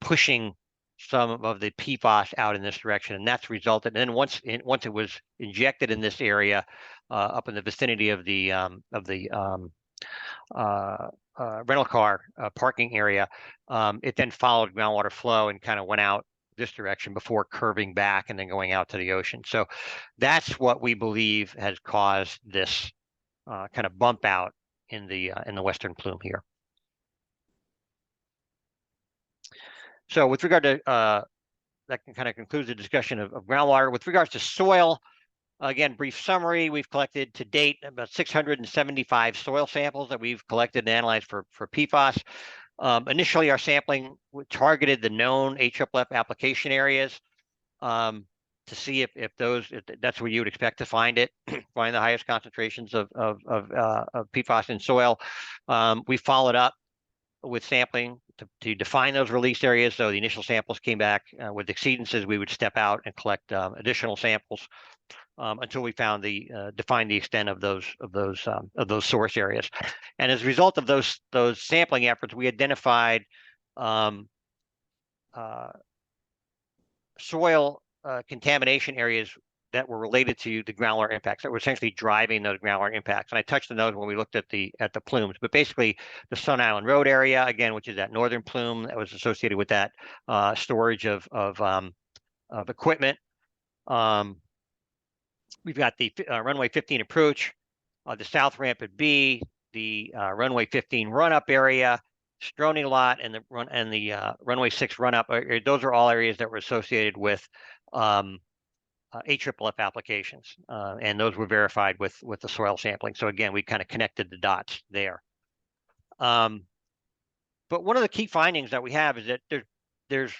pushing some of the PFAS out in this direction, and that's resulted. And then once it was injected in this area, up in the vicinity of the rental car parking area, it then followed groundwater flow and kind of went out this direction before curving back and then going out to the ocean. So that's what we believe has caused this kind of bump out in the western plume here. So with regard to, that kind of concludes the discussion of groundwater. With regards to soil, again, brief summary, we've collected to date about 675 soil samples that we've collected and analyzed for PFAS. Initially, our sampling targeted the known HFLF application areas to see if that's where you would expect to find it, find the highest concentrations of PFAS in soil. We followed up with sampling to define those released areas. So the initial samples came back with exceedances. We would step out and collect additional samples until we found defined the extent of those source areas. And as a result of those sampling efforts, we identified soil contamination areas that were related to the groundwater impacts, that were essentially driving those groundwater impacts. And I touched on those when we looked at the plumes, but basically the Sun Island Road area, again, which is that northern plume that was associated with that storage of equipment. We've got the runway 15 approach, the south ramp at B, the runway 15 run-up area, Stroney lot, and the runway 6 run-up. Those are all areas that were associated with AFFF applications, and those were verified with the soil sampling. So again, we kind of connected the dots there. But one of the key findings that we have is that there's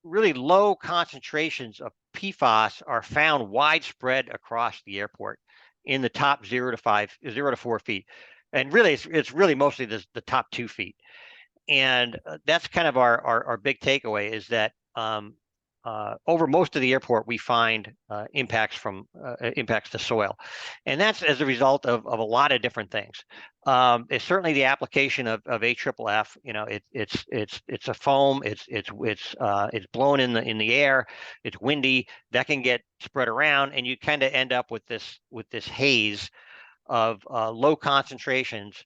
really low concentrations of PFAS are found widespread across the airport in the top 0 to 4 feet. And really, it's really mostly the top 2 feet. And that's kind of our big takeaway is that over most of the airport, we find impacts to soil. And that's as a result of a lot of different things. It's certainly the application of AFFF. You know, it's a foam. It's blown in the air. It's windy. That can get spread around, and you kind of end up with this haze of low concentrations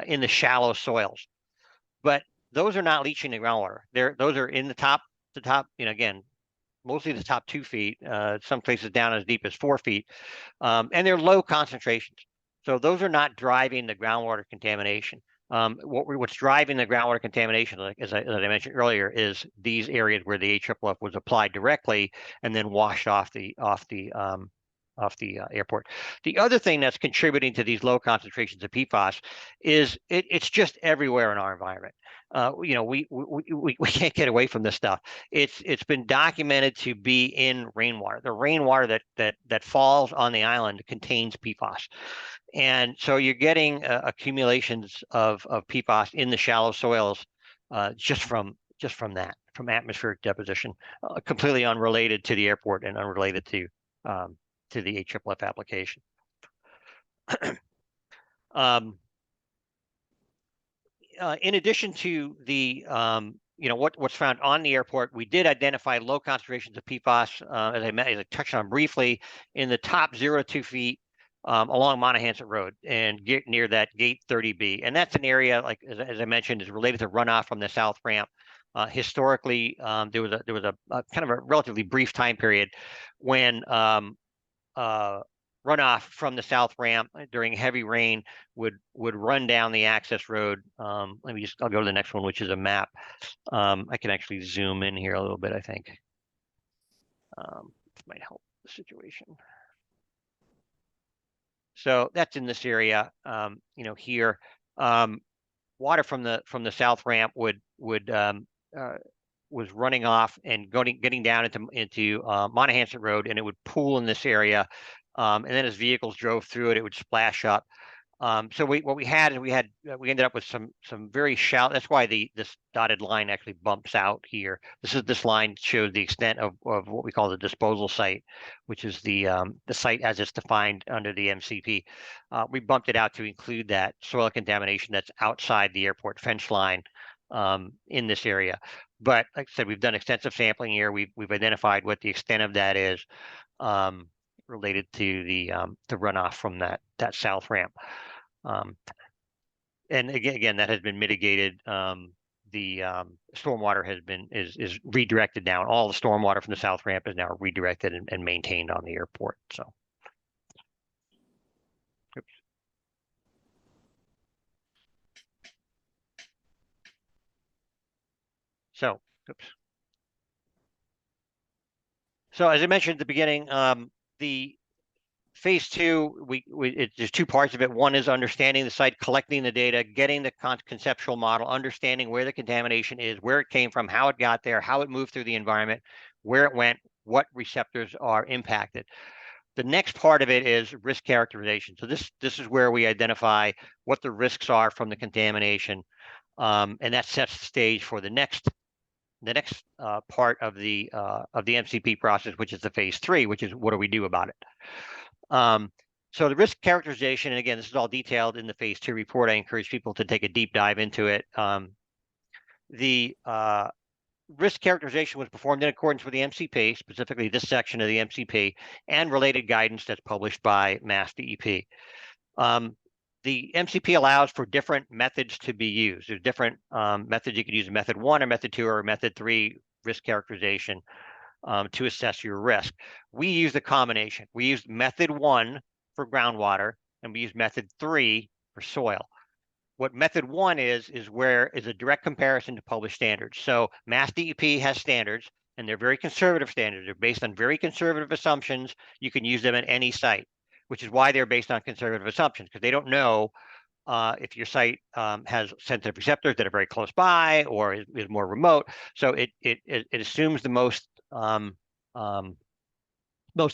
in the shallow soils. But those are not leaching the groundwater. Those are in the top. You know, again, mostly the top 2 feet. Some places down as deep as 4 feet, and they're low concentrations. So those are not driving the groundwater contamination. What's driving the groundwater contamination, like as I mentioned earlier, is these areas where the AFFF was applied directly and then washed off the airport. The other thing that's contributing to these low concentrations of PFAS is it's just everywhere in our environment. You know, we can't get away from this stuff. It's been documented to be in rainwater. The rainwater that falls on the island contains PFAS. And so you're getting accumulations of PFAS in the shallow soils just from atmospheric deposition, completely unrelated to the airport and unrelated to the AFFF application. In addition to the you know what's found on the airport, we did identify low concentrations of PFAS, as I touched on briefly, in the top 0 to 2 feet along Monahans Road and near that gate 30B. And that's an area, like as I mentioned, is related to runoff from the south ramp. Historically, there was a kind of a relatively brief time period when runoff from the south ramp during heavy rain would run down the access road. I'll go to the next one, which is a map. I can actually zoom in here a little bit, I think. This might help the situation. So that's in this area, you know, here. Water from the south ramp was running off and getting down into Monahans Road, and it would pool in this area. And then as vehicles drove through it, it would splash up. So what we ended up with some very shallow. That's why this dotted line actually bumps out here. This line shows the extent of what we call the disposal site, which is the site as it's defined under the MCP. We bumped it out to include that soil contamination that's outside the airport fence line in this area. But like I said, we've done extensive sampling here. We've identified what the extent of that is related to the runoff from that south ramp. And again, that has been mitigated. The stormwater is redirected now. All the stormwater from the south ramp is now redirected and maintained on the airport. So. Oops. So, oops. So as I mentioned at the beginning, the phase 2, there's 2 parts of it. One is understanding the site, collecting the data, getting the conceptual model, understanding where the contamination is, where it came from, how it got there, how it moved through the environment, where it went, what receptors are impacted. The next part of it is risk characterization. So this is where we identify what the risks are from the contamination, and that sets the stage for the next part of the MCP process, which is the phase 3, which is what do we do about it. So the risk characterization, and again, this is all detailed in the phase 2 report. I encourage people to take a deep dive into it. The risk characterization was performed in accordance with the MCP, specifically this section of the MCP, and related guidance that's published by Mass DEP. The MCP allows for different methods to be used. There's different methods. You could use method 1 or method 2 or method 3 risk characterization to assess your risk. We use a combination. We use method 1 for groundwater, and we use method 3 for soil. What method 1 is a direct comparison to published standards. So Mass DEP has standards. and they're very conservative standards. They're based on very conservative assumptions. You can use them at any site, which is why they're based on conservative assumptions, because they don't know if your site has sensitive receptors that are very close by or is more remote. So it assumes the most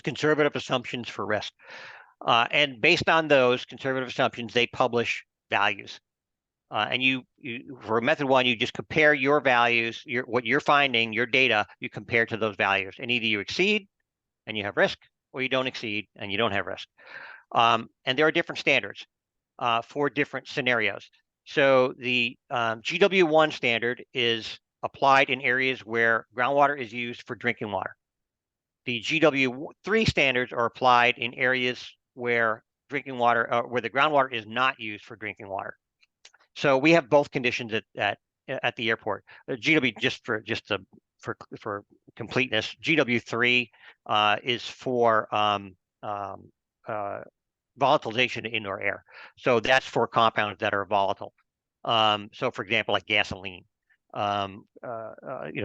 conservative assumptions for risk. And based on those conservative assumptions, they publish values. And you for method one, you just compare your values, what you're finding, your data, you compare to those values, and either you exceed and you have risk, or you don't exceed and you don't have risk. And there are different standards for different scenarios. So the GW1 standard is applied in areas where groundwater is used for drinking water. The GW3 standards are applied in areas where drinking water, where the groundwater is not used for drinking water. So we have both conditions at the airport. GW, for completeness, GW3 is for volatilization in indoor air. So that's for compounds that are volatile. So for example, like gasoline,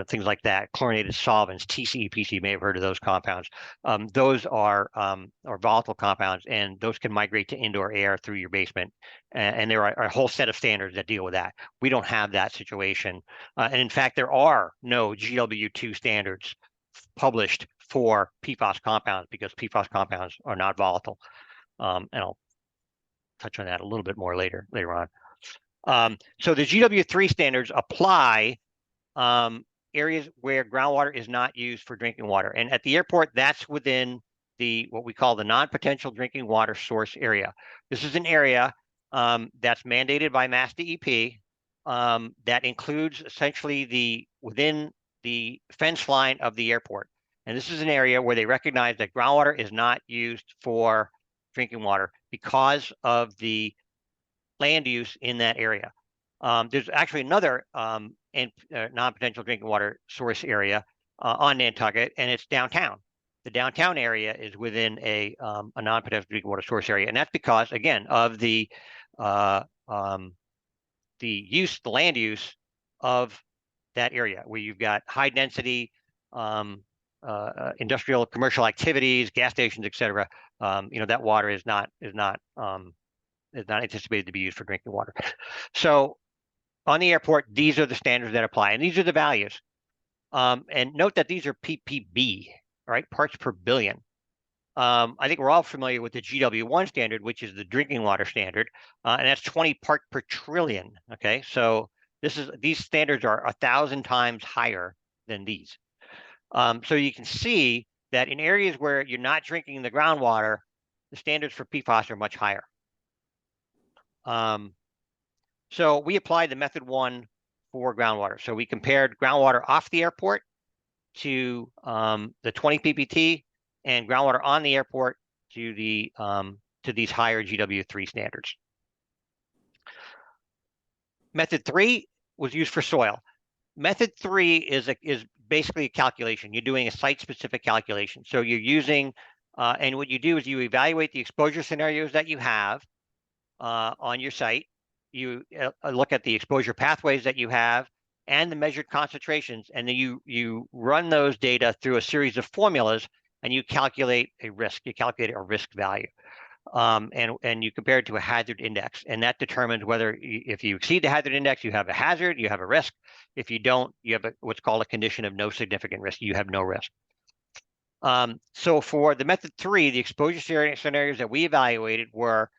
things like that, chlorinated solvents, TCE, PC, you may have heard of those compounds. Those are volatile compounds, and those can migrate to indoor air through your basement. And there are a whole set of standards that deal with that. We don't have that situation. And in fact, there are no GW2 standards published for PFAS compounds because PFAS compounds are not volatile. And I'll touch on that a little bit more later on. So the GW3 standards apply areas where groundwater is not used for drinking water. And at the airport, that's within what we call the non-potential drinking water source area. This is an area that's mandated by Mass DEP that includes essentially within the fence line of the airport. And this is an area where they recognize that groundwater is not used for drinking water because of the land use in that area. There's actually another non-potential drinking water source area on Nantucket, and it's downtown. The downtown area is within a non-potential drinking water source area, and that's because, again, of the land use of that area, where you've got high density industrial, commercial activities, gas stations, et cetera. That water is not anticipated to be used for drinking water. So on the airport, these are the standards that apply, and these are the values. And note that these are ppb, right? Parts per billion. I think we're all familiar with the GW1 standard, which is the drinking water standard, and that's 20 part per trillion. Okay, so these standards are 1,000 times higher than these. So you can see that in areas where you're not drinking the groundwater, the standards for PFAS are much higher. So we applied the method one for groundwater. So we compared groundwater off the airport to the 20 ppt and groundwater on the airport to these higher GW3 standards. Method 3 was used for soil. Method 3 is basically a calculation. You're doing a site-specific calculation. So you're using, and what you do is you evaluate the exposure scenarios that you have on your site. You look at the exposure pathways that you have and the measured concentrations, and then you run those data through a series of formulas, and you calculate a risk. You calculate a risk value, and you compare it to a hazard index, and that determines whether if you exceed the hazard index, you have a hazard, you have a risk. If you don't, you have what's called a condition of no significant risk. You have no risk. So for the method 3, the exposure scenarios that we evaluated were,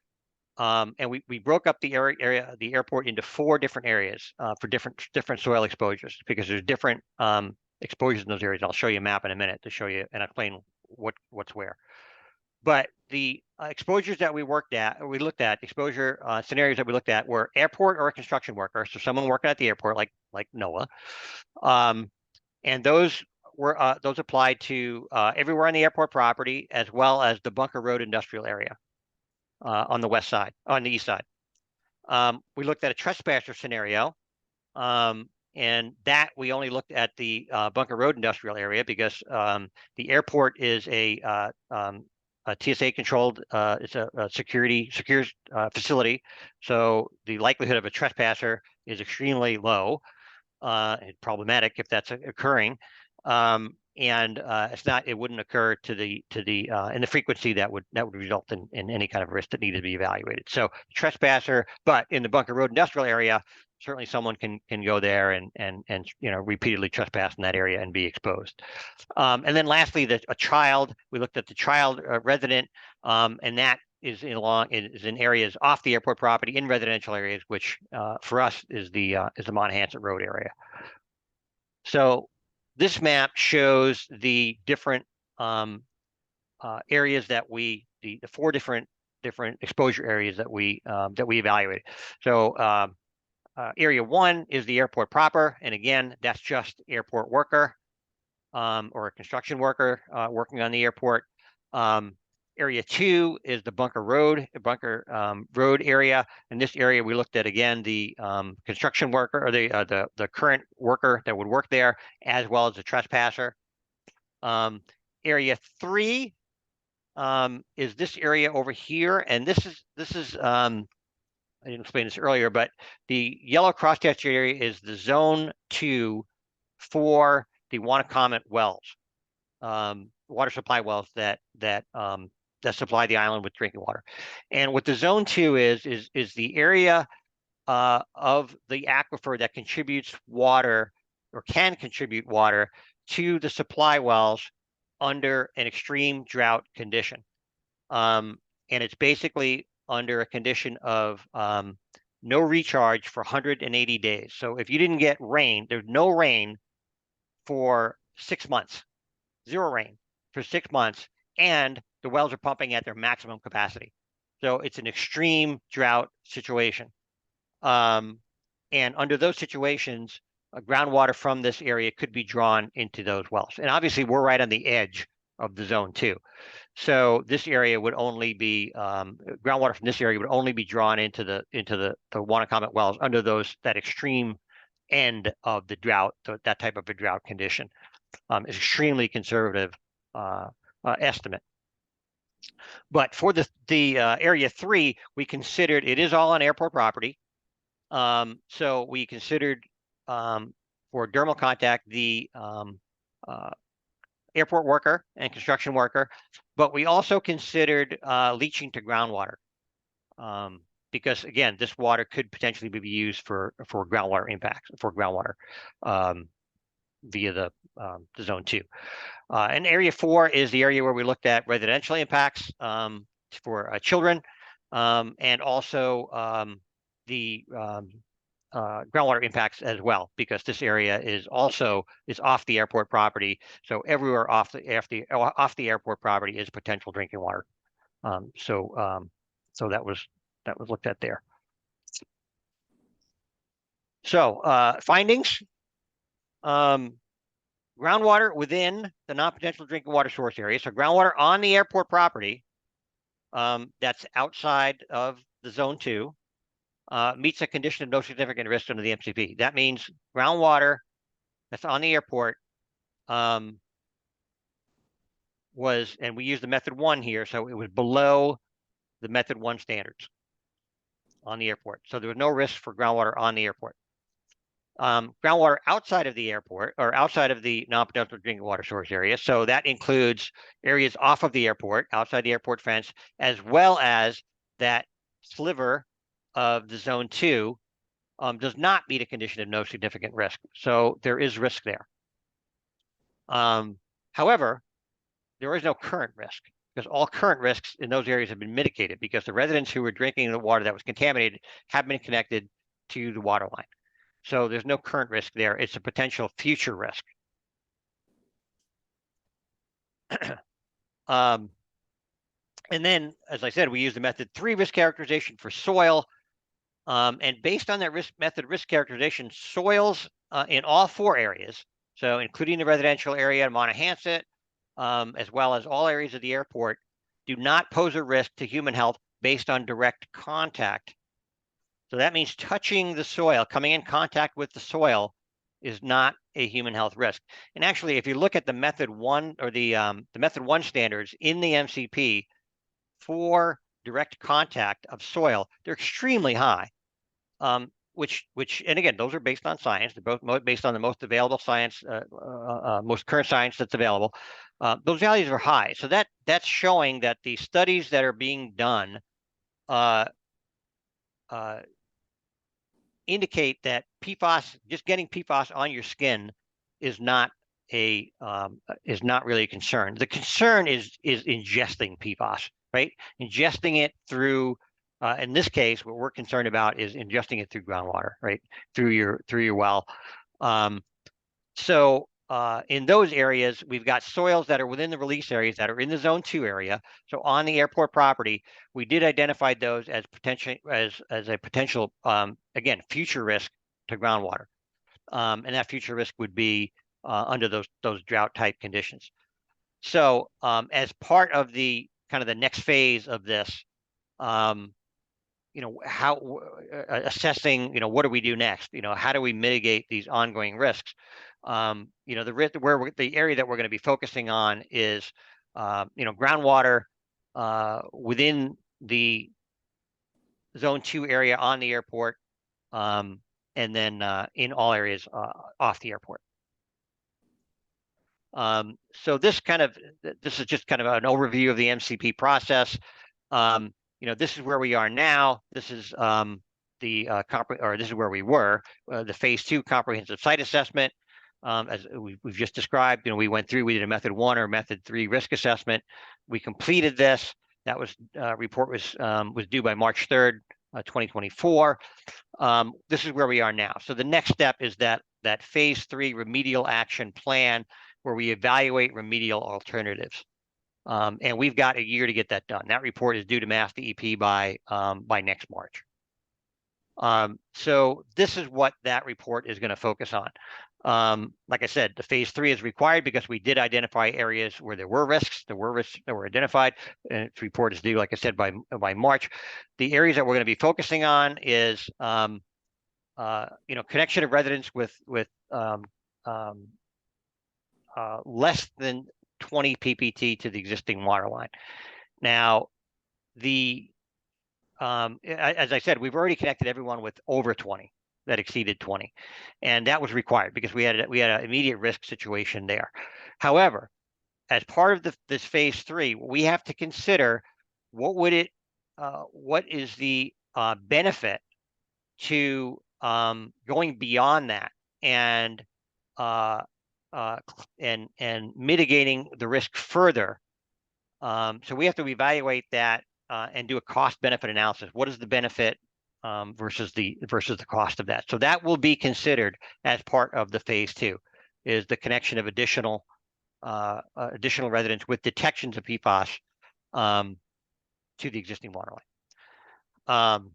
and we broke up the airport into 4 different areas for different soil exposures, because there's different exposures in those areas. I'll show you a map in a minute to show you and explain what's where. But the exposures that we looked at, exposure scenarios that we looked at were airport or a construction worker, so someone working at the airport, like NOAA, and those applied to everywhere on the airport property, as well as the Bunker Road industrial area on the east side. We looked at a trespasser scenario, and that we only looked at the Bunker Road industrial area because the airport is a TSA controlled, it's a secure facility. So the likelihood of a trespasser is extremely low and problematic if that's occurring. It wouldn't occur in the frequency that would result in any kind of risk that needed to be evaluated. So trespasser, but in the Bunker Road industrial area, certainly someone can go there and repeatedly trespass in that area and be exposed. And then lastly, a child. We looked at the child resident, and that is in areas off the airport property in residential areas, which for us is the Monahans Road area. So this map shows the different areas that the 4 different exposure areas that we evaluated. So area 1 is the airport proper, and again, that's just airport worker or a construction worker working on the airport. Area 2 is the Bunker Road area. In this area, we looked at again the construction worker or the current worker that would work there, as well as the trespasser. Area 3 is this area over here, and this is I didn't explain this earlier, but the yellow cross-hatched area is the zone 2 for the Wannacomet wells, water supply wells that supply the island with drinking water. And what the zone 2 is the area of the aquifer that contributes water or can contribute water to the supply wells under an extreme drought condition. And it's basically under a condition of no recharge for 180 days. So if you didn't get rain, there's no rain for 6 months, 0 rain for 6 months, and the wells are pumping at their maximum capacity. So it's an extreme drought situation. And under those situations, groundwater from this area could be drawn into those wells. And obviously we're right on the edge of the zone 2. So this area would only be, groundwater from this area would only be drawn into the Wannacomet wells under that extreme end of the drought, that type of a drought condition. Is extremely conservative estimate. But for the area 3, we considered it is all on airport property. So we considered for dermal contact the airport worker and construction worker, but we also considered leaching to groundwater because again, this water could potentially be used for groundwater impacts, for groundwater via the zone 2. And area 4 is the area where we looked at residential impacts for children and also the groundwater impacts as well, because this area is off the airport property. So everywhere off the airport property is potential drinking water. So that was looked at there. So findings. Groundwater within the non-potential drinking water source area. So groundwater on the airport property that's outside of the zone 2 meets a condition of no significant risk under the MCP. That means groundwater that's on the airport was, and we use the method 1 here, so it was below the method 1 standards on the airport. So there was no risk for groundwater on the airport. Groundwater outside of the airport or outside of the non-potential drinking water source area. So that includes areas off of the airport, outside the airport fence, as well as that sliver of the zone 2 does not meet a condition of no significant risk. So there is risk there. However, there is no current risk because all current risks in those areas have been mitigated because the residents who were drinking the water that was contaminated have been connected to the water line. So there's no current risk there. It's a potential future risk. And then, as I said, we use the method 3 risk characterization for soil. And based on that risk characterization, soils in all 4 areas, so including the residential area in Monahans, as well as all areas of the airport, do not pose a risk to human health based on direct contact. So that means touching the soil, coming in contact with the soil is not a human health risk. And actually, if you look at the method 1 or the method 1 standards in the MCP for direct contact of soil, they're extremely high. and again, those are based on science. They're both based on the most available science, most current science that's available. Those values are high. So that's showing that the studies that are being done indicate that PFAS, just getting PFAS on your skin, is not really a concern. The concern is ingesting PFAS, right? Ingesting it through, in this case, what we're concerned about is ingesting it through groundwater, right? Through your well. So in those areas, we've got soils that are within the release areas that are in the Zone 2 area. So on the airport property, we did identify those as a potential, again, future risk to groundwater. And that future risk would be under those drought type conditions. So as part of the kind of the next phase of this, how assessing, what do we do next? How do we mitigate these ongoing risks? The risk the area that we're going to be focusing on is, groundwater within the Zone 2 area on the airport, and then in all areas off the airport. So this is just kind of an overview of the MCP process. This is where we are now. This is this is where we were. The phase 2 comprehensive site assessment, as we've just described. We went through. We did a method 1 or method 3 risk assessment. We completed this. That was report was due by March 3rd, 2024. This is where we are now. So the next step is that phase 3 remedial action plan, where we evaluate remedial alternatives. And we've got a year to get that done. That report is due to Mass DEP by next March. So this is what that report is going to focus on. Like I said, the phase 3 is required because we did identify areas where there were risks. There were risks that were identified, and its report is due, like I said, by March. The areas that we're going to be focusing on is, connection of residents with less than 20 PPT to the existing water line. Now, as I said, we've already connected everyone with over 20 that exceeded 20, and that was required because we had an immediate risk situation there. However, as part of this phase 3, we have to consider what is the benefit to going beyond that and mitigating the risk further. So we have to evaluate that and do a cost benefit analysis. What is the benefit versus the cost of that? So that will be considered as part of the phase 2, is the connection of additional residents with detections of PFAS to the existing water line.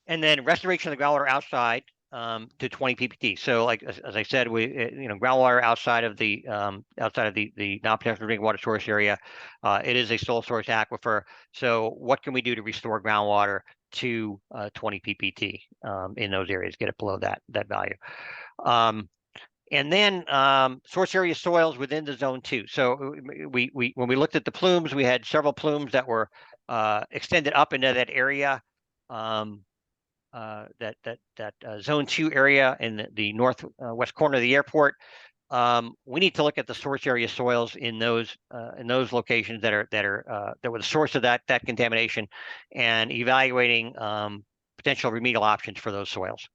And then restoration of the groundwater outside to 20 PPT. So, like as I said, groundwater outside of the non-potential drinking water source area, it is a sole source aquifer. So, what can we do to restore groundwater to 20 PPT in those areas? Get it below that value. And then source area soils within the Zone 2. So, when we looked at the plumes, we had several plumes that were extended up into that area. That Zone 2 area in the northwest corner of the airport. We need to look at the source area soils in those locations that were the source of that contamination, and evaluating potential remedial options for those soils.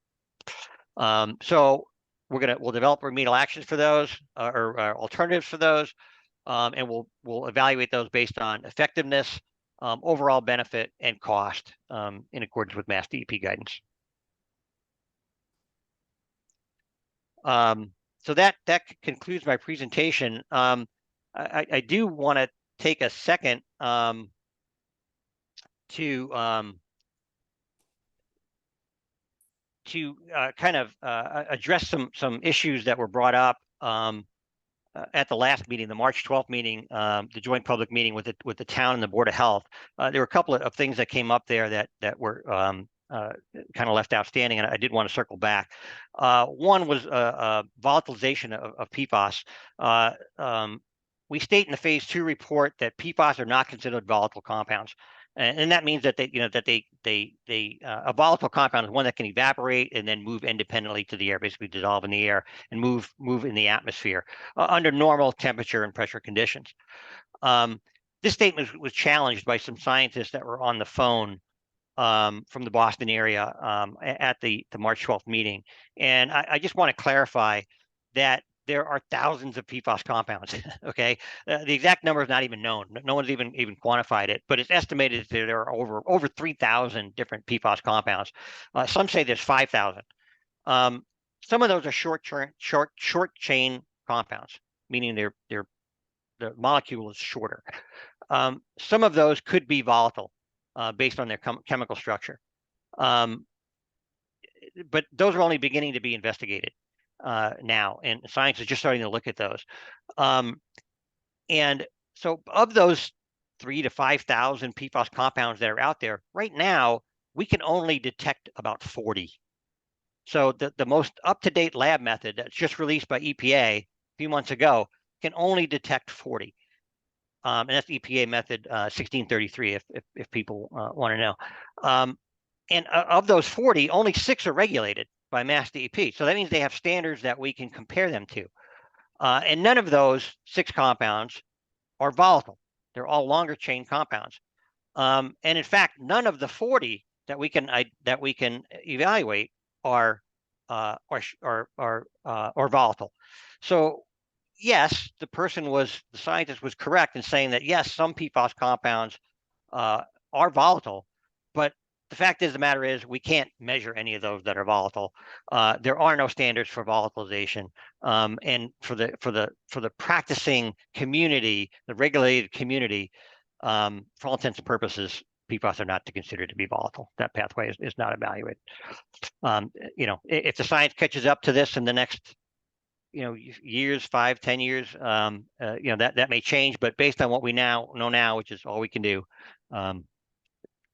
So we'll develop remedial actions for those or alternatives for those, and we'll evaluate those based on effectiveness, overall benefit, and cost in accordance with Mass DEP guidance. So that concludes my presentation. I do want to take a second to kind of address some issues that were brought up at the last meeting, the March 12th meeting, the joint public meeting with the town and the Board of Health. There were a couple of things that came up there that were kind of left outstanding, and I did want to circle back. One was volatilization of PFAS. We state in the phase 2 report that PFAS are not considered volatile compounds. And that means that a volatile compound is one that can evaporate and then move independently to the air, basically dissolve in the air and move in the atmosphere under normal temperature and pressure conditions. This statement was challenged by some scientists that were on the phone from the Boston area at the March 12th meeting. And I just want to clarify that there are thousands of PFAS compounds, okay? The exact number is not even known. No one's even quantified it, but it's estimated that there are over 3,000 different PFAS compounds. Some say there's 5,000. Some of those are short chain compounds, meaning the molecule is shorter. Some of those could be volatile based on their chemical structure. But those are only beginning to be investigated now, and science is just starting to look at those. And so of those 3,000 to 5,000 PFAS compounds that are out there, right now, we can only detect about 40. So the most up-to-date lab method that's just released by EPA a few months ago can only detect 40. And that's EPA method 1633, if people want to know. And of those 40, only 6 are regulated by Mass DEP. So that means they have standards that we can compare them to. And none of those 6 compounds are volatile. They're all longer chain compounds. And in fact, none of the 40 that we can evaluate are volatile. So yes, the scientist was correct in saying that yes, some PFAS compounds are volatile, but the fact is, the matter is, we can't measure any of those that are volatile. There are no standards for volatilization, and for the practicing community, the regulated community, for all intents and purposes, PFAS are not considered to be volatile. That pathway is not evaluated. If the science catches up to this in the next years, 5, 10 years, that may change, but based on what we know now, which is all we can do,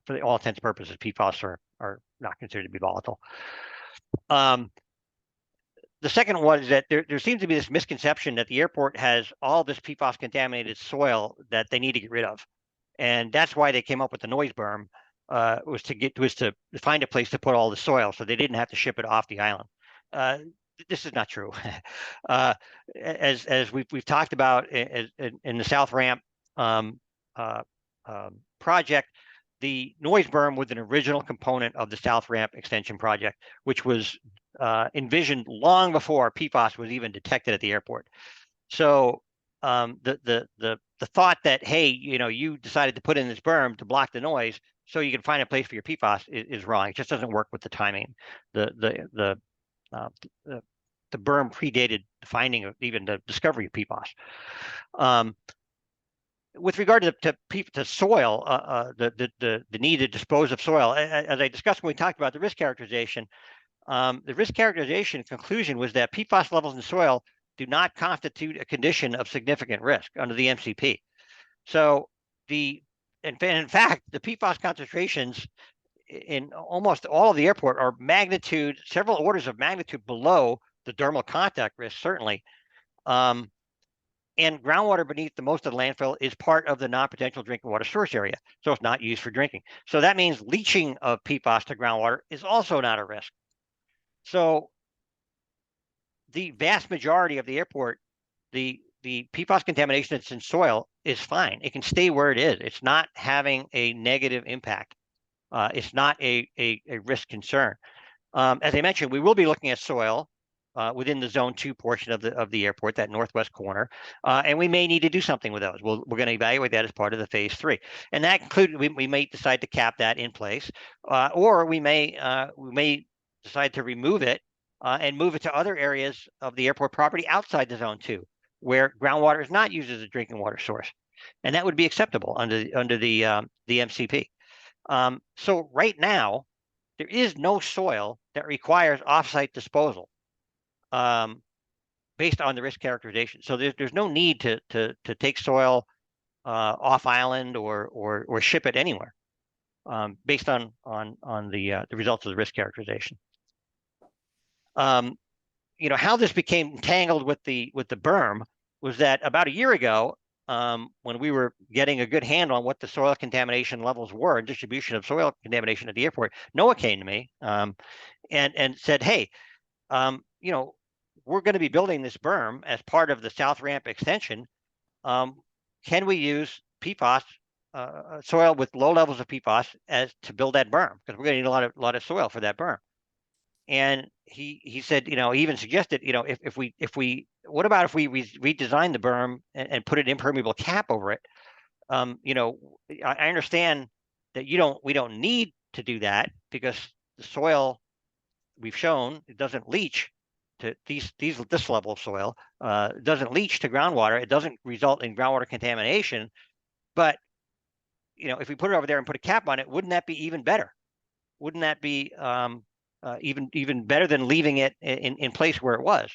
for all intents and purposes, PFAS are not considered to be volatile. The second one is that there seems to be this misconception that the airport has all this PFAS contaminated soil that they need to get rid of. And that's why they came up with the noise berm, was to find a place to put all the soil so they didn't have to ship it off the island. This is not true. As we've talked about in the South Ramp project, the noise berm was an original component of the South Ramp extension project, which was envisioned long before PFAS was even detected at the airport. So the thought that, hey, you decided to put in this berm to block the noise so you can find a place for your PFAS is wrong. It just doesn't work with the timing. The berm predated the finding of even the discovery of PFAS. With regard to soil, the need to dispose of soil, as I discussed when we talked about the risk characterization, the risk characterization conclusion was that PFAS levels in soil do not constitute a condition of significant risk under the MCP. So in fact, the PFAS concentrations in almost all of the airport are several orders of magnitude below the dermal contact risk, certainly. And groundwater beneath most of the landfill is part of the non-potential drinking water source area, so it's not used for drinking. So that means leaching of PFAS to groundwater is also not a risk. So the vast majority of the airport, the PFAS contamination that's in soil is fine. It can stay where it is. It's not having a negative impact. It's not a risk concern. As I mentioned, we will be looking at soil within the Zone 2 portion of the airport, that northwest corner, and we may need to do something with those. We're going to evaluate that as part of the phase 3, and that includes we may decide to cap that in place, or we may decide to remove it and move it to other areas of the airport property outside the Zone 2, where groundwater is not used as a drinking water source, and that would be acceptable under the MCP. So right now, there is no soil that requires offsite disposal based on the risk characterization. So there's no need to take soil off island or ship it anywhere based on the results of the risk characterization. How this became entangled with the berm was that about a year ago, when we were getting a good handle on what the soil contamination levels were and distribution of soil contamination at the airport, NOAA came to me and said, hey, you know, we're going to be building this berm as part of the South Ramp extension. Can we use PFAS soil with low levels of PFAS to build that berm? Because we're going to need a lot of soil for that berm. And he said, you know, he even suggested, you know, what about if we redesign the berm and put an impermeable cap over it? You know, I understand that we don't need to do that because the soil we've shown it doesn't leach to this level of soil. It doesn't leach to groundwater. It doesn't result in groundwater contamination. But you know, if we put it over there and put a cap on it, wouldn't that be even better? Wouldn't that be even better than leaving it in place where it was?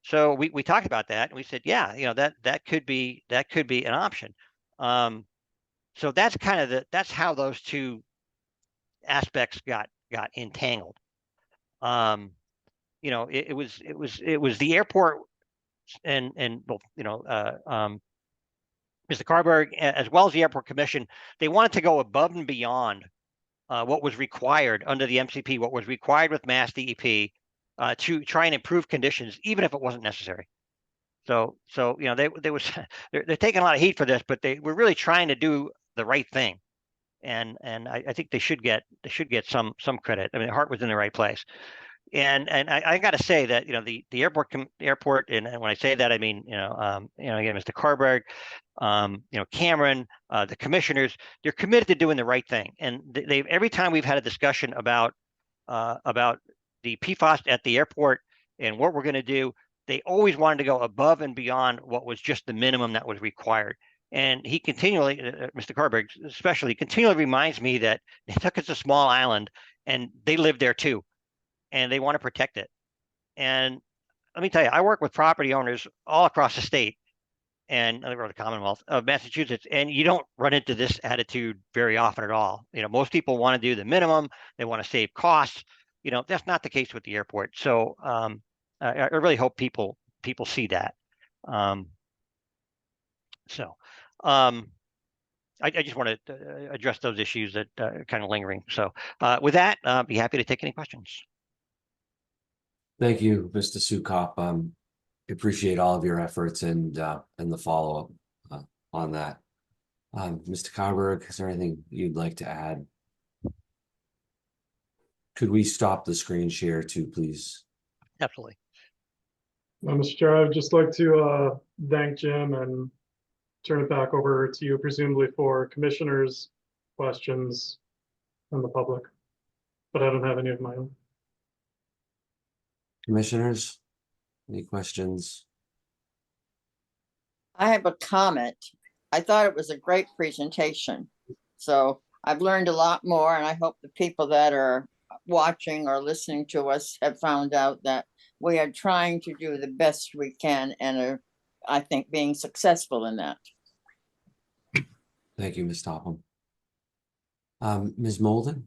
So we talked about that and we said, yeah, you know, that could be an option. So that's kind of that's how those two aspects got entangled. You know, it was the airport and well, you know, Mr. Carberg, as well as the Airport Commission, they wanted to go above and beyond what was required under the MCP, what was required with Mass DEP to try and improve conditions, even if it wasn't necessary. So you know, they're taking a lot of heat for this, but they were really trying to do the right thing, and I think they should get some credit. I mean, their heart was in the right place. And I got to say that, you know, the airport, and when I say that, I mean, you know, again, Mr. Carberg, you know, Cameron, the commissioners, they're committed to doing the right thing. And they've every time we've had a discussion about the PFAS at the airport and what we're going to do, they always wanted to go above and beyond what was just the minimum that was required. And he continually, Mr. Carberg especially, continually reminds me that Nantucket's a small island and they live there too. And they want to protect it. And let me tell you, I work with property owners all across the state and the Commonwealth of Massachusetts, and you don't run into this attitude very often at all. You know, most people want to do the minimum. They want to save costs. You know, that's not the case with the airport. So I really hope people see that. I just want to address those issues that are kind of lingering. So with that, I'll be happy to take any questions. Thank you, Mr. Sukop. Appreciate all of your efforts and the follow-up on that. Mr. Carberg, is there anything you'd like to add? Could we stop the screen share too, please? Absolutely. Mr. Chair, I would just like to thank Jim and turn it back over to you, presumably for commissioners' questions from the public. But I don't have any of my own. Commissioners, any questions? I have a comment. I thought it was a great presentation. So I've learned a lot more, and I hope the people that are watching or listening to us have found out that we are trying to do the best we can and are, I think, being successful in that. Thank you, Ms. Topham. Ms. Molden?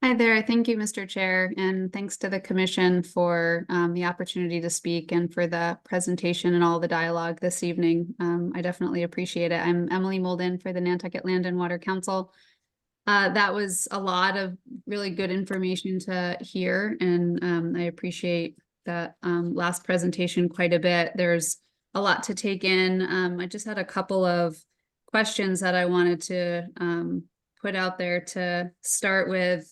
Hi there. Thank you, Mr. Chair, and thanks to the Commission for the opportunity to speak and for the presentation and all the dialogue this evening. I definitely appreciate it. I'm Emily Molden for the Nantucket Land and Water Council. That was a lot of really good information to hear, and I appreciate that last presentation quite a bit. There's a lot to take in. I just had a couple of questions that I wanted to put out there to start with.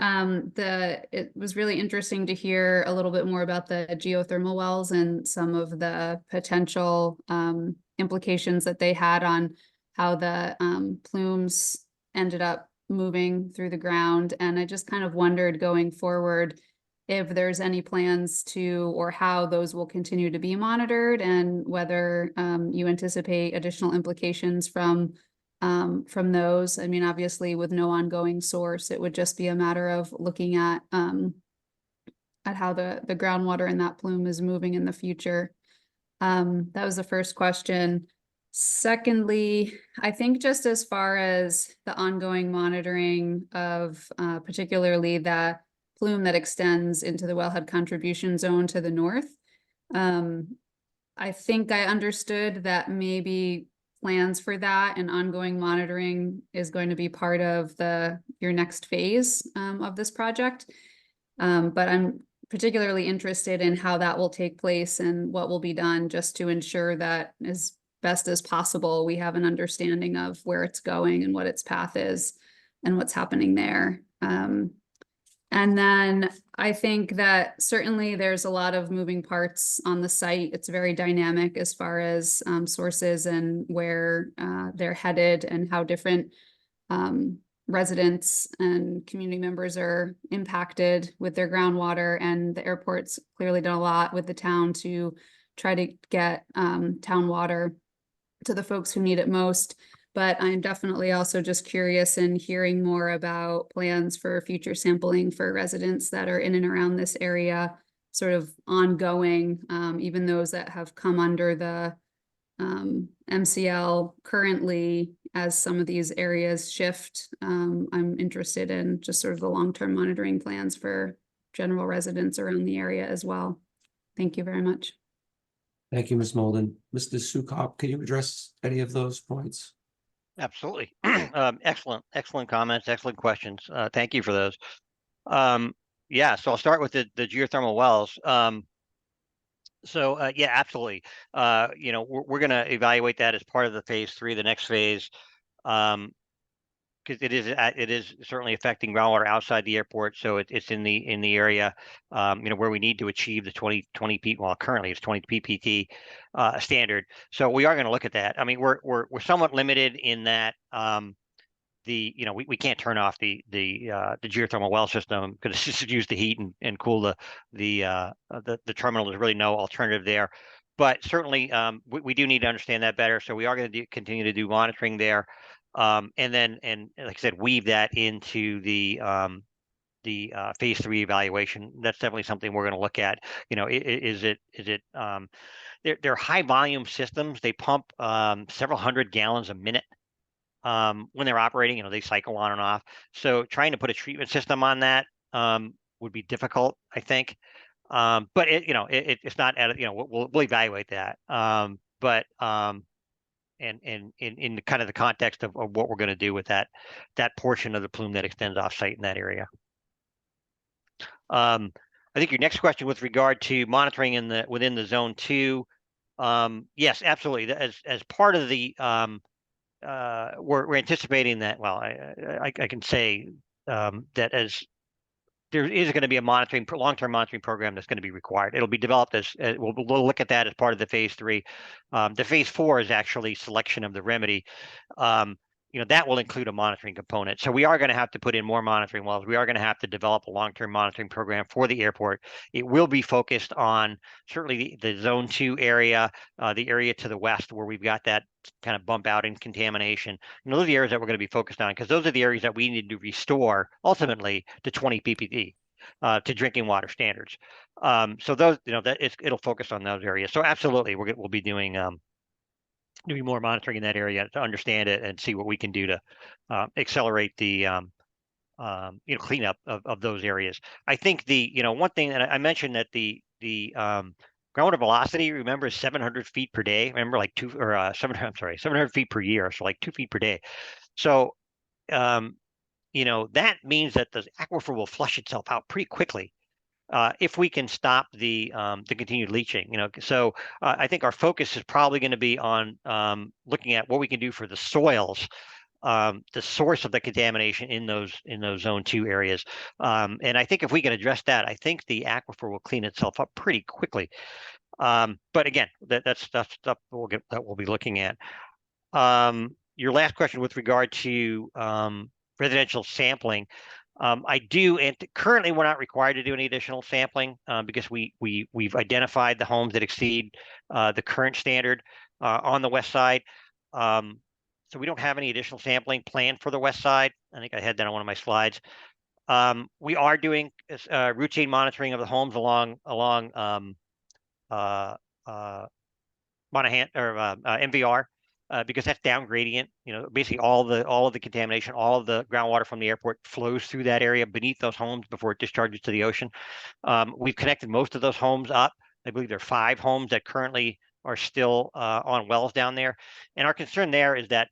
It was really interesting to hear a little bit more about the geothermal wells and some of the potential implications that they had on how the plumes ended up moving through the ground. And I just kind of wondered going forward if there's any plans to, or how those will continue to be monitored, and whether you anticipate additional implications from those. I mean, obviously with no ongoing source, it would just be a matter of looking at how the groundwater in that plume is moving in the future. That was the first question. Secondly, I think just as far as the ongoing monitoring of particularly the plume that extends into the wellhead contribution zone to the north. I think I understood that maybe plans for that and ongoing monitoring is going to be part of your next phase of this project. But I'm particularly interested in how that will take place and what will be done just to ensure that as best as possible, we have an understanding of where it's going and what its path is and what's happening there. And then I think that certainly there's a lot of moving parts on the site. It's very dynamic as far as sources and where they're headed and how different residents and community members are impacted with their groundwater. And the airport's clearly done a lot with the town to try to get town water to the folks who need it most. But I'm definitely also just curious in hearing more about plans for future sampling for residents that are in and around this area, sort of ongoing, even those that have come under the MCL currently as some of these areas shift. I'm interested in just sort of the long-term monitoring plans for general residents around the area as well. Thank you very much. Thank you, Ms. Molden. Mr. Sukop, can you address any of those points? Absolutely. Excellent comments, excellent questions. Thank you for those. Yeah, so I'll start with the geothermal wells. Yeah, absolutely. We're going to evaluate that as part of the phase 3, the next phase, because it is certainly affecting groundwater outside the airport. So it's in the area, where we need to achieve the 20 P. Well, currently it's 20 PPT standard. So we are going to look at that. I mean, we're somewhat limited in that we can't turn off the geothermal well system because it's just used to heat and cool the terminal. There's really no alternative there. But certainly we do need to understand that better. So we are going to continue to do monitoring there. And like I said, weave that into the phase 3 evaluation. That's definitely something we're going to look at. They're high volume systems. They pump several hundred gallons a minute when they're operating. They cycle on and off. So trying to put a treatment system on that would be difficult, I think. But it's not. We'll evaluate that. And in the kind of the context of what we're going to do with that portion of the plume that extends off site in that area. I think your next question with regard to monitoring within the zone 2, yes, absolutely. As part of the we're anticipating that. Well, I can say that as there is going to be a long-term monitoring program that's going to be required. It'll be developed as we'll look at that as part of the phase 3. The phase 4 is actually selection of the remedy. That will include a monitoring component. So we are going to have to put in more monitoring wells. We are going to have to develop a long-term monitoring program for the airport. It will be focused on certainly the zone 2 area, the area to the west where we've got that kind of bump out in contamination. Those are the areas that we're going to be focused on because those are the areas that we need to restore ultimately to 20 ppd to drinking water standards. So those, it'll focus on those areas. So absolutely, we'll be doing more monitoring in that area to understand it and see what we can do to accelerate the cleanup of those areas. I think one thing that I mentioned that the groundwater velocity, remember, is 700 feet per day. Remember, like 700 feet per year, so like 2 feet per day. So that means that the aquifer will flush itself out pretty quickly. If we can stop the continued leaching, so I think our focus is probably going to be on looking at what we can do for the soils, the source of the contamination in those zone 2 areas. And I think if we can address that, I think the aquifer will clean itself up pretty quickly. But again, that's stuff we'll be looking at. Your last question with regard to residential sampling. I do, and currently we're not required to do any additional sampling because we've identified the homes that exceed the current standard on the west side. So we don't have any additional sampling planned for the west side. I think I had that on one of my slides. We are doing routine monitoring of the homes along Monahan or MVR. because that's down gradient. You know, basically all of the contamination, all of the groundwater from the airport flows through that area beneath those homes before it discharges to the ocean. We've connected most of those homes up. I believe there are 5 homes that currently are still on wells down there. And our concern there is that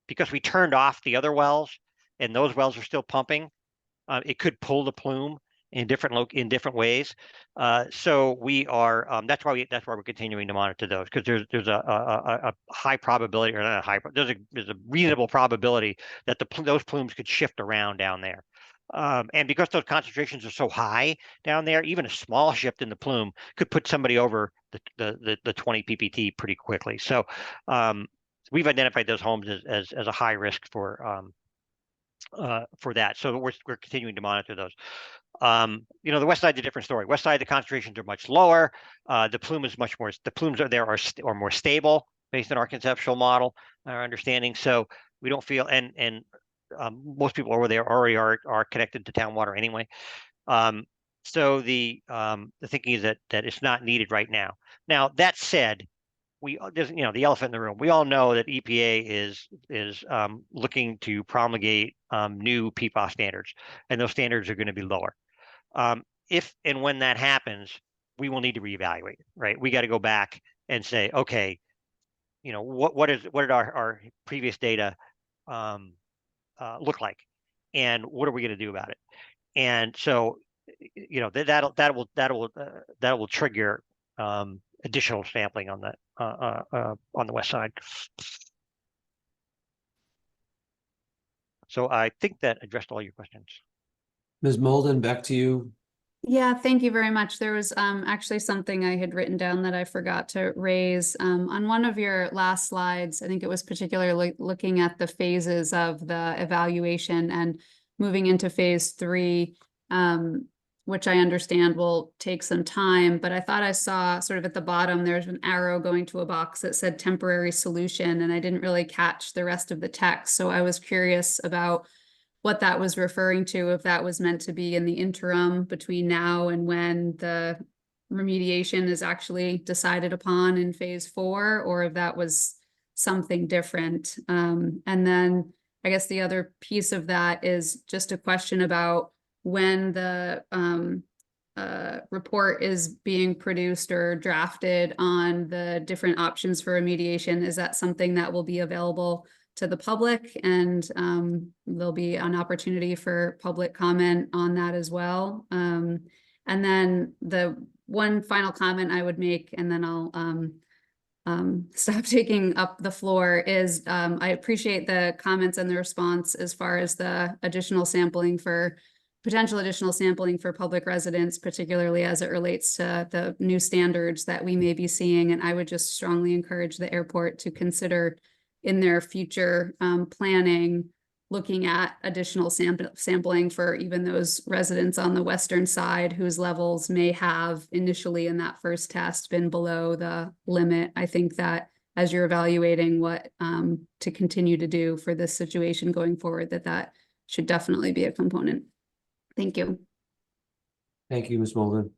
because we turned off the other wells and those wells are still pumping, it could pull the plume in different ways. So we are that's why we're continuing to monitor those, because there's a high probability, or not a high, there's a reasonable probability that those plumes could shift around down there. And because those concentrations are so high down there, even a small shift in the plume could put somebody over the 20 ppt pretty quickly. So we've identified those homes as a high risk for that. So we're continuing to monitor those. You know, the west side's a different story. West side, the concentrations are much lower. The plumes are more stable based on our conceptual model, our understanding. So we don't feel, and most people over there already are connected to town water anyway. So the thinking is that it's not needed right now. Now, that said, there's, you know, the elephant in the room. We all know that EPA is looking to promulgate new PFAS standards, and those standards are going to be lower. If and when that happens, we will need to reevaluate, right? We got to go back and say, okay, you know, what did our previous data look like, and what are we going to do about it? And so, you know, that will trigger additional sampling on the west side. So I think that addressed all your questions. Ms. Molden, back to you. Yeah, thank you very much. There was actually something I had written down that I forgot to raise. On one of your last slides, I think it was particularly looking at the phases of the evaluation and moving into phase 3, which I understand will take some time, but I thought I saw sort of at the bottom, there's an arrow going to a box that said temporary solution, and I didn't really catch the rest of the text. So I was curious about what that was referring to, if that was meant to be in the interim between now and when the remediation is actually decided upon in phase 4, or if that was something different. And then I guess the other piece of that is just a question about when the report is being produced or drafted on the different options for remediation. Is that something that will be available to the public, and there'll be an opportunity for public comment on that as well? And then the one final comment I would make, and then I'll stop taking up the floor, is I appreciate the comments and the response as far as the potential additional sampling for public residents, particularly as it relates to the new standards that we may be seeing. And I would just strongly encourage the airport to consider in their future planning, looking at additional sampling for even those residents on the western side whose levels may have initially in that first test been below the limit. I think that as you're evaluating what to continue to do for this situation going forward, that should definitely be a component. Thank you. Thank you, Ms. Molden.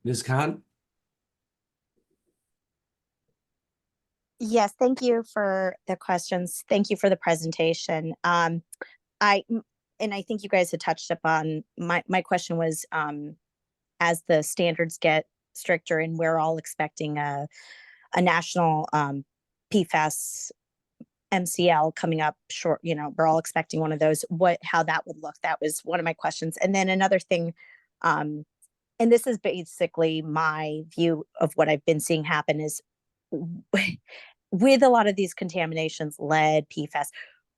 Ms. Khan? Yes, thank you for the questions. Thank you for the presentation. I think you guys had touched upon, my question was, as the standards get stricter and we're all expecting a national PFAS MCL coming up short, you know, we're all expecting one of those, how that would look. That was one of my questions. And then another thing, and this is basically my view of what I've been seeing happen, is with a lot of these contaminations, lead, PFAS,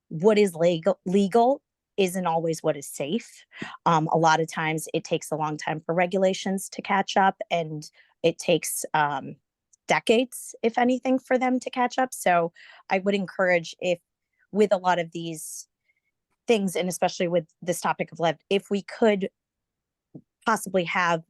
what is legal isn't always what is safe. A lot of times it takes a long time for regulations to catch up, and it takes decades, if anything, for them to catch up. So I would encourage, if with a lot of these things, and especially with this topic of lead, if we could possibly have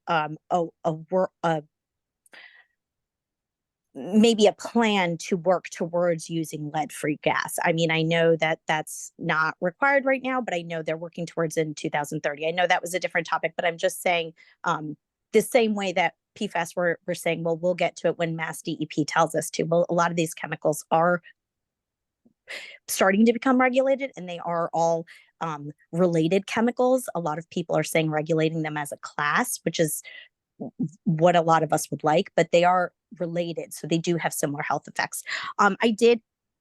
maybe a plan to work towards using lead-free gas. I mean, I know that that's not required right now, but I know they're working towards it in 2030. I know that was a different topic, but I'm just saying the same way that PFAS, we're saying, well, we'll get to it when Mass DEP tells us to. Well, a lot of these chemicals are starting to become regulated, and they are all related chemicals. A lot of people are saying regulating them as a class, which is what a lot of us would like, but they are related. So they do have similar health effects. I did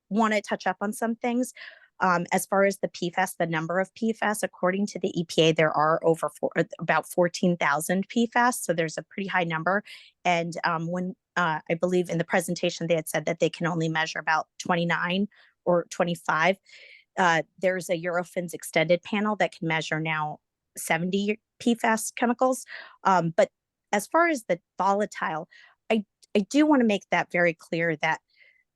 want to touch up on some things. As far as the PFAS, the number of PFAS, according to the EPA, there are about 14,000 PFAS. So there's a pretty high number. And when I believe in the presentation, they had said that they can only measure about 29 or 25. There's a Eurofins extended panel that can measure now 70 PFAS chemicals. But as far as the volatile, I do want to make that very clear that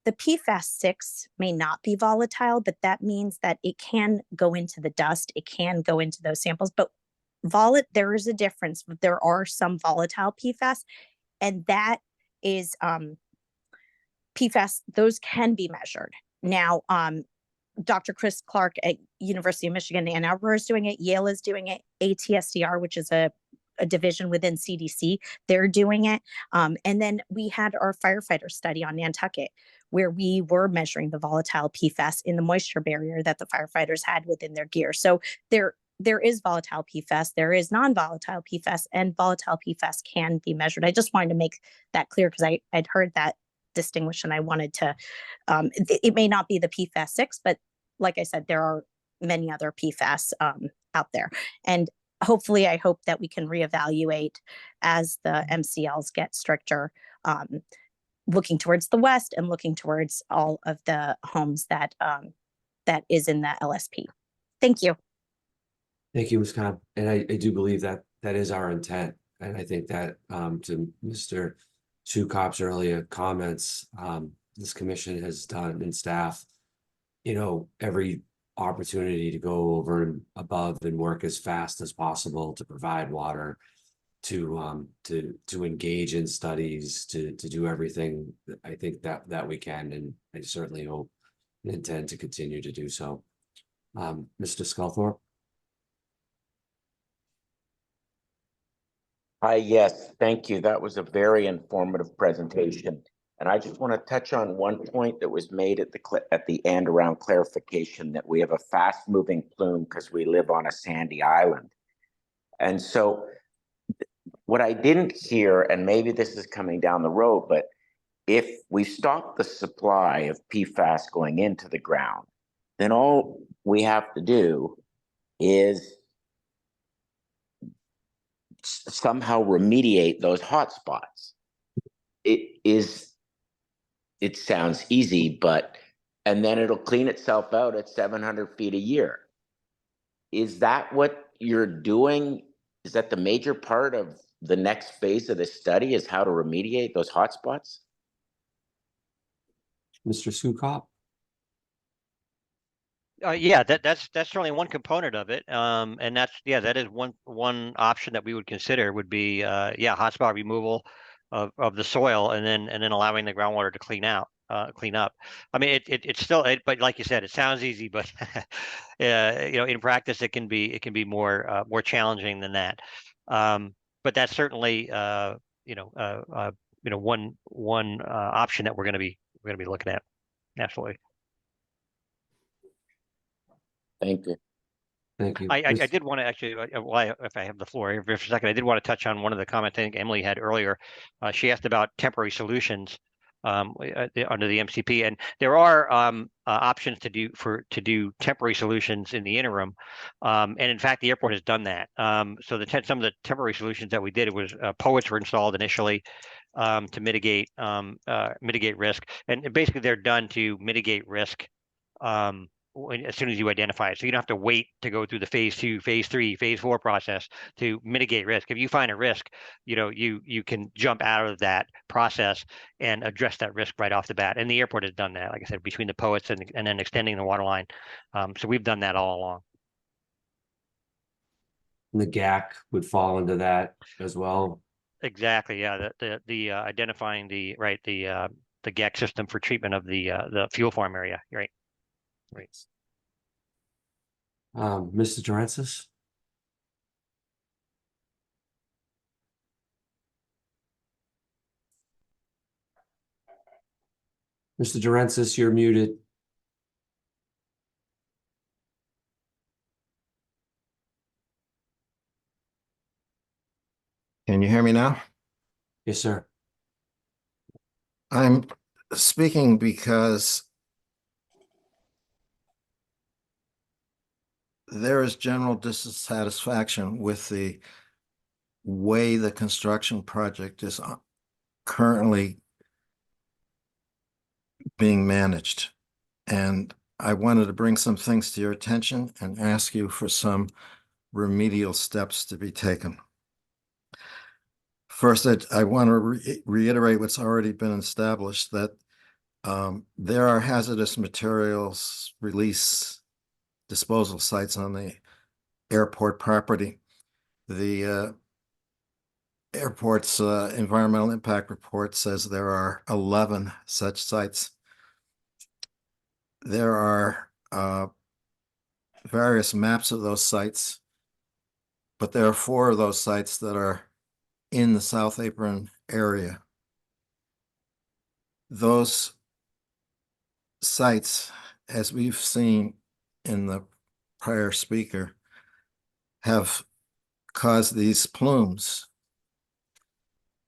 the PFAS 6 may not be volatile, but that means that it can go into the dust. It can go into those samples, but there is a difference. There are some volatile PFAS, and that is PFAS. Those can be measured. Now, Dr. Chris Clark at University of Michigan, Ann Arbor is doing it. Yale is doing it. ATSDR, which is a division within CDC, they're doing it. And then we had our firefighter study on Nantucket, where we were measuring the volatile PFAS in the moisture barrier that the firefighters had within their gear. So there is volatile PFAS, there is non-volatile PFAS, and volatile PFAS can be measured. I just wanted to make that clear because I'd heard that distinguished, and I wanted to, it may not be the PFAS 6, but like I said, there are many other PFAS out there. And hopefully, I hope that we can reevaluate as the MCLs get stricter, looking towards the west and looking towards all of the homes that that is in the LSP. Thank you. Thank you, Ms. Cobb. And I do believe that that is our intent. And I think that to Mr. Sukop's earlier comments, this commission has done, and staff, every opportunity to go over and above and work as fast as possible to provide water, to engage in studies, to do everything I think that we can, and I certainly hope and intend to continue to do so. Mr. Sculthorpe. Hi, yes, thank you. That was a very informative presentation. And I just want to touch on one point that was made at the end around clarification, that we have a fast moving plume because we live on a sandy island. And so what I didn't hear, and maybe this is coming down the road, but if we stop the supply of PFAS going into the ground, then all we have to do is somehow remediate those hotspots. It sounds easy, and then it'll clean itself out at 700 feet a year. Is that what you're doing? Is that the major part of the next phase of the study, is how to remediate those hotspots? Mr. Sukop? Yeah, that's certainly one component of it. And that is one option that we would consider would be hotspot removal of the soil, and then allowing the groundwater to clean up. I mean, it's still, but like you said, it sounds easy, but in practice it can be more challenging than that. But that's certainly one option that we're going to be looking at. Absolutely. Thank you. Thank you. I did want to actually, if I have the floor here for a second, I did want to touch on one of the comments I think Emily had earlier. She asked about temporary solutions under the MCP, and there are options to do temporary solutions in the interim, and in fact, the airport has done that. So some of the temporary solutions that we did, it was poets were installed initially to mitigate risk, and basically they're done to mitigate risk. As soon as you identify it. So you don't have to wait to go through the phase 2, phase 3, phase 4 process to mitigate risk. If you find a risk, you can jump out of that process and address that risk right off the bat. And the airport has done that, like I said, between the poets and then extending the water line. So we've done that all along. The GAC would fall into that as well. Exactly. Yeah. The identifying the GAC system for treatment of the fuel farm area. Right. Right. Mr. Durensis? Mr. Durensis, you're muted. Can you hear me now? Yes, sir. I'm speaking because there is general dissatisfaction with the way the construction project is currently being managed. And I wanted to bring some things to your attention and ask you for some remedial steps to be taken. First, I want to reiterate what's already been established, that there are hazardous materials release disposal sites on the airport property. The airport's environmental impact report says there are 11 such sites. There are various maps of those sites, but there are 4 of those sites that are in the South Apron area. Those sites, as we've seen in the prior speaker, have caused these plumes.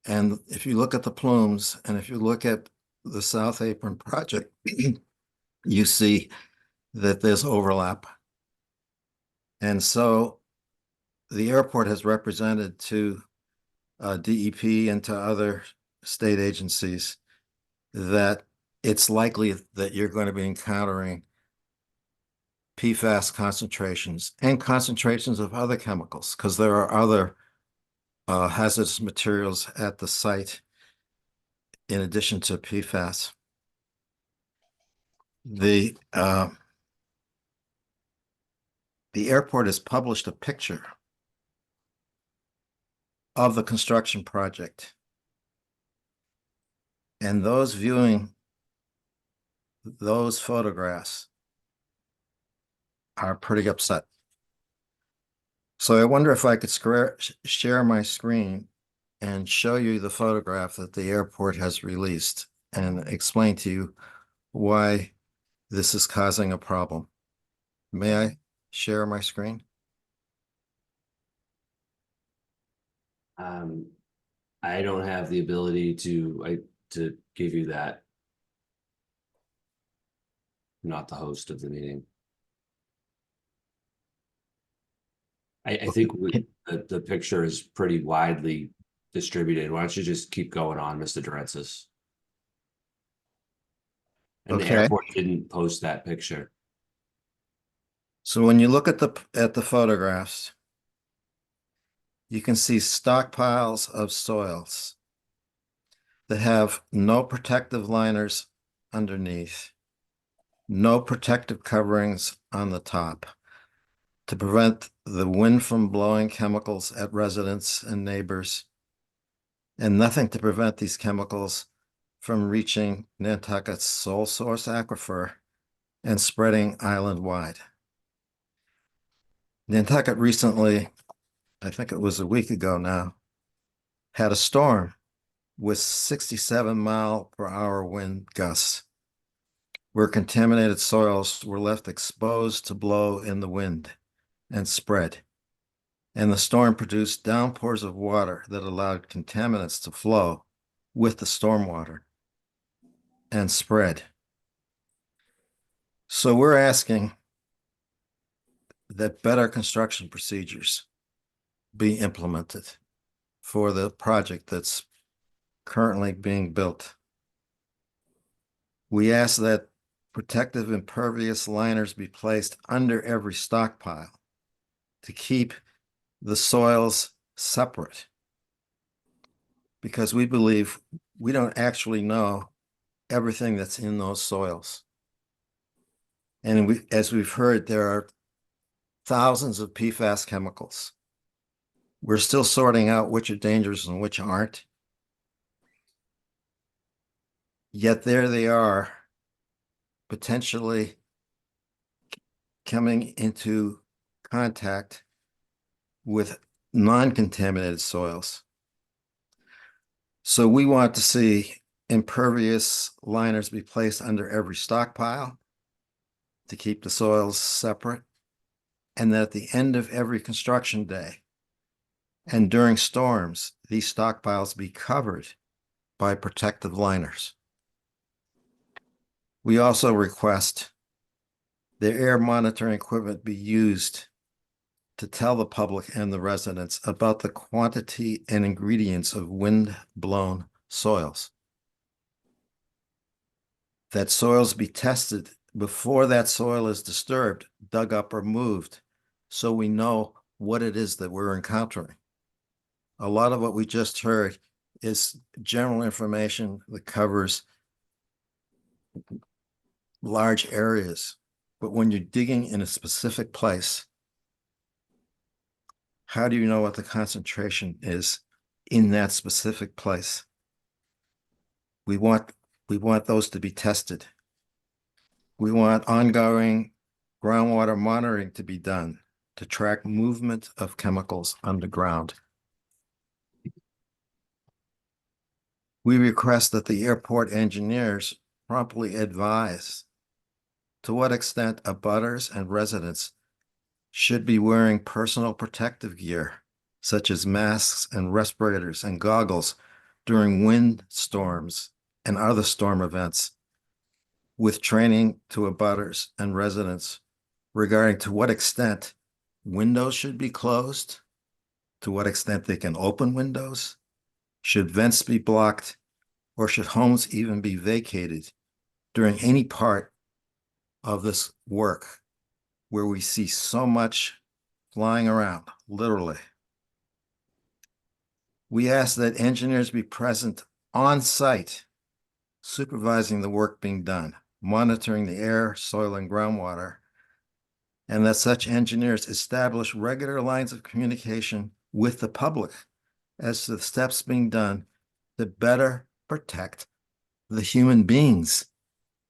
And if you look at the plumes, and if you look at the South Apron project, you see that there's overlap. And so the airport has represented to DEP and to other state agencies that it's likely that you're going to be encountering PFAS concentrations and concentrations of other chemicals, because there are other hazardous materials at the site in addition to PFAS. The airport has published a picture of the construction project, and those viewing those photographs are pretty upset. So I wonder if I could share my screen and show you the photograph that the airport has released and explain to you why this is causing a problem. May I share my screen? I don't have the ability to give you that. I'm not the host of the meeting. I think the picture is pretty widely distributed. Why don't you just keep going on, Mr. Durensis? And the Okay. airport didn't post that picture. So when you look at the photographs, you can see stockpiles of soils that have no protective liners underneath, no protective coverings on the top to prevent the wind from blowing chemicals at residents and neighbors, and nothing to prevent these chemicals from reaching Nantucket's sole source aquifer and spreading island-wide. Nantucket recently, I think it was a week ago now, had a storm with 67-mile-per-hour wind gusts, where contaminated soils were left exposed to blow in the wind and spread. And the storm produced downpours of water that allowed contaminants to flow with the stormwater and spread. So we're asking that better construction procedures be implemented for the project that's currently being built. We ask that protective impervious liners be placed under every stockpile to keep the soils separate, because we believe we don't actually know everything that's in those soils. And as we've heard, there are thousands of PFAS chemicals. We're still sorting out which are dangerous and which aren't. Yet there they are, potentially coming into contact with non-contaminated soils. So we want to see impervious liners be placed under every stockpile to keep the soils separate, and that at the end of every construction day and during storms, these stockpiles be covered by protective liners. We also request the air monitoring equipment be used to tell the public and the residents about the quantity and ingredients of wind-blown soils. That soils be tested before that soil is disturbed, dug up, or moved, so we know what it is that we're encountering. A lot of what we just heard is general information that covers large areas, but when you're digging in a specific place, how do you know what the concentration is in that specific place? We want those to be tested. We want ongoing groundwater monitoring to be done to track movement of chemicals underground. We request that the airport engineers promptly advise to what extent abutters and residents should be wearing personal protective gear, such as masks and respirators and goggles during wind storms and other storm events, with training to abutters and residents regarding to what extent windows should be closed, to what extent they can open windows, should vents be blocked, or should homes even be vacated during any part of this work where we see so much flying around, literally. We ask that engineers be present on site, supervising the work being done, monitoring the air, soil, and groundwater, and that such engineers establish regular lines of communication with the public as to the steps being done to better protect the human beings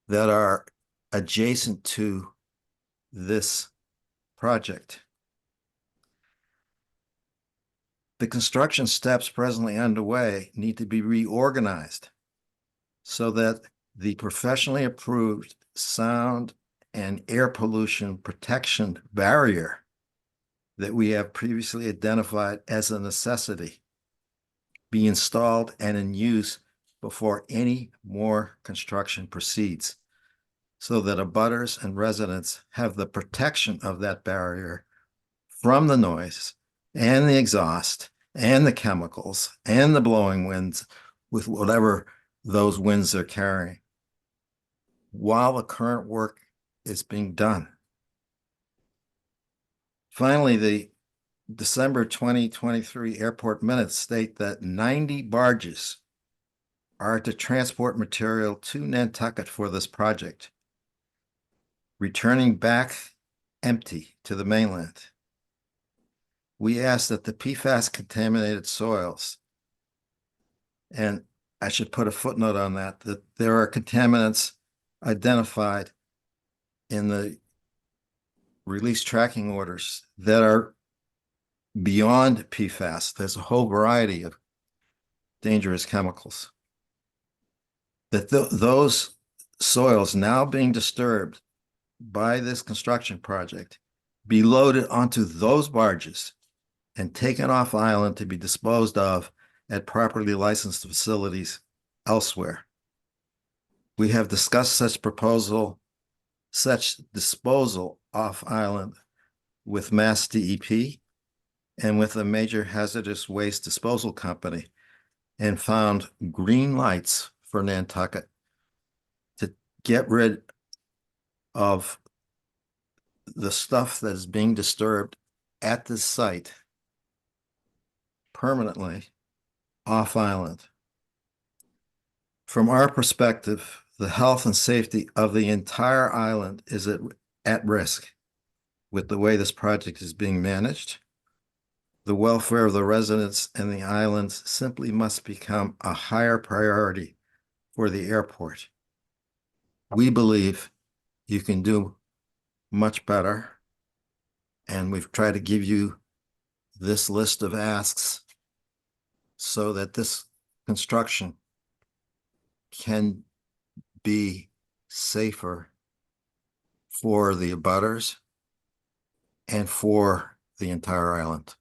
that are adjacent to this project. The construction steps presently underway need to be reorganized so that the professionally approved sound and air pollution protection barrier that we have previously identified as a necessity be installed and in use before any more construction proceeds, so that abutters and residents have the protection of that barrier from the noise and the exhaust and the chemicals and the blowing winds with whatever those winds are carrying while the current work is being done. Finally, the December 2023 airport minutes state that 90 barges are to transport material to Nantucket for this project, returning back empty to the mainland. We ask that the PFAS contaminated soils, and I should put a footnote on that there are contaminants identified in the release tracking orders that are beyond PFAS. There's a whole variety of dangerous chemicals. That those soils now being disturbed by this construction project be loaded onto those barges and taken off island to be disposed of at properly licensed facilities elsewhere. We have discussed such disposal off island with Mass DEP and with a major hazardous waste disposal company, and found green lights for Nantucket to get rid of the stuff that is being disturbed at this site permanently off island. From our perspective, the health and safety of the entire island is at risk with the way this project is being managed. The welfare of the residents and the islands simply must become a higher priority for the airport. We believe you can do much better, and we've tried to give you this list of asks so that this construction can be safer for the abutters and for the entire island.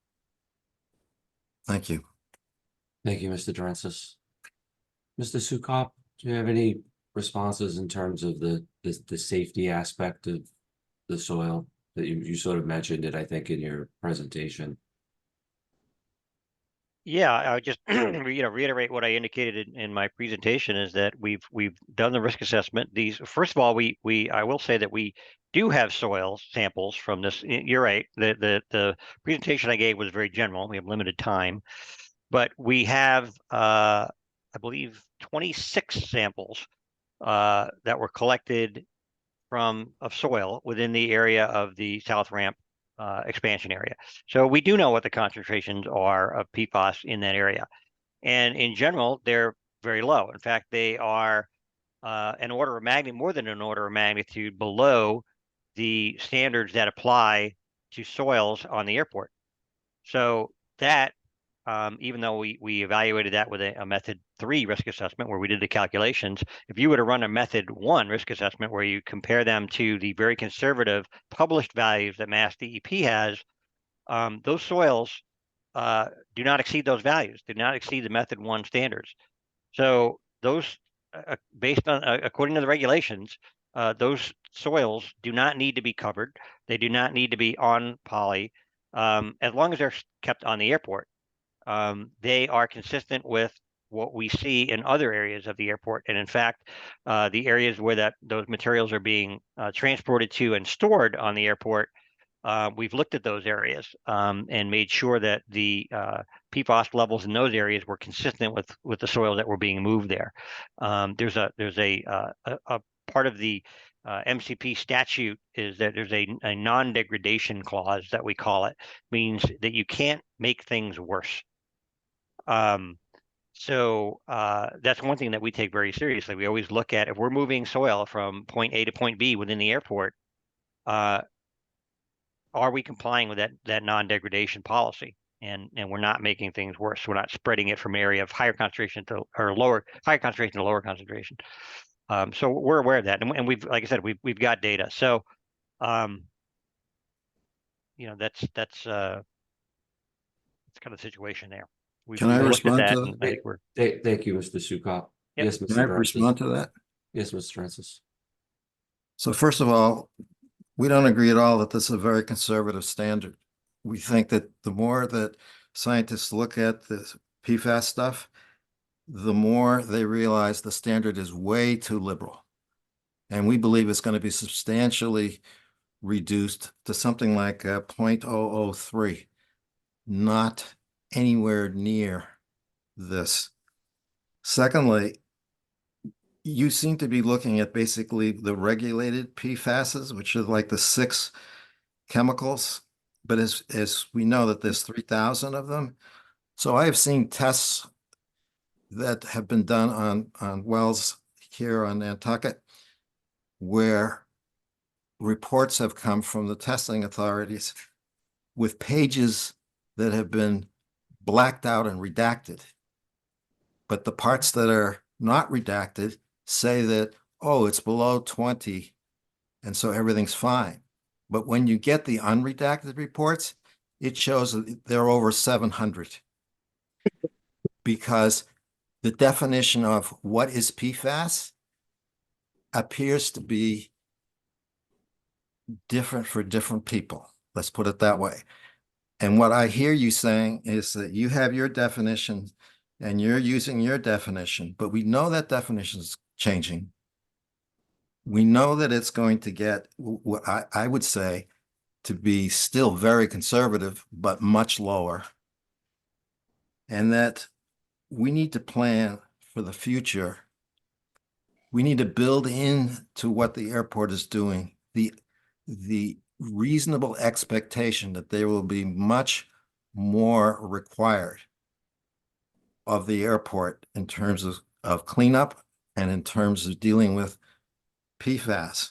Thank you. Thank you, Mr. Durensis. Mr. Sukop, do you have any responses in terms of the safety aspect of the soil that you sort of mentioned it, I think, in your presentation? Yeah, I would just reiterate what I indicated in my presentation is that we've done the risk assessment. First of all, I will say that we do have soil samples from this. You're right. The presentation I gave was very general. We have limited time, but we have I believe 26 samples that were collected of soil within the area of the South Ramp expansion area. So we do know what the concentrations are of PFAS in that area. And in general, they're very low. In fact, they are an order of magnitude, more than an order of magnitude below the standards that apply to soils on the airport. So that, even though we evaluated that with a method 3 risk assessment where we did the calculations, if you were to run a method 1 risk assessment where you compare them to the very conservative published values that Mass DEP has, those soils do not exceed those values, do not exceed the method 1 standards. So those, based on, according to the regulations, those soils do not need to be covered. They do not need to be on poly, as long as they're kept on the airport. They are consistent with what we see in other areas of the airport. And in fact, the areas where those materials are being transported to and stored on the airport, we've looked at those areas and made sure that the PFAS levels in those areas were consistent with the soils that were being moved there. There's a part of the MCP statute is that there's a non-degradation clause that we call it, means that you can't make things worse. So that's one thing that we take very seriously. We always look at, if we're moving soil from point A to point B within the airport, are we complying with that non-degradation policy? And we're not making things worse. We're not spreading it from area of higher concentration to higher concentration to lower concentration. So we're aware of that, and we've, like I said, we've got data. So, that's kind of the situation there. Can I respond to that? I think thank you, Mr. Sukop. Yep. Yes, Mr. Can I Durensis. respond to that? Yes, Mr. Francis. So first of all, we don't agree at all that this is a very conservative standard. We think that the more that scientists look at this PFAS stuff, the more they realize the standard is way too liberal. And we believe it's going to be substantially reduced to something like 0.003, not anywhere near this. Secondly, you seem to be looking at basically the regulated PFASs, which are like the 6 chemicals, but as we know that there's 3,000 of them. So I have seen tests that have been done on wells here on Nantucket, where reports have come from the testing authorities with pages that have been blacked out and redacted. But the parts that are not redacted say that, oh, it's below 20, and so everything's fine. But when you get the unredacted reports, it shows that they're over 700. Because the definition of what is PFAS appears to be different for different people. Let's put it that way. And what I hear you saying is that you have your definition and you're using your definition, but we know that definition is changing. We know that it's going to get what I would say to be still very conservative, but much lower. And that we need to plan for the future. We need to build into what the airport is doing the reasonable expectation that there will be much more required of the airport in terms of cleanup and in terms of dealing with PFAS.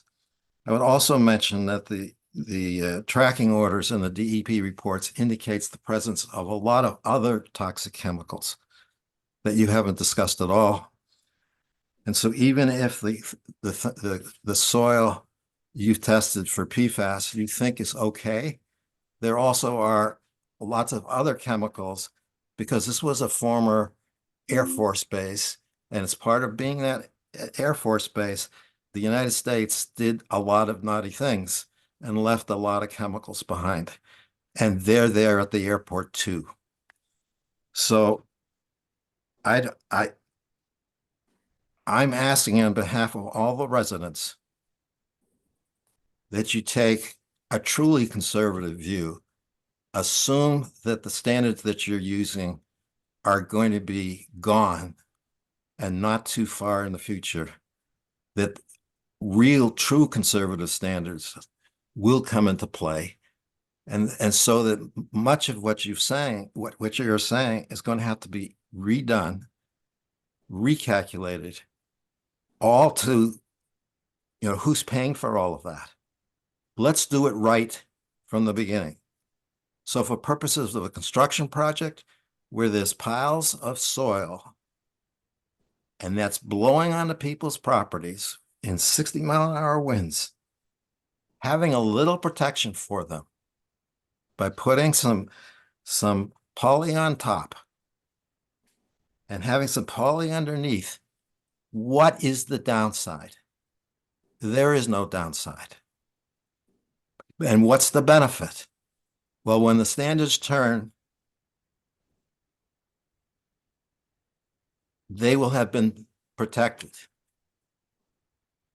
I would also mention that the tracking orders and the DEP reports indicates the presence of a lot of other toxic chemicals that you haven't discussed at all. And so even if the soil you've tested for PFAS you think is okay, there also are lots of other chemicals, because this was a former Air Force base, and as part of being that Air Force base, the United States did a lot of naughty things and left a lot of chemicals behind. And they're there at the airport too. So I'm asking on behalf of all the residents that you take a truly conservative view. Assume that the standards that you're using are going to be gone and not too far in the future, that real, true conservative standards will come into play. And so that much of what you're saying is going to have to be redone, recalculated, all to, who's paying for all of that? Let's do it right from the beginning. So for purposes of a construction project where there's piles of soil and that's blowing onto people's properties in 60-mile-an-hour winds, having a little protection for them by putting some poly on top and having some poly underneath, what is the downside? There is no downside. And what's the benefit? Well, when the standards turn, they will have been protected.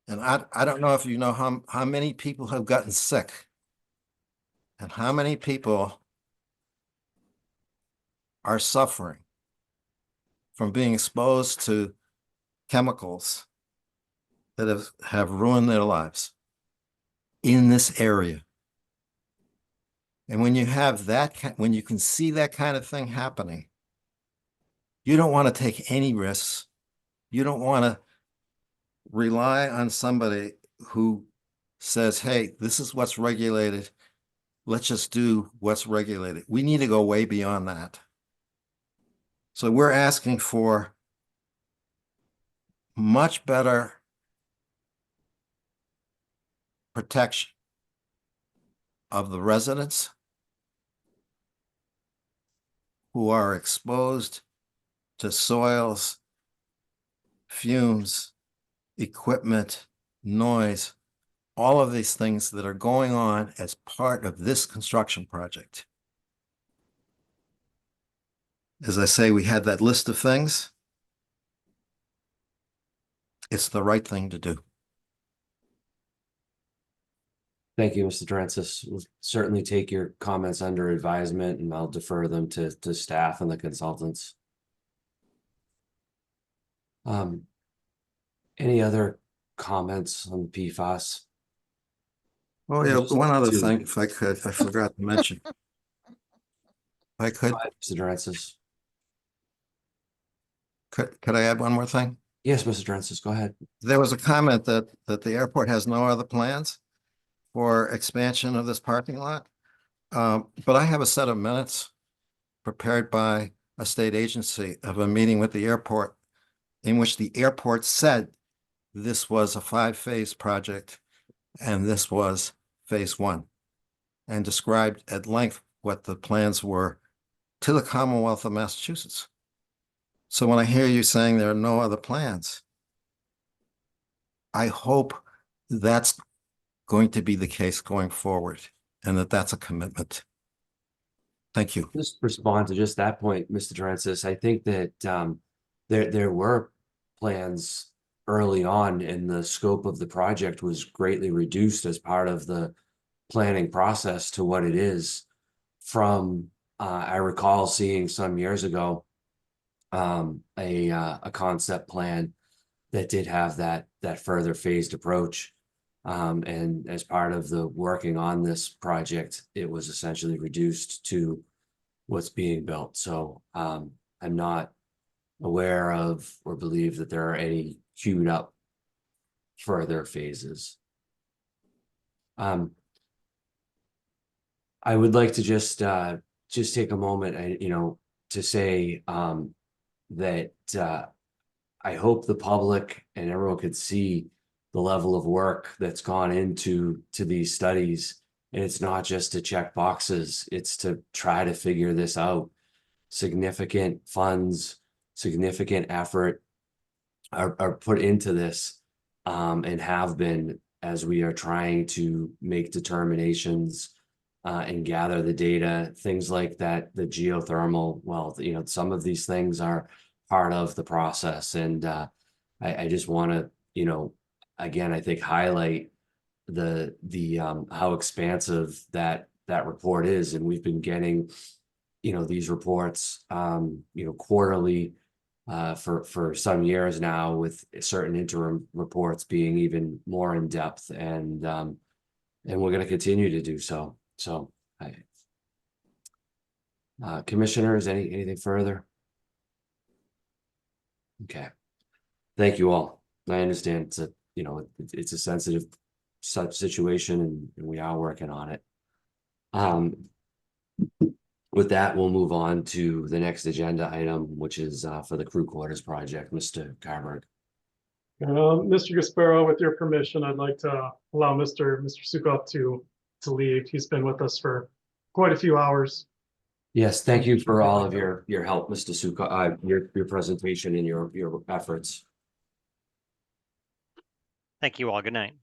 And I don't know if you know how many people have gotten sick and how many people are suffering from being exposed to chemicals that have ruined their lives in this area. And when you have that, when you can see that kind of thing happening, you don't want to take any risks. You don't want to rely on somebody who says, hey, this is what's regulated. Let's just do what's regulated. We need to go way beyond that. So we're asking for much better protection of the residents who are exposed to soils, fumes, equipment, noise, all of these things that are going on as part of this construction project. As I say, we had that list of things. It's the right thing to do. Thank you, Mr. Drancis. We'll certainly take your comments under advisement, and I'll defer them to staff and the consultants. Any other comments on PFAS? Oh, yeah, one other thing, if I could, I forgot to mention. If I could. Mr. Drancis. Could I add one more thing? Yes, Mr. Drancis, go ahead. There was a comment that the airport has no other plans for expansion of this parking lot. But I have a set of minutes prepared by a state agency of a meeting with the airport in which the airport said this was a 5-phase project and this was phase 1, and described at length what the plans were to the Commonwealth of Massachusetts. So when I hear you saying there are no other plans, I hope that's going to be the case going forward, and that's a commitment. Thank you. Just respond to just that point, Mr. Drancis. I think that there were plans early on, and the scope of the project was greatly reduced as part of the planning process to what it is. From I recall seeing some years ago a concept plan that did have that further phased approach. And as part of the working on this project, it was essentially reduced to what's being built. So I'm not aware of or believe that there are any queued up further phases. I would like to just take a moment, to say that I hope the public and everyone could see the level of work that's gone into these studies. And it's not just to check boxes, it's to try to figure this out. Significant funds, significant effort are put into this, and have been, as we are trying to make determinations and gather the data, things like that, the geothermal, well, you know, some of these things are part of the process. And I just want to, you know, again, I think highlight the how expansive that report is. And we've been getting, you know, these reports, you know, quarterly for some years now, with certain interim reports being even more in depth, and we're going to continue to do so. So, commissioners, anything further? Okay, thank you all. I understand it's a, you know, it's a sensitive such situation, and we are working on it. With that, we'll move on to the next agenda item, which is for the crew quarters project. Mr. Carberg. Mr. Gasparo, with your permission, I'd like to allow Mr. Sukov to leave. He's been with us for quite a few hours. Yes, thank you for all of your help, Mr. Sukov, your presentation and your efforts. Thank you all. Good night.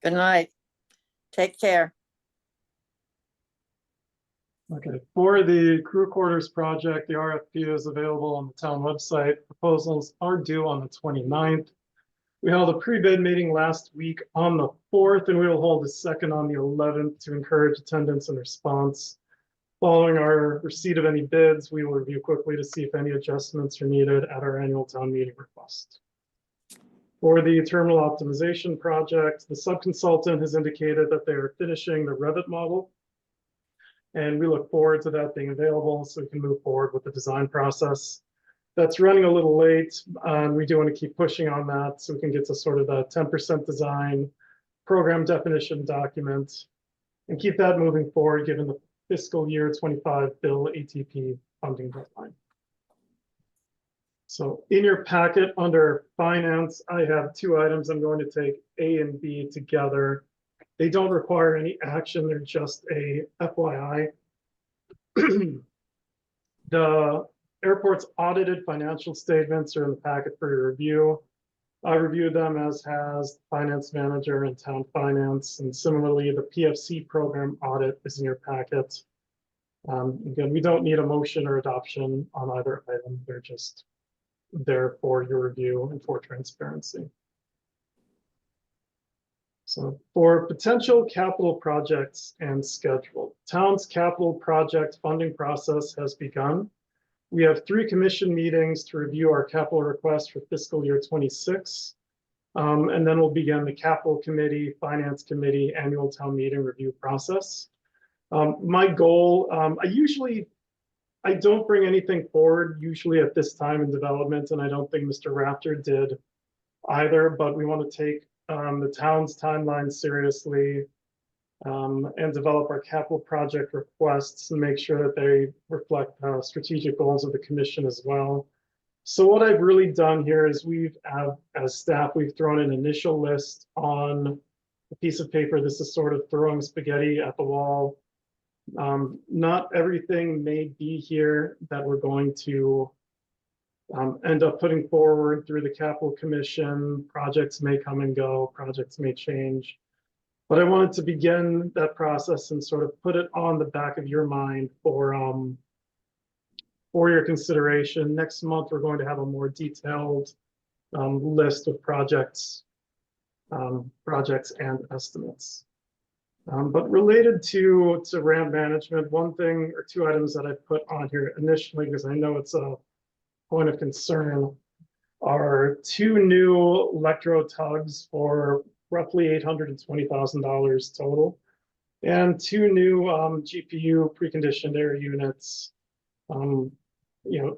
Good night. Take care. Okay, for the crew quarters project, the RFP is available on the town website. Proposals are due on the 29th. We held a pre-bid meeting last week on the 4th, and we will hold a second on the 11th to encourage attendance and response. Following our receipt of any bids, we will review quickly to see if any adjustments are needed at our annual town meeting request. For the terminal optimization project, the subconsultant has indicated that they are finishing the Revit model, and we look forward to that being available so we can move forward with the design process. That's running a little late, and we do want to keep pushing on that so we can get to sort of the 10% design program definition document and keep that moving forward given the fiscal year 25 bill ATP funding deadline. So in your packet under finance, I have two items. I'm going to take A and B together. They don't require any action. They're just a FYI. The airport's audited financial statements are in the packet for your review. I reviewed them, as has finance manager and town finance. And similarly, the PFC program audit is in your packet. Again, we don't need a motion or adoption on either item. They're just there for your review and for transparency. So for potential capital projects and schedule, town's capital project funding process has begun. We have 3 commission meetings to review our capital request for fiscal year 26. And then we'll begin the capital committee, finance committee, annual town meeting review process. My goal, I don't bring anything forward usually at this time in development, and I don't think Mr. Raptor did either, but we want to take the town's timeline seriously and develop our capital project requests and make sure that they reflect strategic goals of the commission as well. So what I've really done here is as staff, we've thrown an initial list on a piece of paper. This is sort of throwing spaghetti at the wall. Not everything may be here that we're going to end up putting forward through the Capital Commission. Projects may come and go, projects may change. But I wanted to begin that process and sort of put it on the back of your mind for your consideration. Next month, we're going to have a more detailed list of projects and estimates. But related to ramp management, one thing or two items that I put on here initially, because I know it's a point of concern, are 2 new electro tugs for roughly $820,000 total, and 2 new GPU preconditioned air units,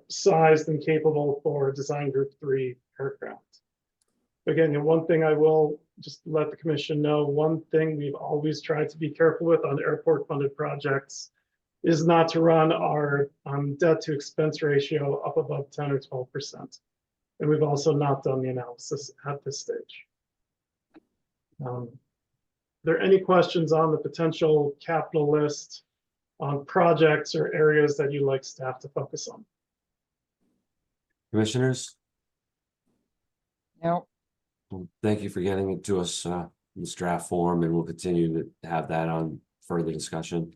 sized and capable for Design Group 3 aircraft. Again, one thing I will just let the commission know, one thing we've always tried to be careful with on airport funded projects is not to run our debt to expense ratio up above 10 or 12%. And we've also not done the analysis at this stage. Are there any questions on the potential capital list on projects or areas that you'd like staff to focus on? Commissioners, No, well, thank you for getting it to us in this draft form, and we'll continue to have that on further discussion.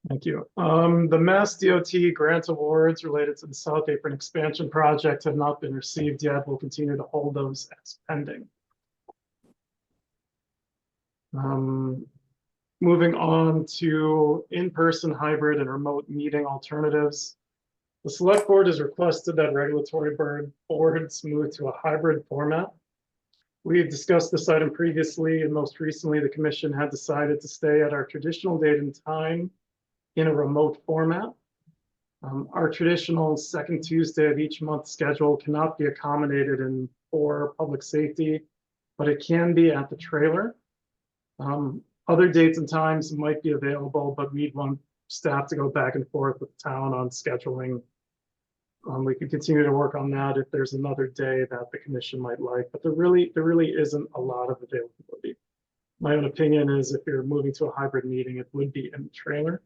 Thank you. The Mass DOT grant awards related to the South Apron expansion project have not been received yet. We'll continue to hold those as pending. Moving on to in-person, hybrid, and remote meeting alternatives. The select board has requested that regulatory boards move to a hybrid format. We had discussed this item previously, and most recently, the commission had decided to stay at our traditional date and time in a remote format. Our traditional second Tuesday of each month schedule cannot be accommodated for public safety, but it can be at the trailer. Other dates and times might be available, but we'd want staff to go back and forth with the town on scheduling. We could continue to work on that if there's another day that the commission might like, but there really isn't a lot of availability. My own opinion is if you're moving to a hybrid meeting, it would be in the trailer.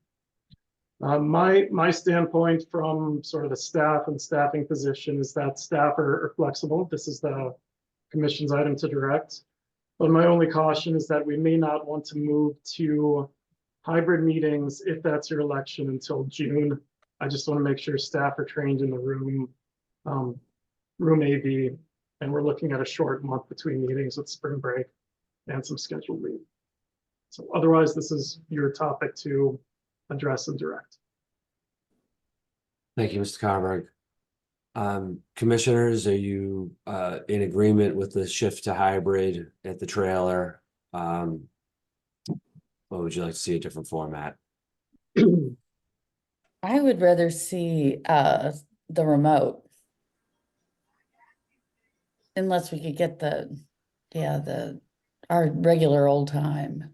My standpoint from sort of the staff and staffing position is that staff are flexible. This is the commission's item to direct. But my only caution is that we may not want to move to hybrid meetings if that's your election until June. I just want to make sure staff are trained in the room AV, and we're looking at a short month between meetings with spring break and some scheduled leave. So otherwise, this is your topic to address and direct. Thank you, Mr. Carberg. Commissioners, are you in agreement with the shift to hybrid at the trailer? Or would you like to see a different format? I would rather see the remote. Unless we could get our regular old time.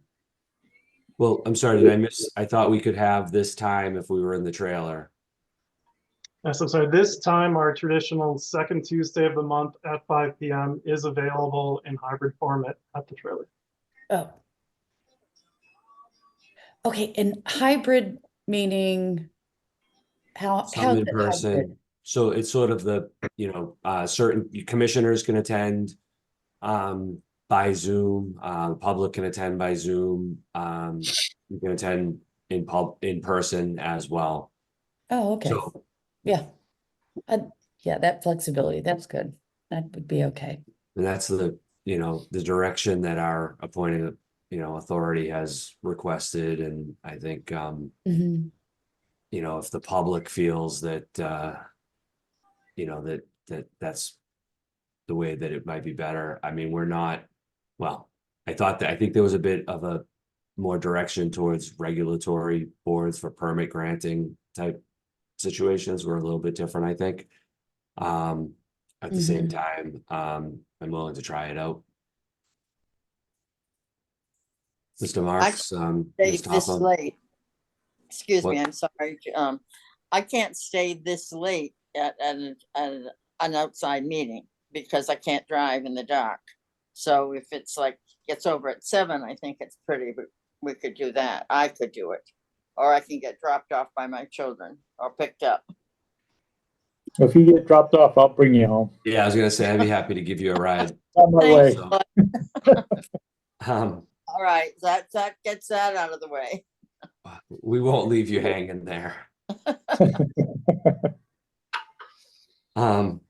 Well, I'm sorry, did I miss? I thought we could have this time if we were in the trailer. Yes, I'm sorry. This time, our traditional second Tuesday of the month at 5 p.m. is available in hybrid format at the trailer. Oh. Okay, and hybrid meaning how Some in is it person. hybrid? So it's sort of the, certain commissioners can attend by Zoom, the public can attend by Zoom. You can attend in person as well. Oh, okay. So, Yeah. Yeah, that flexibility, that's good. That would be okay. and that's the direction that our appointing, authority has requested. And I think, Mhm. if the public feels that, that's the way that it might be better. I mean, we're not, well, I think there was a bit of a more direction towards regulatory boards for permit granting type situations. We're a little bit different, I think. At the same time, I'm willing to try it out. Mr. Marks, stay Ms. this Topham? late. Excuse What? me, I'm sorry. I can't stay this late at an outside meeting because I can't drive in the dark. So if it's like gets over at 7, I think it's pretty, but we could do that. I could do it. Or I can get dropped off by my children or picked up. If you get dropped off, I'll bring you home. Yeah, I was gonna say, I'd be happy to give you a ride. On my way. All right, that gets that out of the way. We won't leave you hanging there. All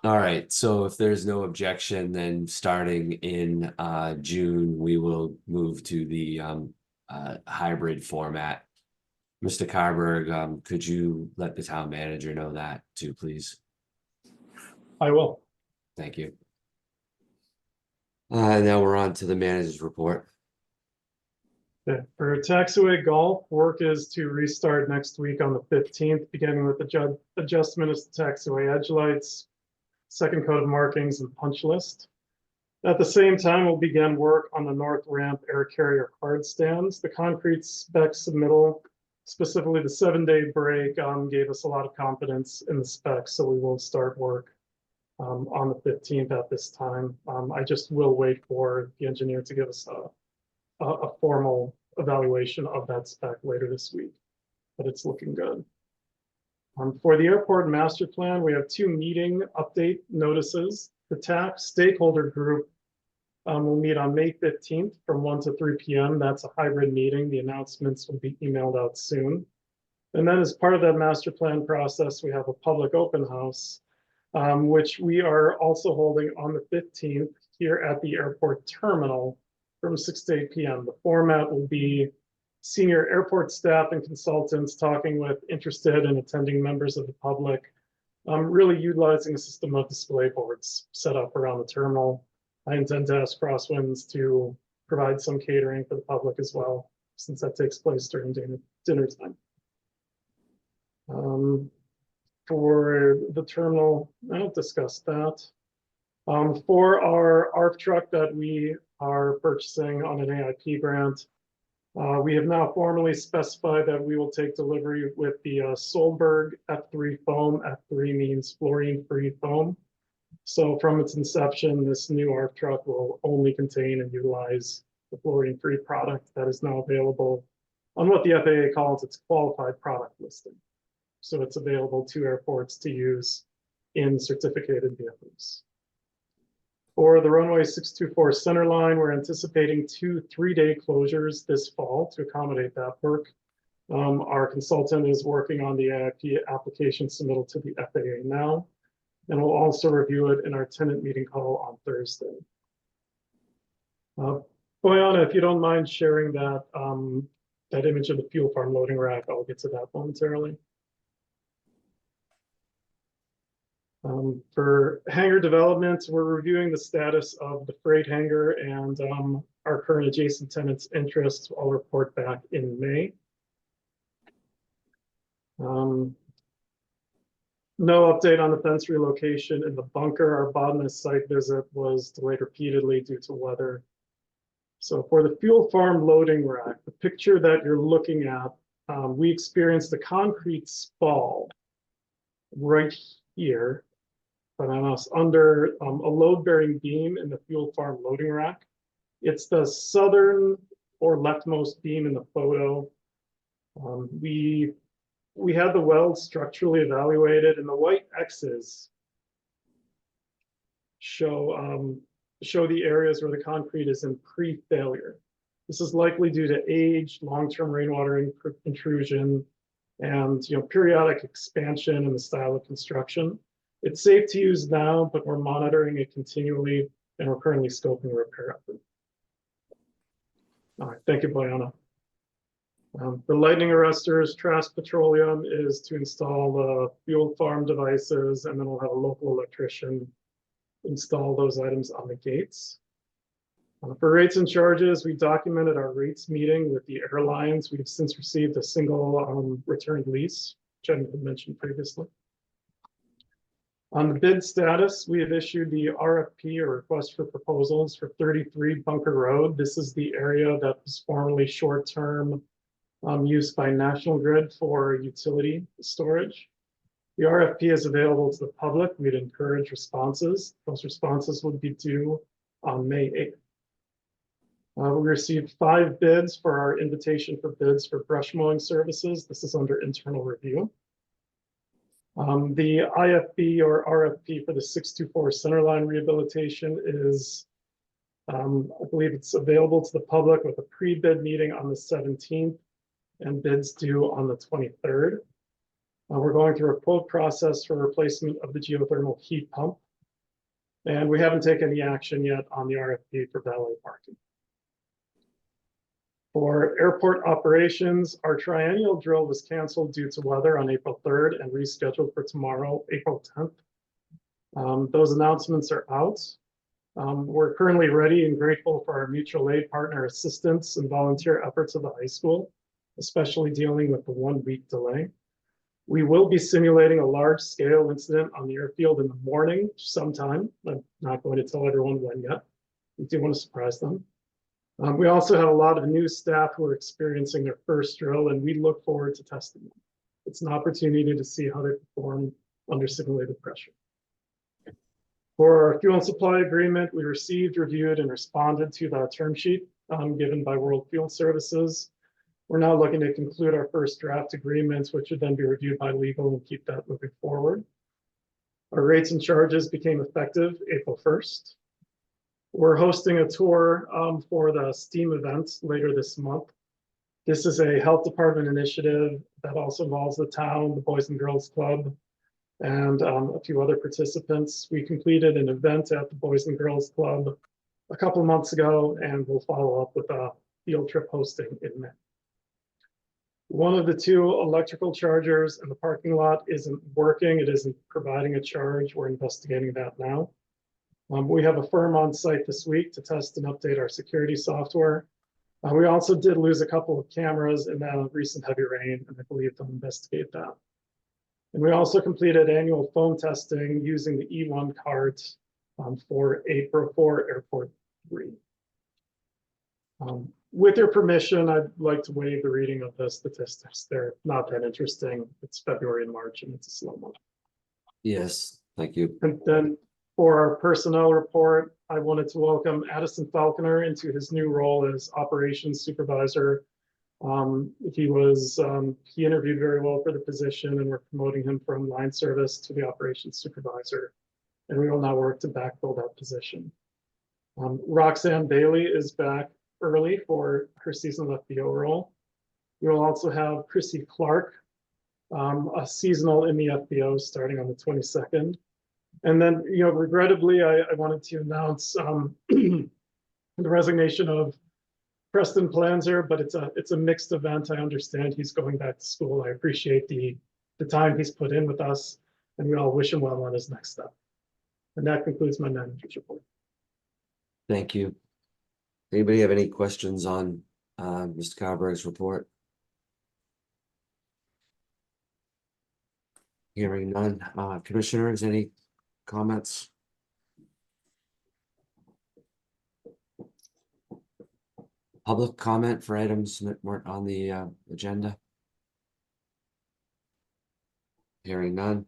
right, so if there's no objection, then starting in June, we will move to the hybrid format. Mr. Carberg, could you let the town manager know that too, please? I will. Thank you. Now we're on to the manager's report. Okay. For taxiway golf, work is to restart next week on the 15th, beginning with the adjustment of the taxiway edge lights, second coat of markings, and punch list. At the same time, we'll begin work on the north ramp air carrier card stands. The concrete spec submittal specifically the 7-day break gave us a lot of confidence in the specs, so we won't start work on the 15th at this time. I just will wait for the engineer to give us a formal evaluation of that spec later this week, but it's looking good. For the airport master plan, we have 2 meeting update notices. The TAC stakeholder group will meet on May 15th from 1 to 3 p.m. That's a hybrid meeting. The announcements will be emailed out soon. And then as part of that master plan process, we have a public open house, which we are also holding on the 15th here at the airport terminal from 6 to 8 p.m. The format will be senior airport staff and consultants talking with interested and attending members of the public, really utilizing a system of display boards set up around the terminal. I intend to ask Crosswinds to provide some catering for the public as well, since that takes place during dinner time. For the terminal, I'll discuss that. For our ARF truck that we are purchasing on an AIP grant, we have now formally specified that we will take delivery with the Solberg F3 foam. F3 means fluorine-free foam. So from its inception, this new ARF truck will only contain and utilize the fluorine-free product that is now available on what the FAA calls its qualified product listing. So it's available to airports to use in certificated vehicles. For the runway 624 center line, we're anticipating 2 3-day closures this fall to accommodate that work. Our consultant is working on the AIP application submittal to the FAA now, and we'll also review it in our tenant meeting call on Thursday. Boyana, if you don't mind sharing that, that image of the fuel farm loading rack, I'll get to that momentarily. For hangar development, we're reviewing the status of the freight hangar and our current adjacent tenants' interests. I'll report back in May. No update on the fence relocation in the bunker. Our botanist site visit was delayed repeatedly due to weather. So for the fuel farm loading rack, the picture that you're looking at, we experienced a concrete spall right here, but under a load-bearing beam in the fuel farm loading rack. It's the southern or leftmost beam in the photo. We had the weld structurally evaluated, and the white X's show the areas where the concrete is in pre-failure. This is likely due to age, long-term rainwater intrusion, and periodic expansion in the style of construction. It's safe to use now, but we're monitoring it continually, and we're currently scoping a repair effort. All right, thank you, Boyana. The lightning arresters, Trask Petroleum is to install the fuel farm devices, and then we'll have a local electrician install those items on the gates. For rates and charges, we documented our rates meeting with the airlines. We've since received a single returned lease, which I mentioned previously. On the bid status, we have issued the RFP, or request for proposals, for 33 Bunker Road. This is the area that was formerly short-term used by National Grid for utility storage. The RFP is available to the public. We'd encourage responses. Those responses would be due on May 8th. We received 5 bids for our invitation for bids for brush mowing services. This is under internal review. The IFB or RFP for the 624 centerline rehabilitation is, I believe it's available to the public with a pre-bid meeting on the 17th and bids due on the 23rd. We're going through a quote process for replacement of the geothermal heat pump, and we haven't taken any action yet on the RFP for valet parking. For airport operations, our triennial drill was canceled due to weather on April 3rd and rescheduled for tomorrow, April 10th. Those announcements are out. We're currently ready and grateful for our mutual aid partner assistance and volunteer efforts of the high school, especially dealing with the 1-week delay. We will be simulating a large-scale incident on the airfield in the morning sometime. I'm not going to tell everyone when yet. We do want to surprise them. We also have a lot of new staff who are experiencing their first drill, and we look forward to testing them. It's an opportunity to see how they perform under simulated pressure. For our fuel and supply agreement, we received, reviewed, and responded to the term sheet given by World Fuel Services. We're now looking to conclude our first draft agreements, which would then be reviewed by legal and keep that moving forward. Our rates and charges became effective April 1st. We're hosting a tour for the STEAM event later this month. This is a health department initiative that also involves the town, the Boys and Girls Club, and a few other participants. We completed an event at the Boys and Girls Club a couple of months ago, and we'll follow up with a field trip hosting in May. One of the two electrical chargers in the parking lot isn't working. It isn't providing a charge. We're investigating that now. We have a firm on site this week to test and update our security software. We also did lose a couple of cameras in that recent heavy rain, and I believe they'll investigate that. And we also completed annual phone testing using the E1 cards for Airport 3. With your permission, I'd like to waive the reading of the statistics. They're not that interesting. It's February and March, and it's a slow month. Yes, thank you. And then for our personnel report, I wanted to welcome Addison Falconer into his new role as operations supervisor. He interviewed very well for the position, and we're promoting him from line service to the operations supervisor. And we will now work to backfill that position. Roxanne Bailey is back early for her seasonal FBO role. We will also have Chrissy Clark, a seasonal in the FBO starting on the 22nd. And then, regrettably, I wanted to announce the resignation of Preston Planzer, but it's a mixed event. I understand he's going back to school. I appreciate the time he's put in with us, and we all wish him well on his next step. And that concludes my manager's report. Thank you. Anybody have any questions on Mr. Carberg's report? Hearing none. Commissioners, any comments? Public comment for items that weren't on the agenda? Hearing none.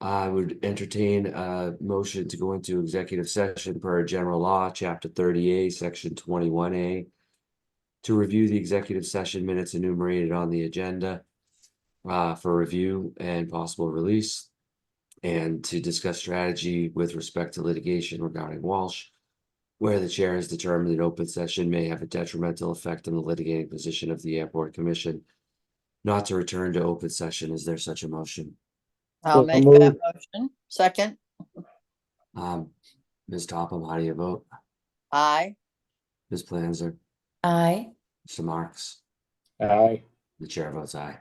I would entertain a motion to go into executive session per general law, chapter 30A, section 21A, to review the executive session minutes enumerated on the agenda for review and possible release, and to discuss strategy with respect to litigation regarding Walsh, where the chair has determined an open session may have a detrimental effect on the litigating position of the Airport Commission, not to return to open session. Is there such a motion? I'll make that motion. Second. Ms. Topham, how do you vote? Aye. Ms. Planzer? Aye. Mr. Marks? Aye. The chair votes aye.